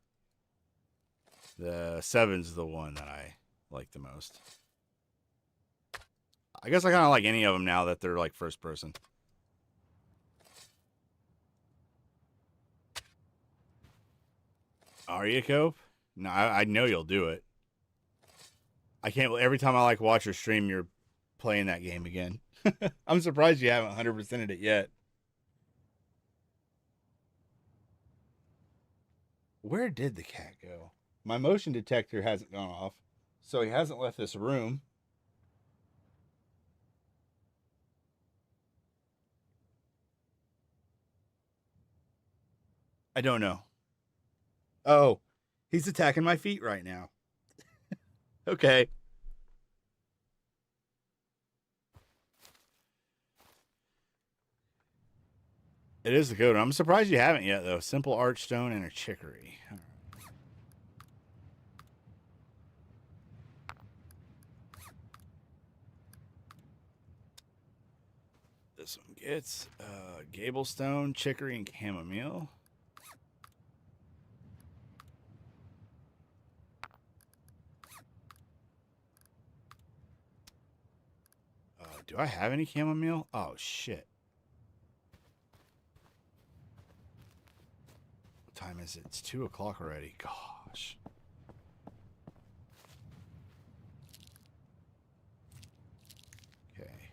the 7's the one that I like the most. I guess I kind of like any of them now that they're like first person. Are you, Cope? No, I know you'll do it. I can't. Every time I like watch your stream, you're playing that game again. I'm surprised you haven't 100%ed it yet. Where did the cat go? My motion detector hasn't gone off, so he hasn't left this room. I don't know. Oh, he's attacking my feet right now. Okay. It is the code. I'm surprised you haven't yet, though. Simple archstone and a chicory. All right. This one gets 𝐏𝐫𝐢𝐞𝐬𝐭, chicory, and chamomile. Do I have any chamomile? Oh, shit. What time is it? It's 2 o'clock already. Gosh. Okay.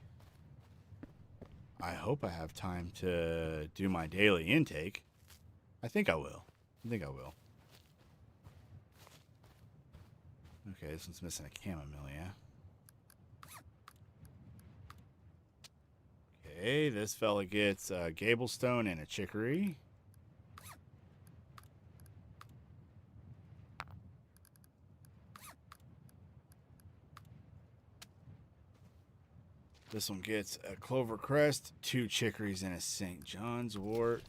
I hope I have time to do my daily intake. I think I will. Okay, this one's missing a chamomile, yeah? Okay, this fella gets 𝐏𝐫𝐢𝐞𝐬𝐭 and a chicory. This one gets a clover crest, 2 chicories, and a St. John's wort.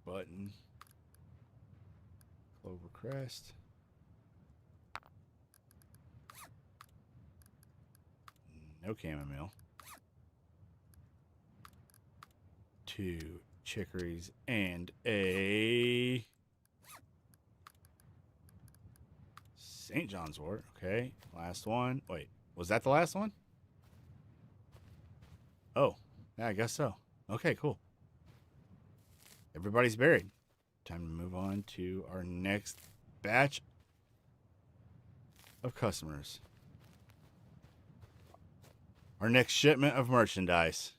Button. Clover crest. No chamomile. 2 chicories and a St. John's wort. Okay, last one. Wait, was that the last one? Oh, yeah, I guess so. Okay, cool. Everybody's buried. Time to move on to our next batch of customers. Our next shipment of merchandise.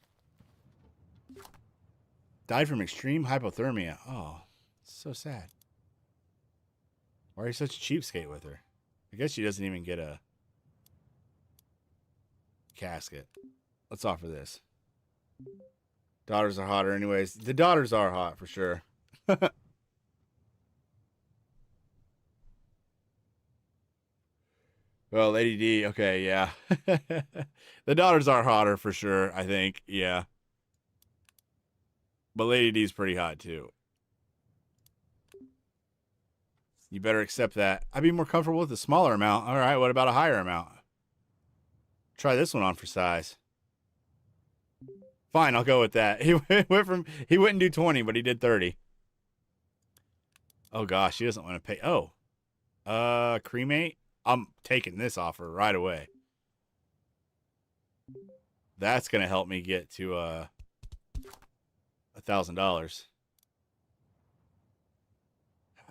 Died from extreme hypothermia. Oh, so sad. Why are you such a cheapskate with her? I guess she doesn't even get a casket. Let's offer this. Daughters are hotter anyways. The daughters are hot for sure. Well, Lady D, okay, yeah. The daughters are hotter for sure, I think, yeah. But Lady D's pretty hot too. You better accept that. I'd be more comfortable with a smaller amount. All right, what about a higher amount? Try this one on for size. Fine, I'll go with that. He wouldn't do 20, but he did 30. Oh gosh, he doesn't want to pay. Oh. Cremate? I'm taking this offer right away. That's gonna help me get to $1,000.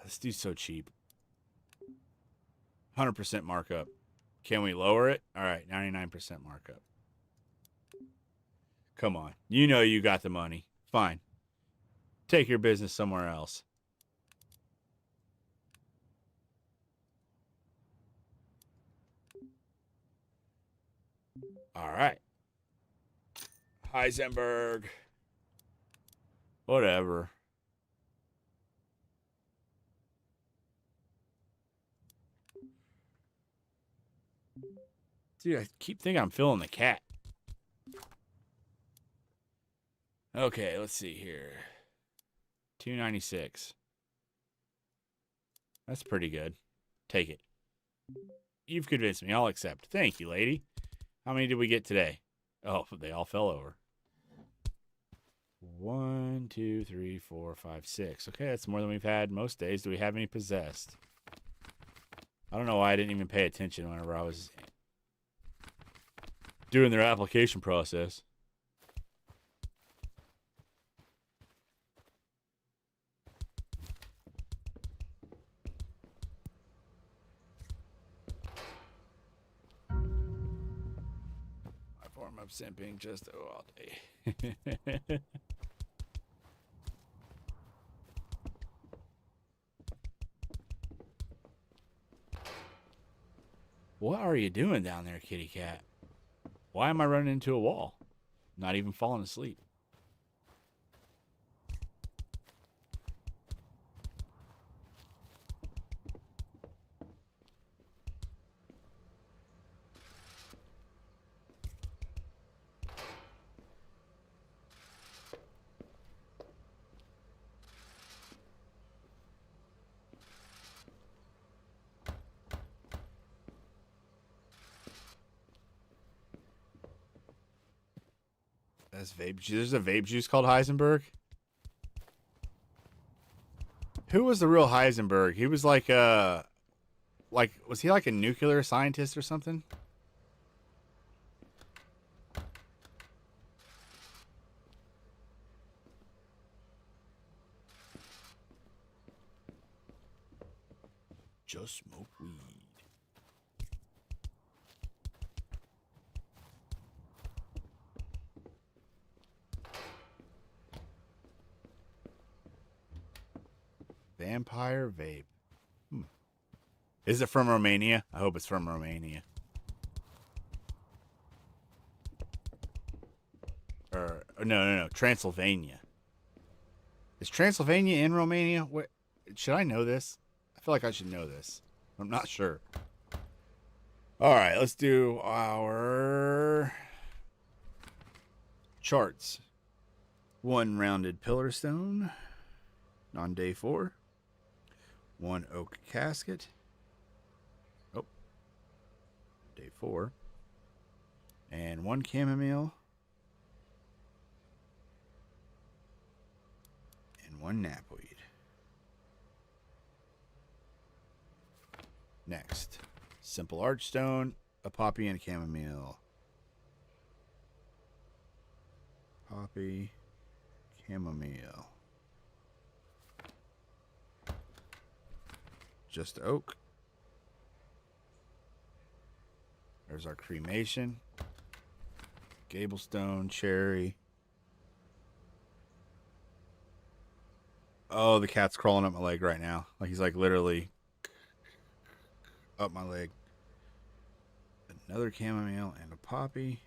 This dude's so cheap. 100% markup. Can we lower it? All right, 99% markup. Come on. You know you got the money. Fine. Take your business somewhere else. All right. Heisenberg. Whatever. Dude, I keep thinking I'm filling the cat. Okay, let's see here. 296. That's pretty good. Take it. You've convinced me. I'll accept. Thank you, lady. How many did we get today? Oh, they all fell over. 1, 2, 3, 4, 5, 6. Okay, that's more than we've had most days. Do we have any possessed? I don't know why I didn't even pay attention whenever I was doing their application process. My form of simping just all day. What are you doing down there, kitty cat? Why am I running into a wall? Not even falling asleep. That's vape juice. There's a vape juice called Heisenberg. Who was the real Heisenberg? He was like was he like a nuclear scientist or something? Just smoke weed. Vampire vape. Is it from Romania? I hope it's from Romania. Or no, Transylvania. Is Transylvania in Romania? What? Should I know this? I feel like I should know this. I'm not sure. All right, let's do our charts. 1 rounded pillar stone on day 4. 1 oak casket. Oh, day 4. And 1 chamomile. And 1 knapweed. Next, simple archstone, a poppy, and a chamomile. Poppy, chamomile. Just oak. There's our cremation. Gablestone, cherry. Oh, the cat's crawling up my leg right now. Like he's like literally up my leg. Another chamomile and a poppy.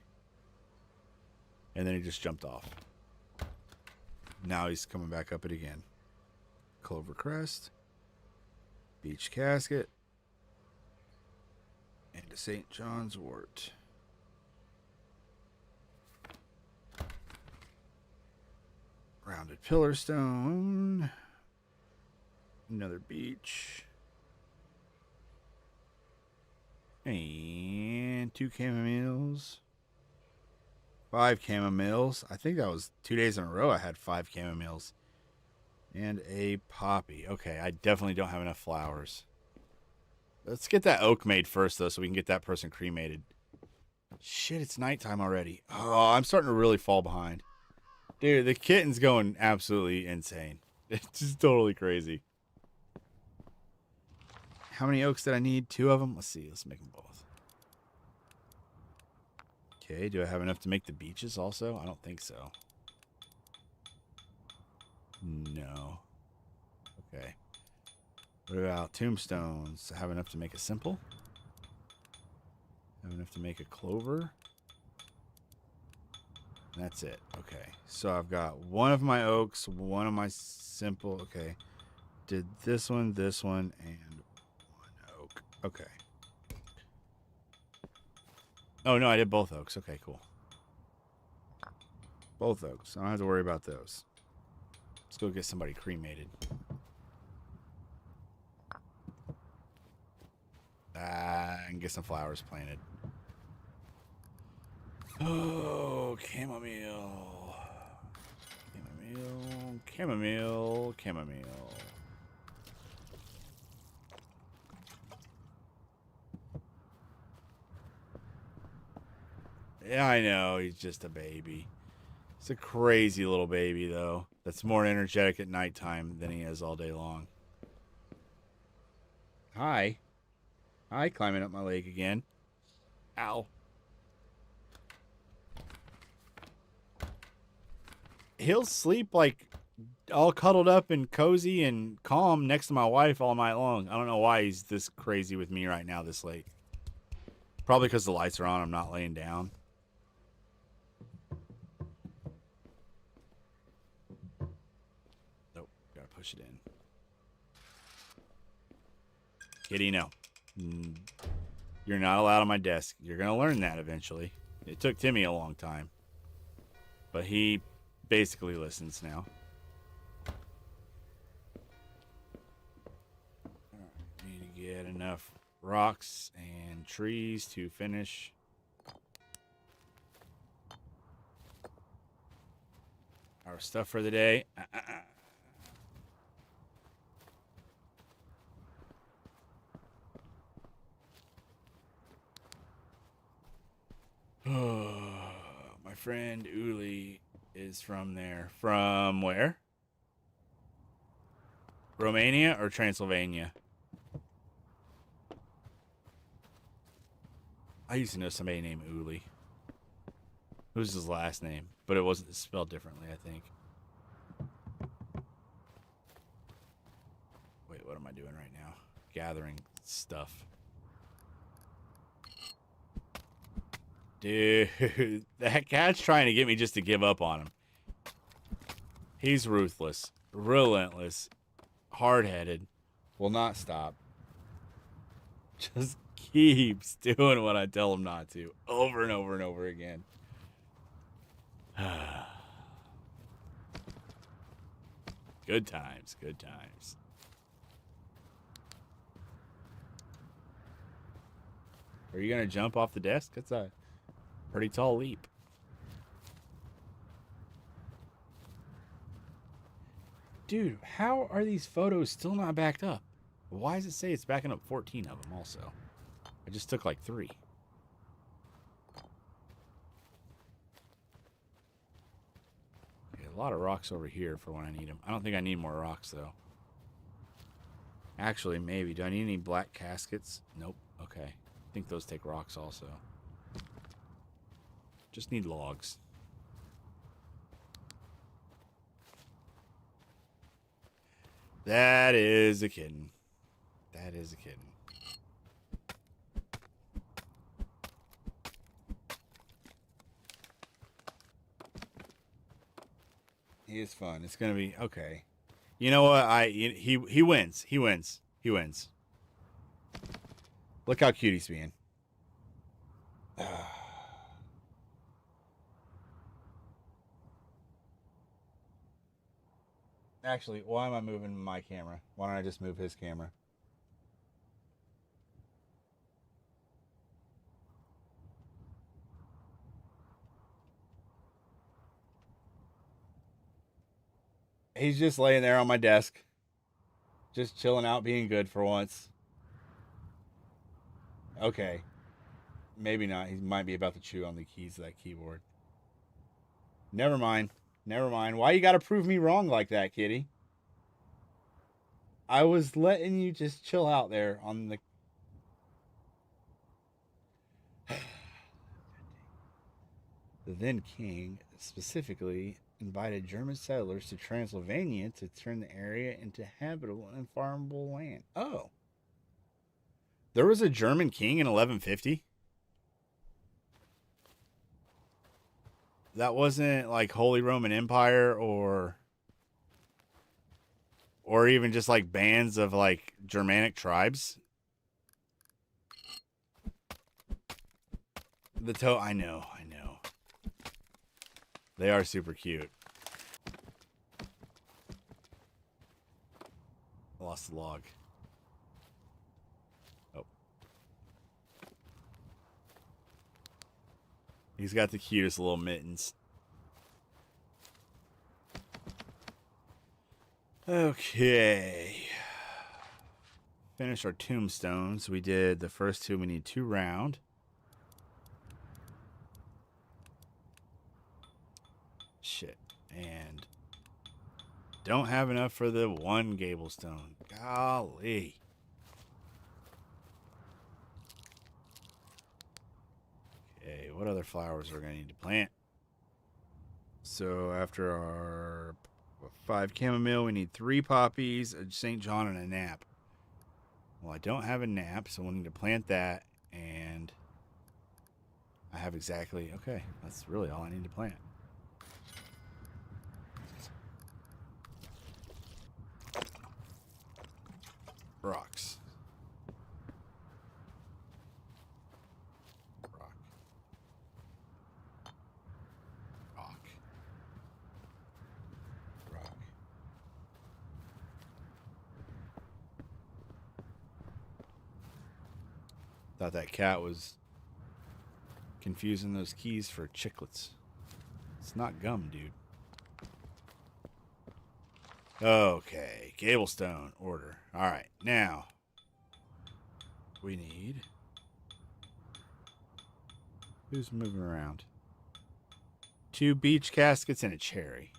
And then he just jumped off. Now he's coming back up it again. Clover crest. Beech casket. And a St. John's wort. Rounded pillar stone. Another beech. And 2 chamomiles. 5 chamomiles. I think that was 2 days in a row I had 5 chamomiles. And a poppy. Okay, I definitely don't have enough flowers. Let's get that oak made first, though, so we can get that person cremated. Shit, it's nighttime already. Oh, I'm starting to really fall behind. Dude, the kitten's going absolutely insane. It's just totally crazy. How many oaks did I need? 2 of them? Let's see. Let's make them both. Okay, do I have enough to make the beaches also? I don't think so. No. Okay. What about tombstones? I have enough to make a simple? Have enough to make a clover? And that's it. Okay. So I've got one of my oaks, one of my simple. Okay. Did this one, and one oak. Okay. Oh, no, I did both oaks. Okay, cool. Both oaks. I don't have to worry about those. Let's go get somebody cremated. And get some flowers planted. Oh, chamomile. Chamomile. Yeah, I know. He's just a baby. He's a crazy little baby, though. That's more energetic at nighttime than he is all day long. Hi. Hi, climbing up my leg again. Ow. He'll sleep like all cuddled up and cozy and calm next to my wife all night long. I don't know why he's this crazy with me right now this late. Probably because the lights are on. I'm not laying down. Nope. Gotta push it in. Kitty, no. You're not allowed on my desk. You're going to learn that eventually. It took Timmy a long time. But he basically listens now. Alright, need to get enough rocks and trees to finish. Our stuff for the day. My friend Uli is from there. From where? Romania or Transylvania? I used to know somebody named Uli. It was his last name, but it wasn't spelled differently, I think. Wait, what am I doing right now? Gathering stuff. Dude, that cat's trying to get me just to give up on him. He's ruthless, relentless, hard-headed, will not stop. Just keeps doing what I tell him not to, over and over and over again. Good times, good times. Are you going to jump off the desk? That's a pretty tall leap. Dude, how are these photos still not backed up? Why does it say it's backing up 14 of them also? I just took like 3. Okay, a lot of rocks over here for when I need them. I don't think I need more rocks, though. Actually, maybe. Do I need any black caskets? Nope. Okay. I think those take rocks also. Just need logs. That is a kitten. That is a kitten. He is fun. It's gonna be okay. You know what? He wins. He wins. He wins. Look how cute he's being. Actually, why am I moving my camera? Why don't I just move his camera? He's just laying there on my desk. Just chilling out, being good for once. Okay. Maybe not. He might be about to chew on the keys to that keyboard. Never mind. Never mind. Why you gotta prove me wrong like that, kitty? I was letting you just chill out there on the... The then king specifically invited German settlers to Transylvania to turn the area into habitable and farmable land. Oh. There was a German king in 1150? That wasn't like Holy Roman Empire or even just like bands of like Germanic tribes. I know. They are super cute. I lost the log. Oh. He's got the cutest little mittens. Okay. Finish our tombstones. We did the first two. We need 2 round. Shit. And don't have enough for the 1 gable stone. Golly. Okay, what other flowers are we going to need to plant? So after our 5 chamomile, we need 3 poppies, a St. John, and a nap. Well, I don't have a nap, so we'll need to plant that, and I have exactly... Okay, that's really all I need to plant. Rocks. Rock. Rock. Rock. Thought that cat was confusing those keys for chiclets. It's not gum, dude. Okay, Gablestone order. All right, now we need... Who's moving around? 2 beech caskets and a cherry.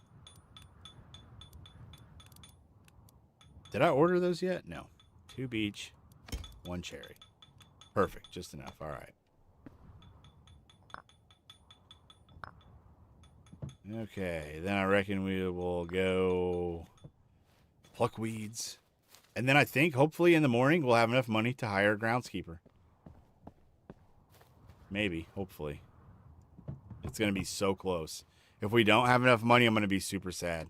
Did I order those yet? No. 2 beech, 1 cherry. Perfect, just enough. All right. Okay, then I reckon we will go pluck weeds. And then I think, hopefully in the morning, we'll have enough money to hire a groundskeeper. Maybe, hopefully. It's going to be so close. If we don't have enough money, I'm going to be super sad.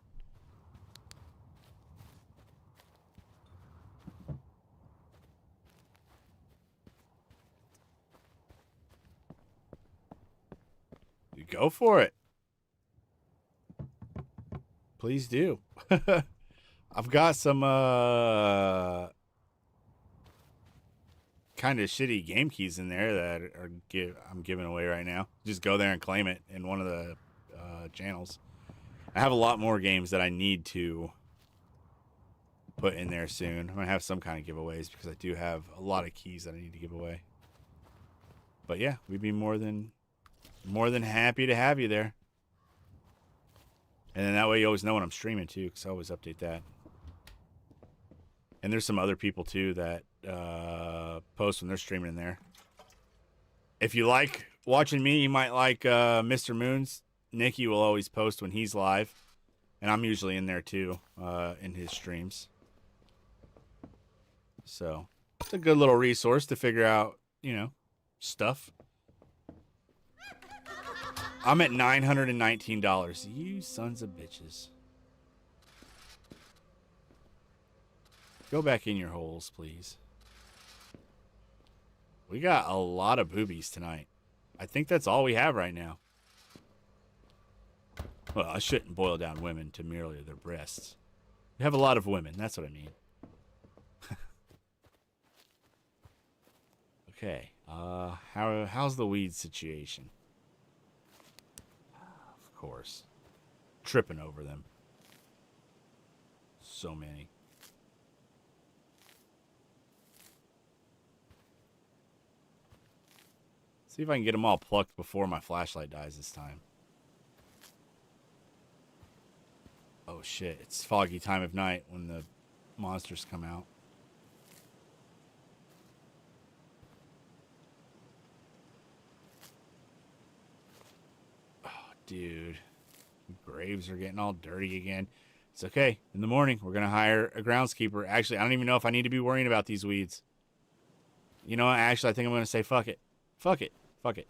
You go for it. Please do. I've got some kind of shitty game keys in there that I'm giving away right now. Just go there and claim it in one of the channels. I have a lot more games that I need to put in there soon. I'm gonna have some kind of giveaways because I do have a lot of keys that I need to give away. But yeah, we'd be more than happy to have you there. And then that way you always know when I'm streaming too, because I always update that. And there's some other people too that post when they're streaming in there. If you like watching me, you might like Mr. Moons. Nikki will always post when he's live. And I'm usually in there too, in his streams. So it's a good little resource to figure out, you know, stuff. I'm at $919. You sons of bitches. Go back in your holes, please. We got a lot of boobies tonight. I think that's all we have right now. Well, I shouldn't boil down women to merely their breasts. We have a lot of women. That's what I mean. Okay. How's the weed situation? Of course. Tripping over them. So many. See if I can get them all plucked before my flashlight dies this time. Oh shit, it's foggy time of night when the monsters come out. Oh, dude. Graves are getting all dirty again. It's okay. In the morning, we're going to hire a groundskeeper. Actually, I don't even know if I need to be worrying about these weeds. You know what? Actually, I think I'm going to say fuck it. Fuck it. Fuck it.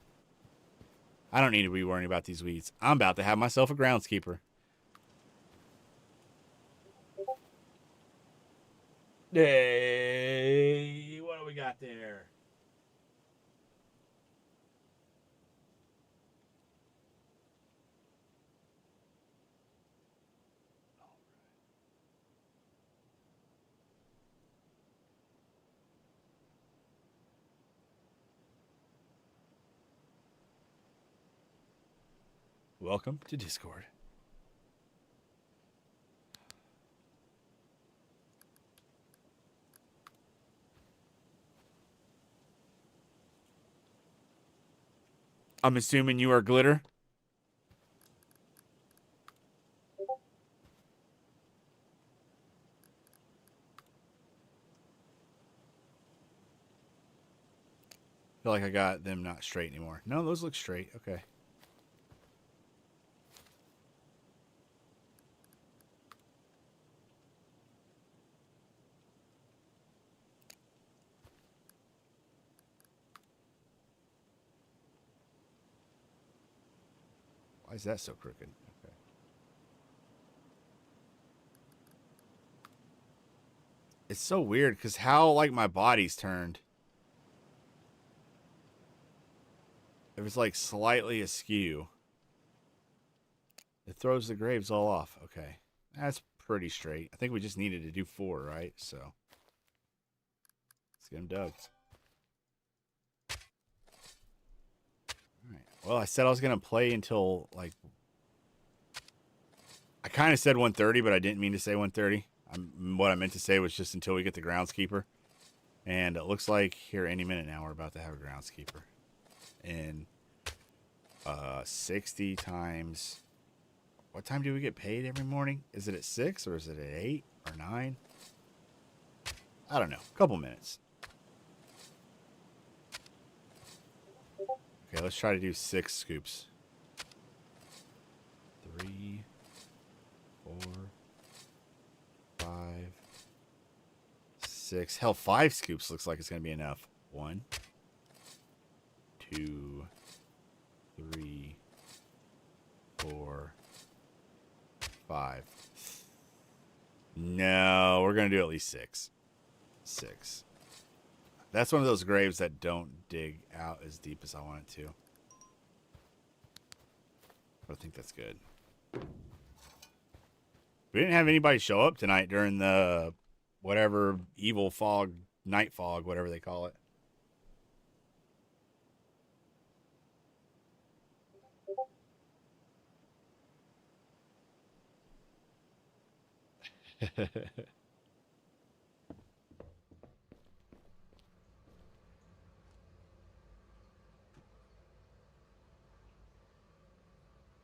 I don't need to be worrying about these weeds. I'm about to have myself a groundskeeper. Hey, what do we got there? Welcome to Discord. I'm assuming you are glitter. Feel like I got them not straight anymore. No, those look straight. Okay. Why is that so crooked? Okay. It's so weird because how like my body's turned. If it's like slightly askew, it throws the graves all off. Okay. That's pretty straight. I think we just needed to do 4, right? So let's get them dug. All right. Well, I said I was going to play until like, I kind of said 1:30, but I didn't mean to say 1:30. What I meant to say was just until we get the groundskeeper. And it looks like here any minute now we're about to have a groundskeeper. And 60 times, what time do we get paid every morning? Is it at 6 or is it at 8 or 9? I don't know. A couple minutes. Okay, let's try to do 6 scoops. 3, 4, 5, 6. Hell, 5 scoops looks like it's going to be enough. 1, 2, 3, 4, 5. No, we're going to do at least 6. 6. That's one of those graves that don't dig out as deep as I want it to. But I think that's good. We didn't have anybody show up tonight during the whatever evil fog, night fog, whatever they call it.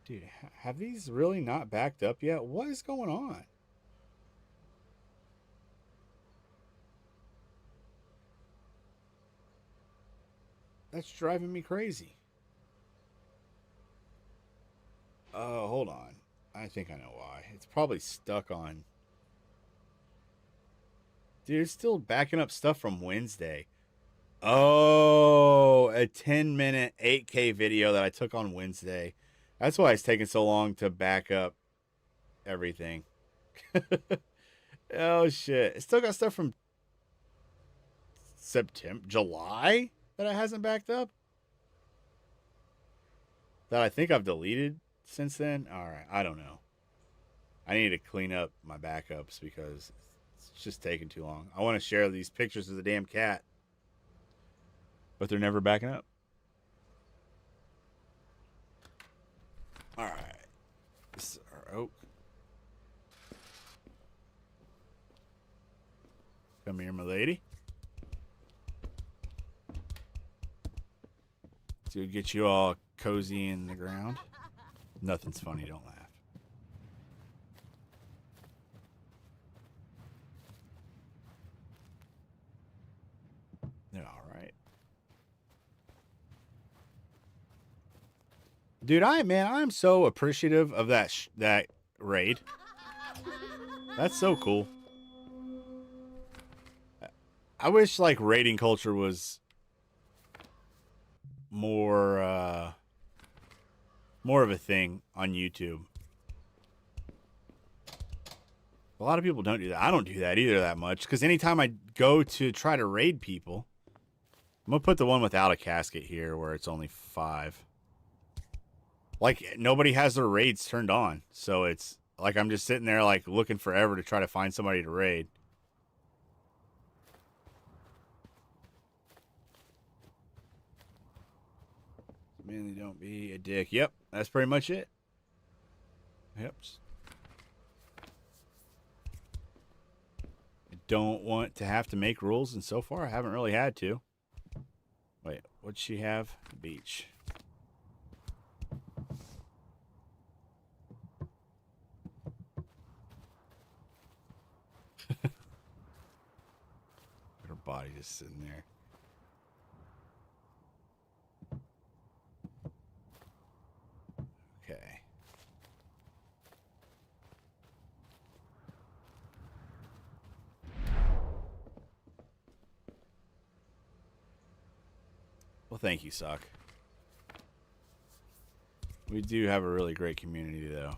Dude, have these really not backed up yet? What is going on? That's driving me crazy. Oh, hold on. I think I know why. It's probably stuck on... Dude, it's still backing up stuff from Wednesday. Oh, a 10-minute 8K video that I took on Wednesday. That's why it's taking so long to back up everything. Oh, shit. It still got stuff from July that it hasn't backed up? That I think I've deleted since then? All right, I don't know. I need to clean up my backups because it's just taking too long. I want to share these pictures of the damn cat, but they're never backing up. All right. This is our oak. Come here, my lady. To get you all cozy in the ground. Nothing's funny, don't laugh. Alright. Dude, I'm so appreciative of that raid. That's so cool. I wish like raiding culture was more of a thing on YouTube. A lot of people don't do that. I don't do that either that much because anytime I go to try to raid people, I'm gonna put the one without a casket here where it's only 5. Like nobody has their raids turned on, so it's like I'm just sitting there like looking forever to try to find somebody to raid. Mainly don't be a dick. Yep, that's pretty much it. Yep. I don't want to have to make rules, and so far I haven't really had to. Wait, what'd she have? Beach. Her body just sitting there. Okay. Well, thank you, Sock. We do have a really great community, though.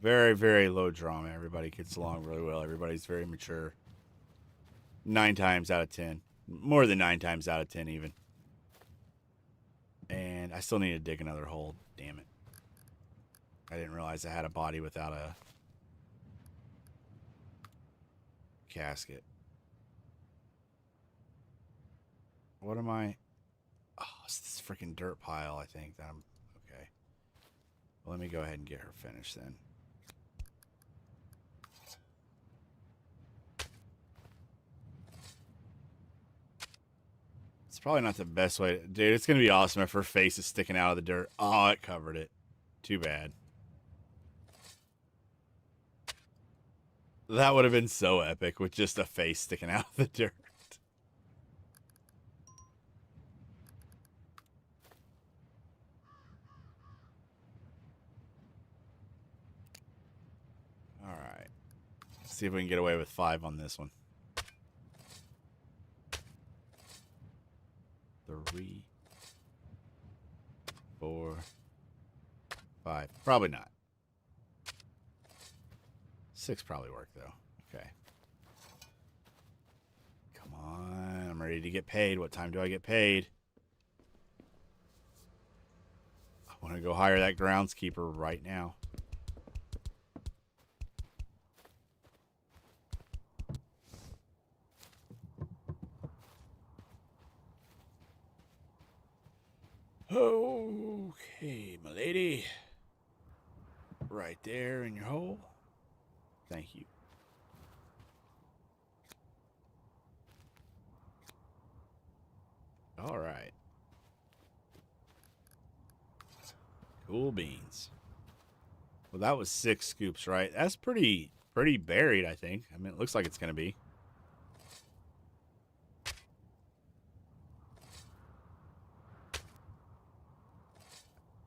Very, very low drama. Everybody gets along really well. Everybody's very mature. 9 times out of 10. More than 9 times out of 10, even. And I still need to dig another hole. Damn it. I didn't realize I had a body without a casket. What am I? Oh, it's this freaking dirt pile, I think. That I'm okay. Well, let me go ahead and get her finished then. It's probably not the best way. Dude, it's going to be awesome if her face is sticking out of the dirt. Oh, it covered it. Too bad. That would have been so epic with just a face sticking out of the dirt. All right. Let's see if we can get away with 5 on this one. 3, 4, 5. Probably not. 6 probably worked though. Okay. Come on. I'm ready to get paid. What time do I get paid? I want to go hire that groundskeeper right now. Okay, my lady. Right there in your hole. Thank you. All right. Cool beans. Well, that was 6 scoops, right? That's pretty buried, I think. I mean, it looks like it's going to be.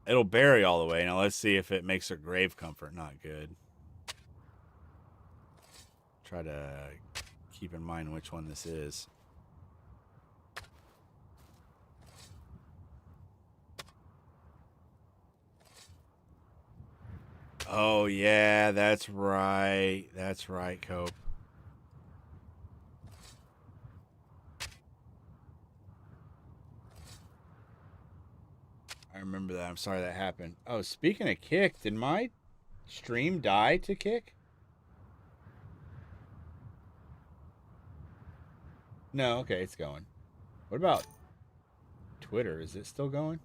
It'll bury all the way. Now let's see if it makes her grave comfort. Not good. Try to keep in mind which one this is. Oh, yeah, that's right. That's right, Cope. I remember that. I'm sorry that happened. Oh, speaking of Kick, did my stream die to Kick? No, okay, it's going. What about Twitter? Is it still going?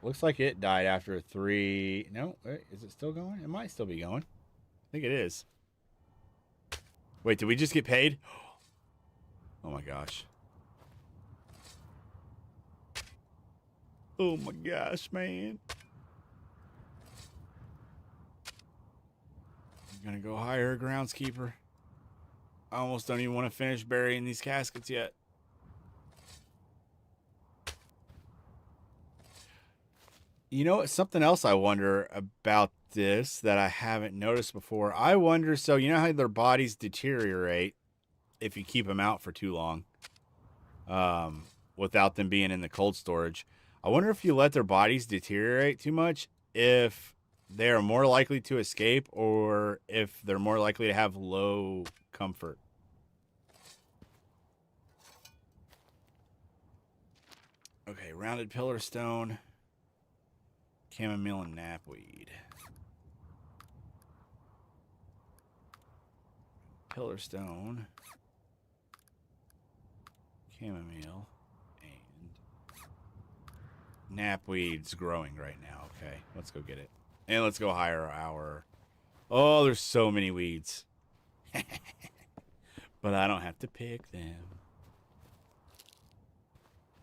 Looks like it died after 3. No, wait, is it still going? It might still be going. think it is. Wait, did we just get paid? Oh my gosh. Oh my gosh, man. I'm gonna go hire a groundskeeper. I almost don't even want to finish burying these caskets yet. You know, something else I wonder about this that I haven't noticed before. I wonder, so you know how their bodies deteriorate if you keep them out for too long, without them being in the cold storage. I wonder if you let their bodies deteriorate too much, if they are more likely to escape or if they're more likely to have low comfort. Okay, rounded pillar stone, chamomile, and knapweed. Pillar stone, chamomile, and knapweed's growing right now. Okay, let's go get it. And let's go hire our... Oh, there's so many weeds. But I don't have to pick them.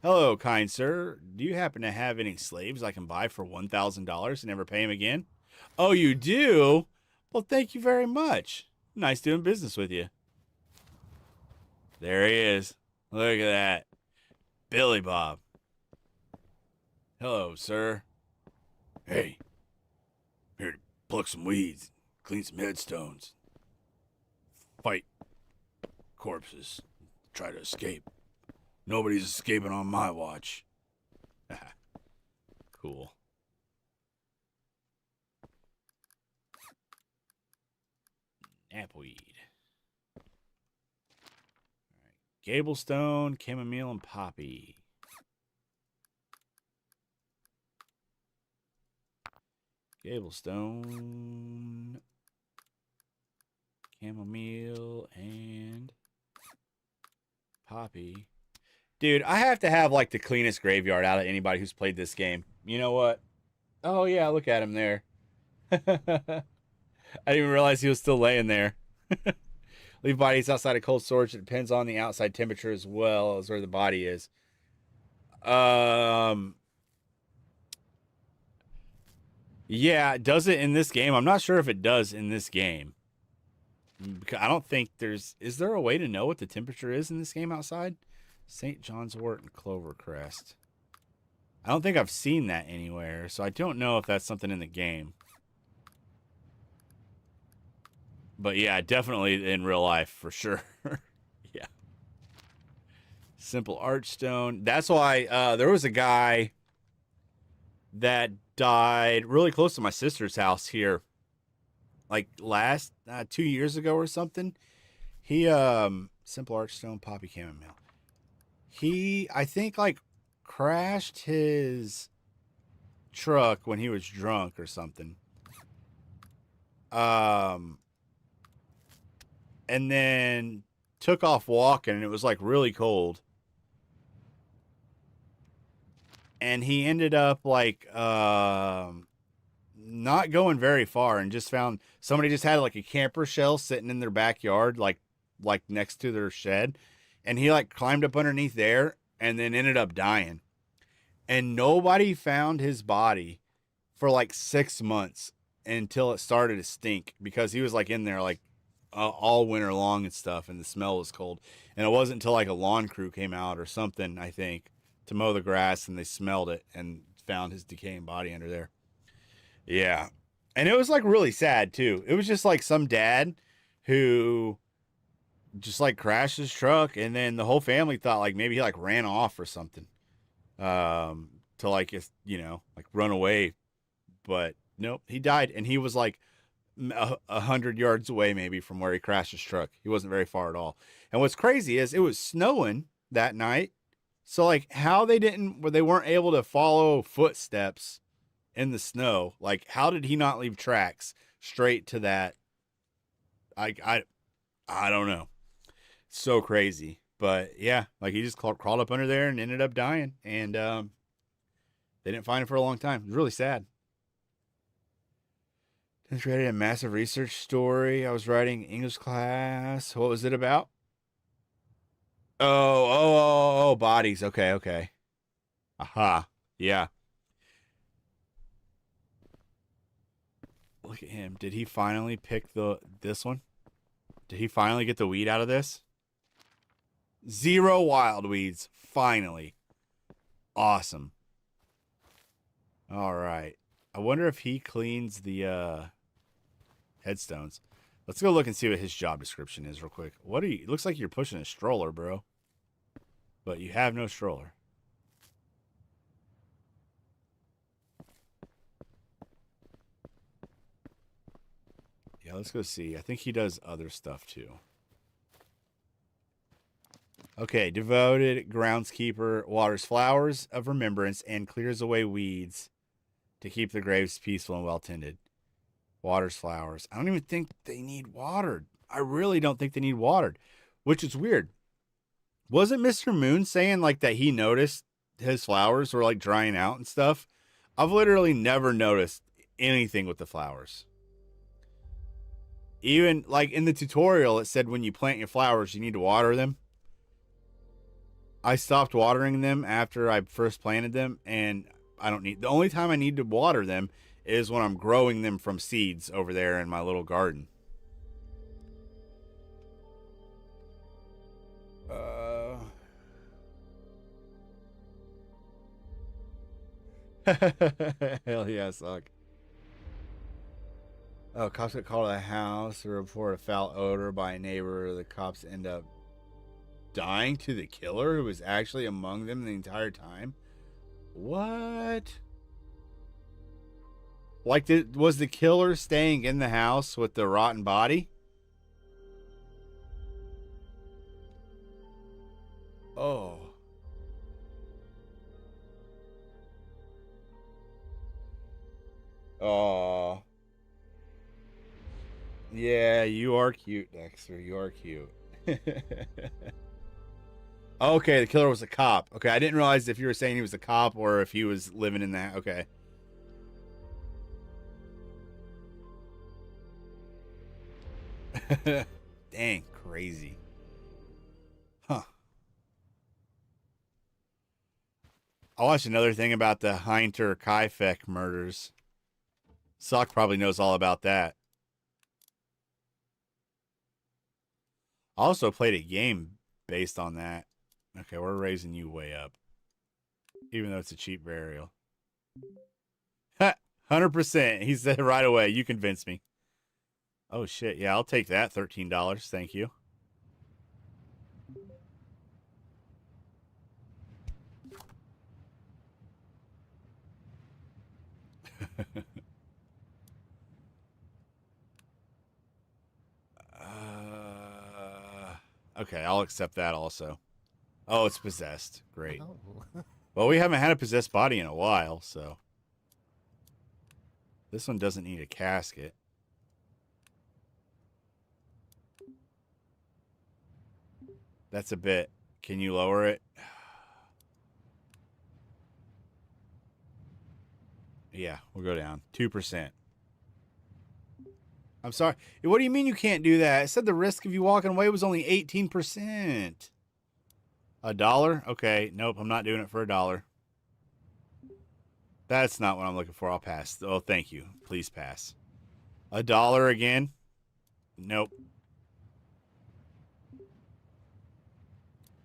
Hello, kind sir. Do you happen to have any slaves I can buy for $1,000 and never pay him again? Oh, you do? Well, thank you very much. Nice doing business with you. There he is. Look at that. Billy Bob. Hello, sir. Hey. Here to pluck some weeds, clean some headstones, fight corpses, try to escape. Nobody's escaping on my watch. Cool. Knapweed. All right. Gablestone, chamomile, and poppy. Gablestone, chamomile, and poppy. Dude, I have to have, like, the cleanest graveyard out of anybody who's played this game. You know what? Oh, yeah, look at him there. I didn't even realize he was still laying there. Leave bodies outside of cold storage. It depends on the outside temperature as well as where the body is. Yeah, does it in this game? I'm not sure if it does in this game. I don't think there's... Is there a way to know what the temperature is in this game outside? St. John's wort and clovercrest. I don't think I've seen that anywhere, so I don't know if that's something in the game. But yeah, definitely in real life, for sure. Yeah. Simple archstone. That's why there was a guy that died really close to my sister's house here, like last 2 years ago or something. He simple archstone, poppy, chamomile. He, I think, like, crashed his truck when he was drunk or something. And then took off walking, and it was, like, really cold. And he ended up, like, not going very far, and just found somebody just had, like, a camper shell sitting in their backyard, like next to their shed. And he, like, climbed up underneath there and then ended up dying. And nobody found his body for, like, 6 months until it started to stink, because he was, like, in there, like, all winter long and stuff, and the smell was cold. And it wasn't until, like, a lawn crew came out or something, I think, to mow the grass, and they smelled it and found his decaying body under there. Yeah. And it was, like, really sad, too. It was just, like, some dad who... just, like, crashed his truck, and then the whole family thought, like, maybe he, like, ran off or something, to, like, you know, like, run away. But nope, he died, and he was, like, 100 yards away maybe from where he crashed his truck. He wasn't very far at all. And what's crazy is it was snowing that night, so, like, how they weren't able to follow footsteps in the snow. Like, how did he not leave tracks straight to that? I don't know. So crazy. But yeah, like, he just crawled up under there and ended up dying, and they didn't find him for a long time. It was really sad. I created a massive research story. I was writing English class. What was it about? Oh, bodies. Okay, okay. Aha. Yeah. Look at him. Did he finally pick this one? Did he finally get the weed out of this? 0 wild weeds. Finally. Awesome. All right. I wonder if he cleans the headstones. Let's go look and see what his job description is real quick. What are you? It looks like you're pushing a stroller, bro. But you have no stroller. Yeah, let's go see. I think he does other stuff too. Okay, devoted groundskeeper waters flowers of remembrance and clears away weeds to keep the graves peaceful and well tended. Waters flowers. I don't even think they need watered. I really don't think they need watered, which is weird. Wasn't Mr. Moon saying like that he noticed his flowers were like drying out and stuff? I've literally never noticed anything with the flowers. Even like in the tutorial, it said when you plant your flowers, you need to water them. I stopped watering them after I first planted them, and I don't need, the only time I need to water them is when I'm growing them from seeds over there in my little garden. Hell yeah, suck. Oh, cops get called to the house to report a foul odor by a neighbor. The cops end up dying to the killer who was actually among them the entire time. What? Like, was the killer staying in the house with the rotten body? Oh. Oh. Yeah, you are cute, Dexter. You are cute. Okay, the killer was a cop. Okay, I didn't realize if you were saying he was a cop or if he was living in that. Okay. Dang, crazy. Huh. I watched another thing about the 𝐏𝐫𝐢𝐞𝐬𝐭 murders. Sock probably knows all about that. I also played a game based on that. Okay, we're raising you way up. Even though it's a cheap burial. 100%. He said right away, you convinced me. Oh, shit. Yeah, I'll take that. $13. Thank you. Okay, I'll accept that also. Oh, it's possessed. Great. Oh. Well, we haven't had a possessed body in a while, so. This one doesn't need a casket. That's a bit. Can you lower it? Yeah, we'll go down. 2%. I'm sorry. What do you mean you can't do that? I said the risk of you walking away was only 18%. $1? Okay. Nope, I'm not doing it for $1. That's not what I'm looking for. I'll pass. Oh, thank you. Please pass. $1 again? Nope.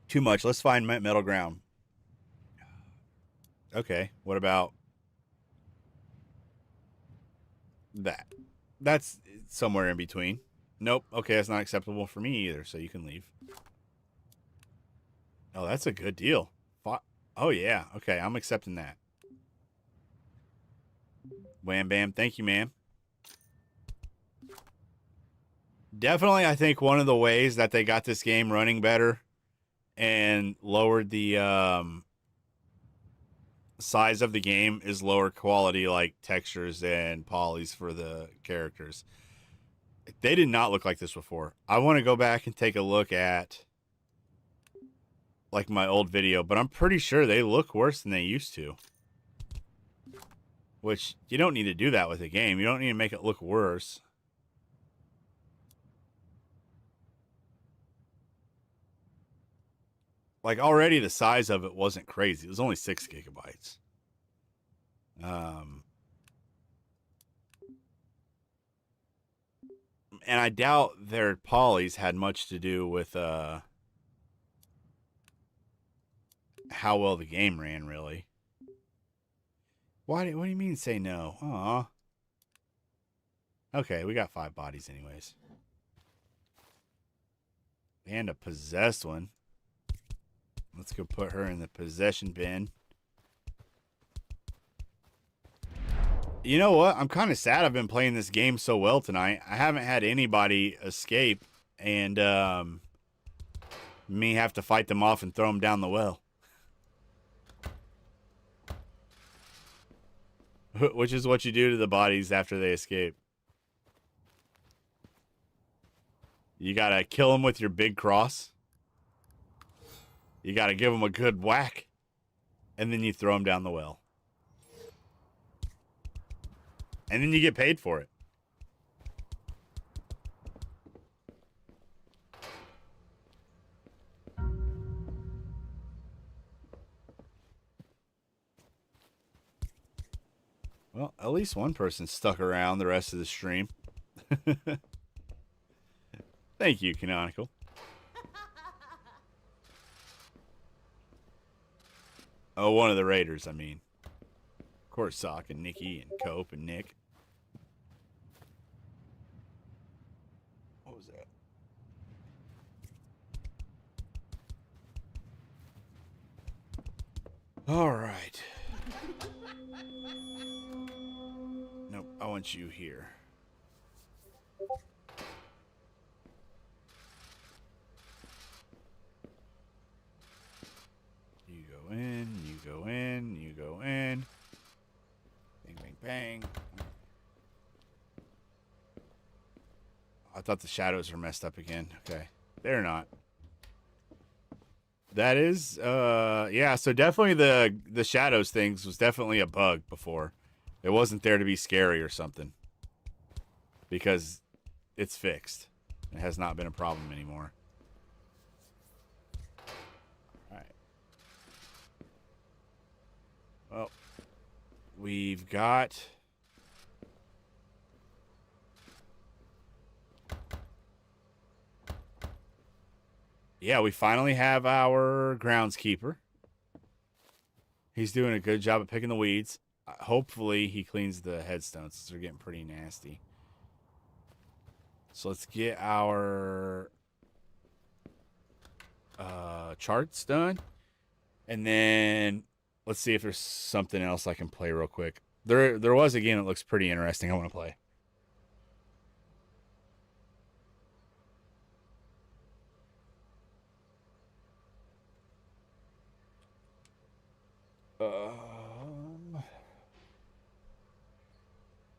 Too much. Let's find middle ground. Okay. What about that? That's somewhere in between. Nope. Okay, that's not acceptable for me either, so you can leave. Oh, that's a good deal. Oh, yeah. Okay, I'm accepting that. Wham bam. Thank you, ma'am. Definitely, I think one of the ways that they got this game running better and lowered the size of the game is lower quality, like textures and polys for the characters. They did not look like this before. I want to go back and take a look at like my old video, but I'm pretty sure they look worse than they used to. Which, you don't need to do that with a game. You don't need to make it look worse. Like, already the size of it wasn't crazy. It was only 6 gigabytes. And I doubt their polys had much to do with how well the game ran, really. What do you mean say no? Aw. Okay, we got 5 bodies anyways. And a possessed one. Let's go put her in the possession bin. You know what? I'm kind of sad I've been playing this game so well tonight. I haven't had anybody escape and me have to fight them off and throw them down the well. Which is what you do to the bodies after they escape. You gotta kill them with your big cross. You gotta give them a good whack. And then you throw them down the well. And then you get paid for it. Well, at least one person stuck around the rest of the stream. Thank you, Canonical. Oh, one of the raiders, I mean. Of course, Sock and Nikki and Cope and Nick. What was that? All right. Nope, I want you here. You go in, you go in, you go in. Bang, bang, bang. I thought the shadows were messed up again. Okay, they're not. That is, yeah, so definitely the shadows things was definitely a bug before. It wasn't there to be scary or something. Because it's fixed. It has not been a problem anymore. Alright. Well, we've got... Yeah, we finally have our groundskeeper. He's doing a good job at picking the weeds. Hopefully he cleans the headstones since they're getting pretty nasty. So let's get our charts done. And then let's see if there's something else I can play real quick. There was a game that looks pretty interesting I want to play.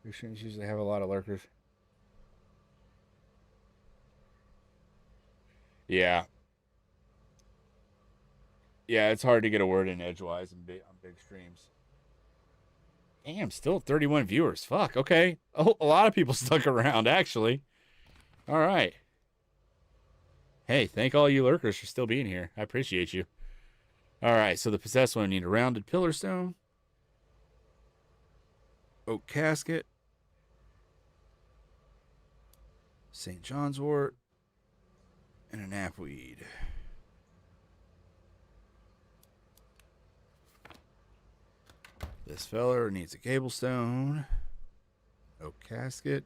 These streams usually have a lot of lurkers. Yeah. Yeah, it's hard to get a word in edgewise on big streams. Damn, still 31 viewers. Fuck, okay. Oh, a lot of people stuck around, actually. All right. Hey, thank all you lurkers for still being here. I appreciate you. All right, so the possessed one need a rounded pillar stone, oak casket, St. John's wort, and a knapweed. This feller needs a cobblestone, oak casket,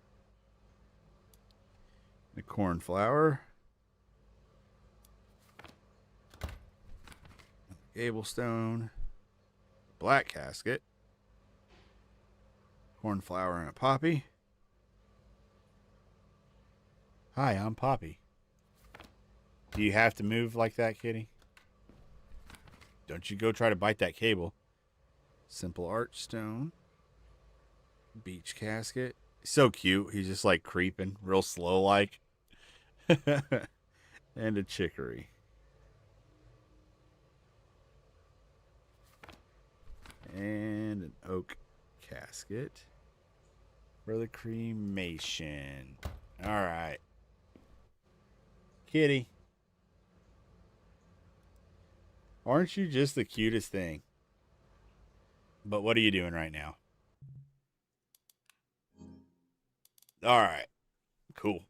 a cornflower, cobblestone, black casket, cornflower, and a poppy. Hi, I'm Poppy. Do you have to move like that, kitty? Don't you go try to bite that cable. Simple arch stone. Beach casket. So cute. He's just like creeping, real slow like. And a chicory. And an oak casket for the cremation. All right. Kitty. Aren't you just the cutest thing? But what are you doing right now? All right. Cool.